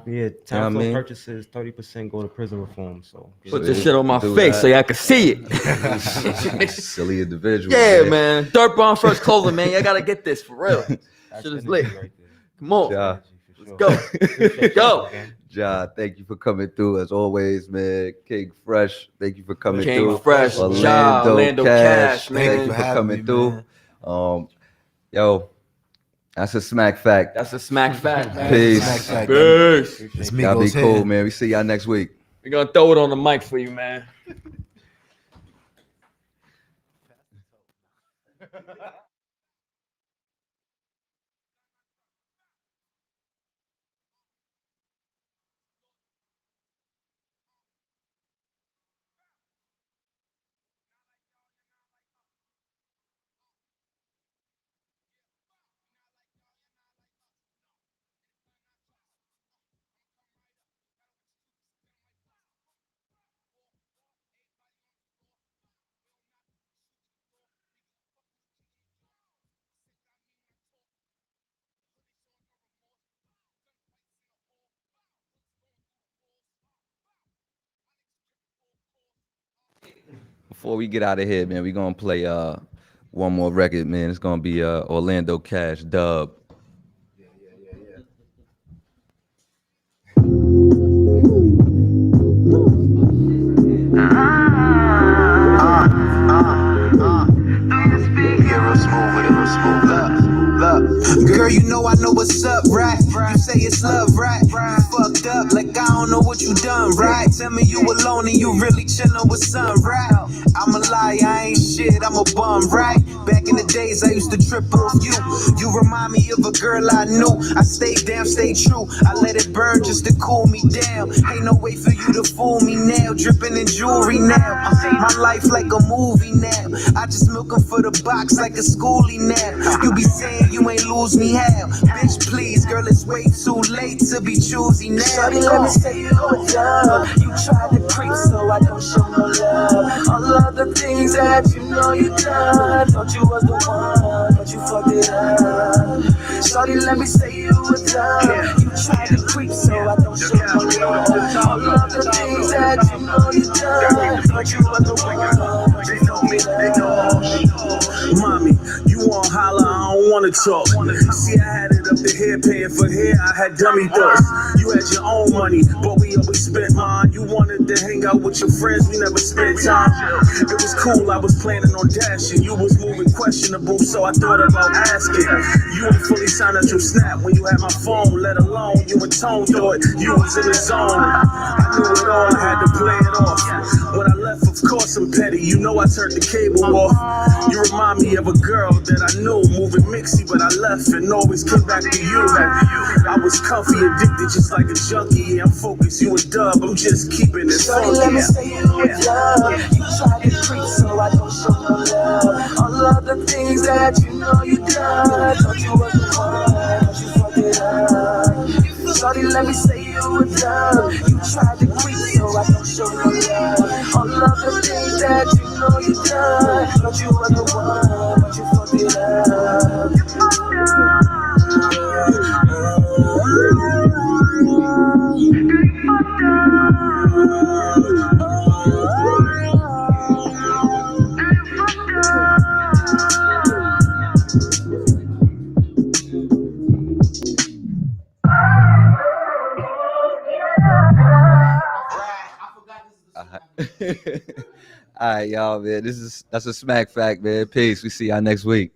Yeah, what I Town Flow mean? purchases 30% go to prison reform. So Put Yeah, this shit on my do face that. so y'all can see it. Silly individual. Yeah, man. Dirt Bomb Fresh Clothing, man. Y'all gotta get this for real. that's Shit is energy lit. right there. Come on. Ja, Let's go. Go. Go. Ja, thank you for coming through as always, man. King Fresh, thank you for coming King through. Fresh, Ja, Orlando Cash, man. Thank you for coming through. Yo, that's a smack fact. That's a smack fact, man. Peace. Smack fact. Peace. It's Y'all be Migos cool, here. man. We see y'all next week. We're gonna throw it on the mic for you, man. Before we get out of here, man, we gonna play one more record, man. It's gonna be Orlando Cash Dub. Girl, you know I know what's up, right? You say it's love, right? You fucked up, like I don't know what you done, right? Tell me you alone and you really chillin' with some, right? I'm a liar, I ain't shit, I'm a bum, right? Back in the days, I used to trip off you. You remind me of a girl I knew. I stayed down, stayed true. I let it burn just to cool me down. Ain't no way for you to fool me now. Dripping in jewelry now. My life like a movie now. I just milk 'em for the box like a schoolie now. You be saying you ain't lose me how? Bitch, please, girl, it's way too late to be choosy now. Shawty, let me say you were dumb. You tried to creep, so I don't show no love. All of the things that you know you done. Thought you was the one, but you fucked it up. Shawty, let me say you were dumb. You tried to creep, so I don't show no love. All of the things that you know you done. Thought you was the one, but you fucked it up. Mommy, you want holler, I don't wanna talk. See, I had it up to here, paying for hair, I had dummy thoughts. You had your own money, but we always spent mine. You wanted to hang out with your friends, we never spent time. It was cool, I was planning on dashing. You was moving questionable, so I thought about asking. You ain't fully signed up your snap when you had my phone, let alone you and Tone thought you was in the zone. I knew it all, I had to play it off. When I left, of course I'm petty, you know I turned the cable off. You remind me of a girl that I knew, moving mixy, but I left and always came back to you. I was comfy, addicted, just like a junkie. Yeah, I'm focused, you a dub, I'm just keeping it Shorty, funky. let me say you with love. You try to creep, so I don't show no love. All of the things that you know you done, thought you was the one, but you fucked it up. Shorty, let me say you with love. You tried to creep, so I don't show no love. All of the things that you know you done, thought you was the one, but you fucked it up. You fucked All right, y'all, man. That's a smack fact, man. Peace. We see y'all next week.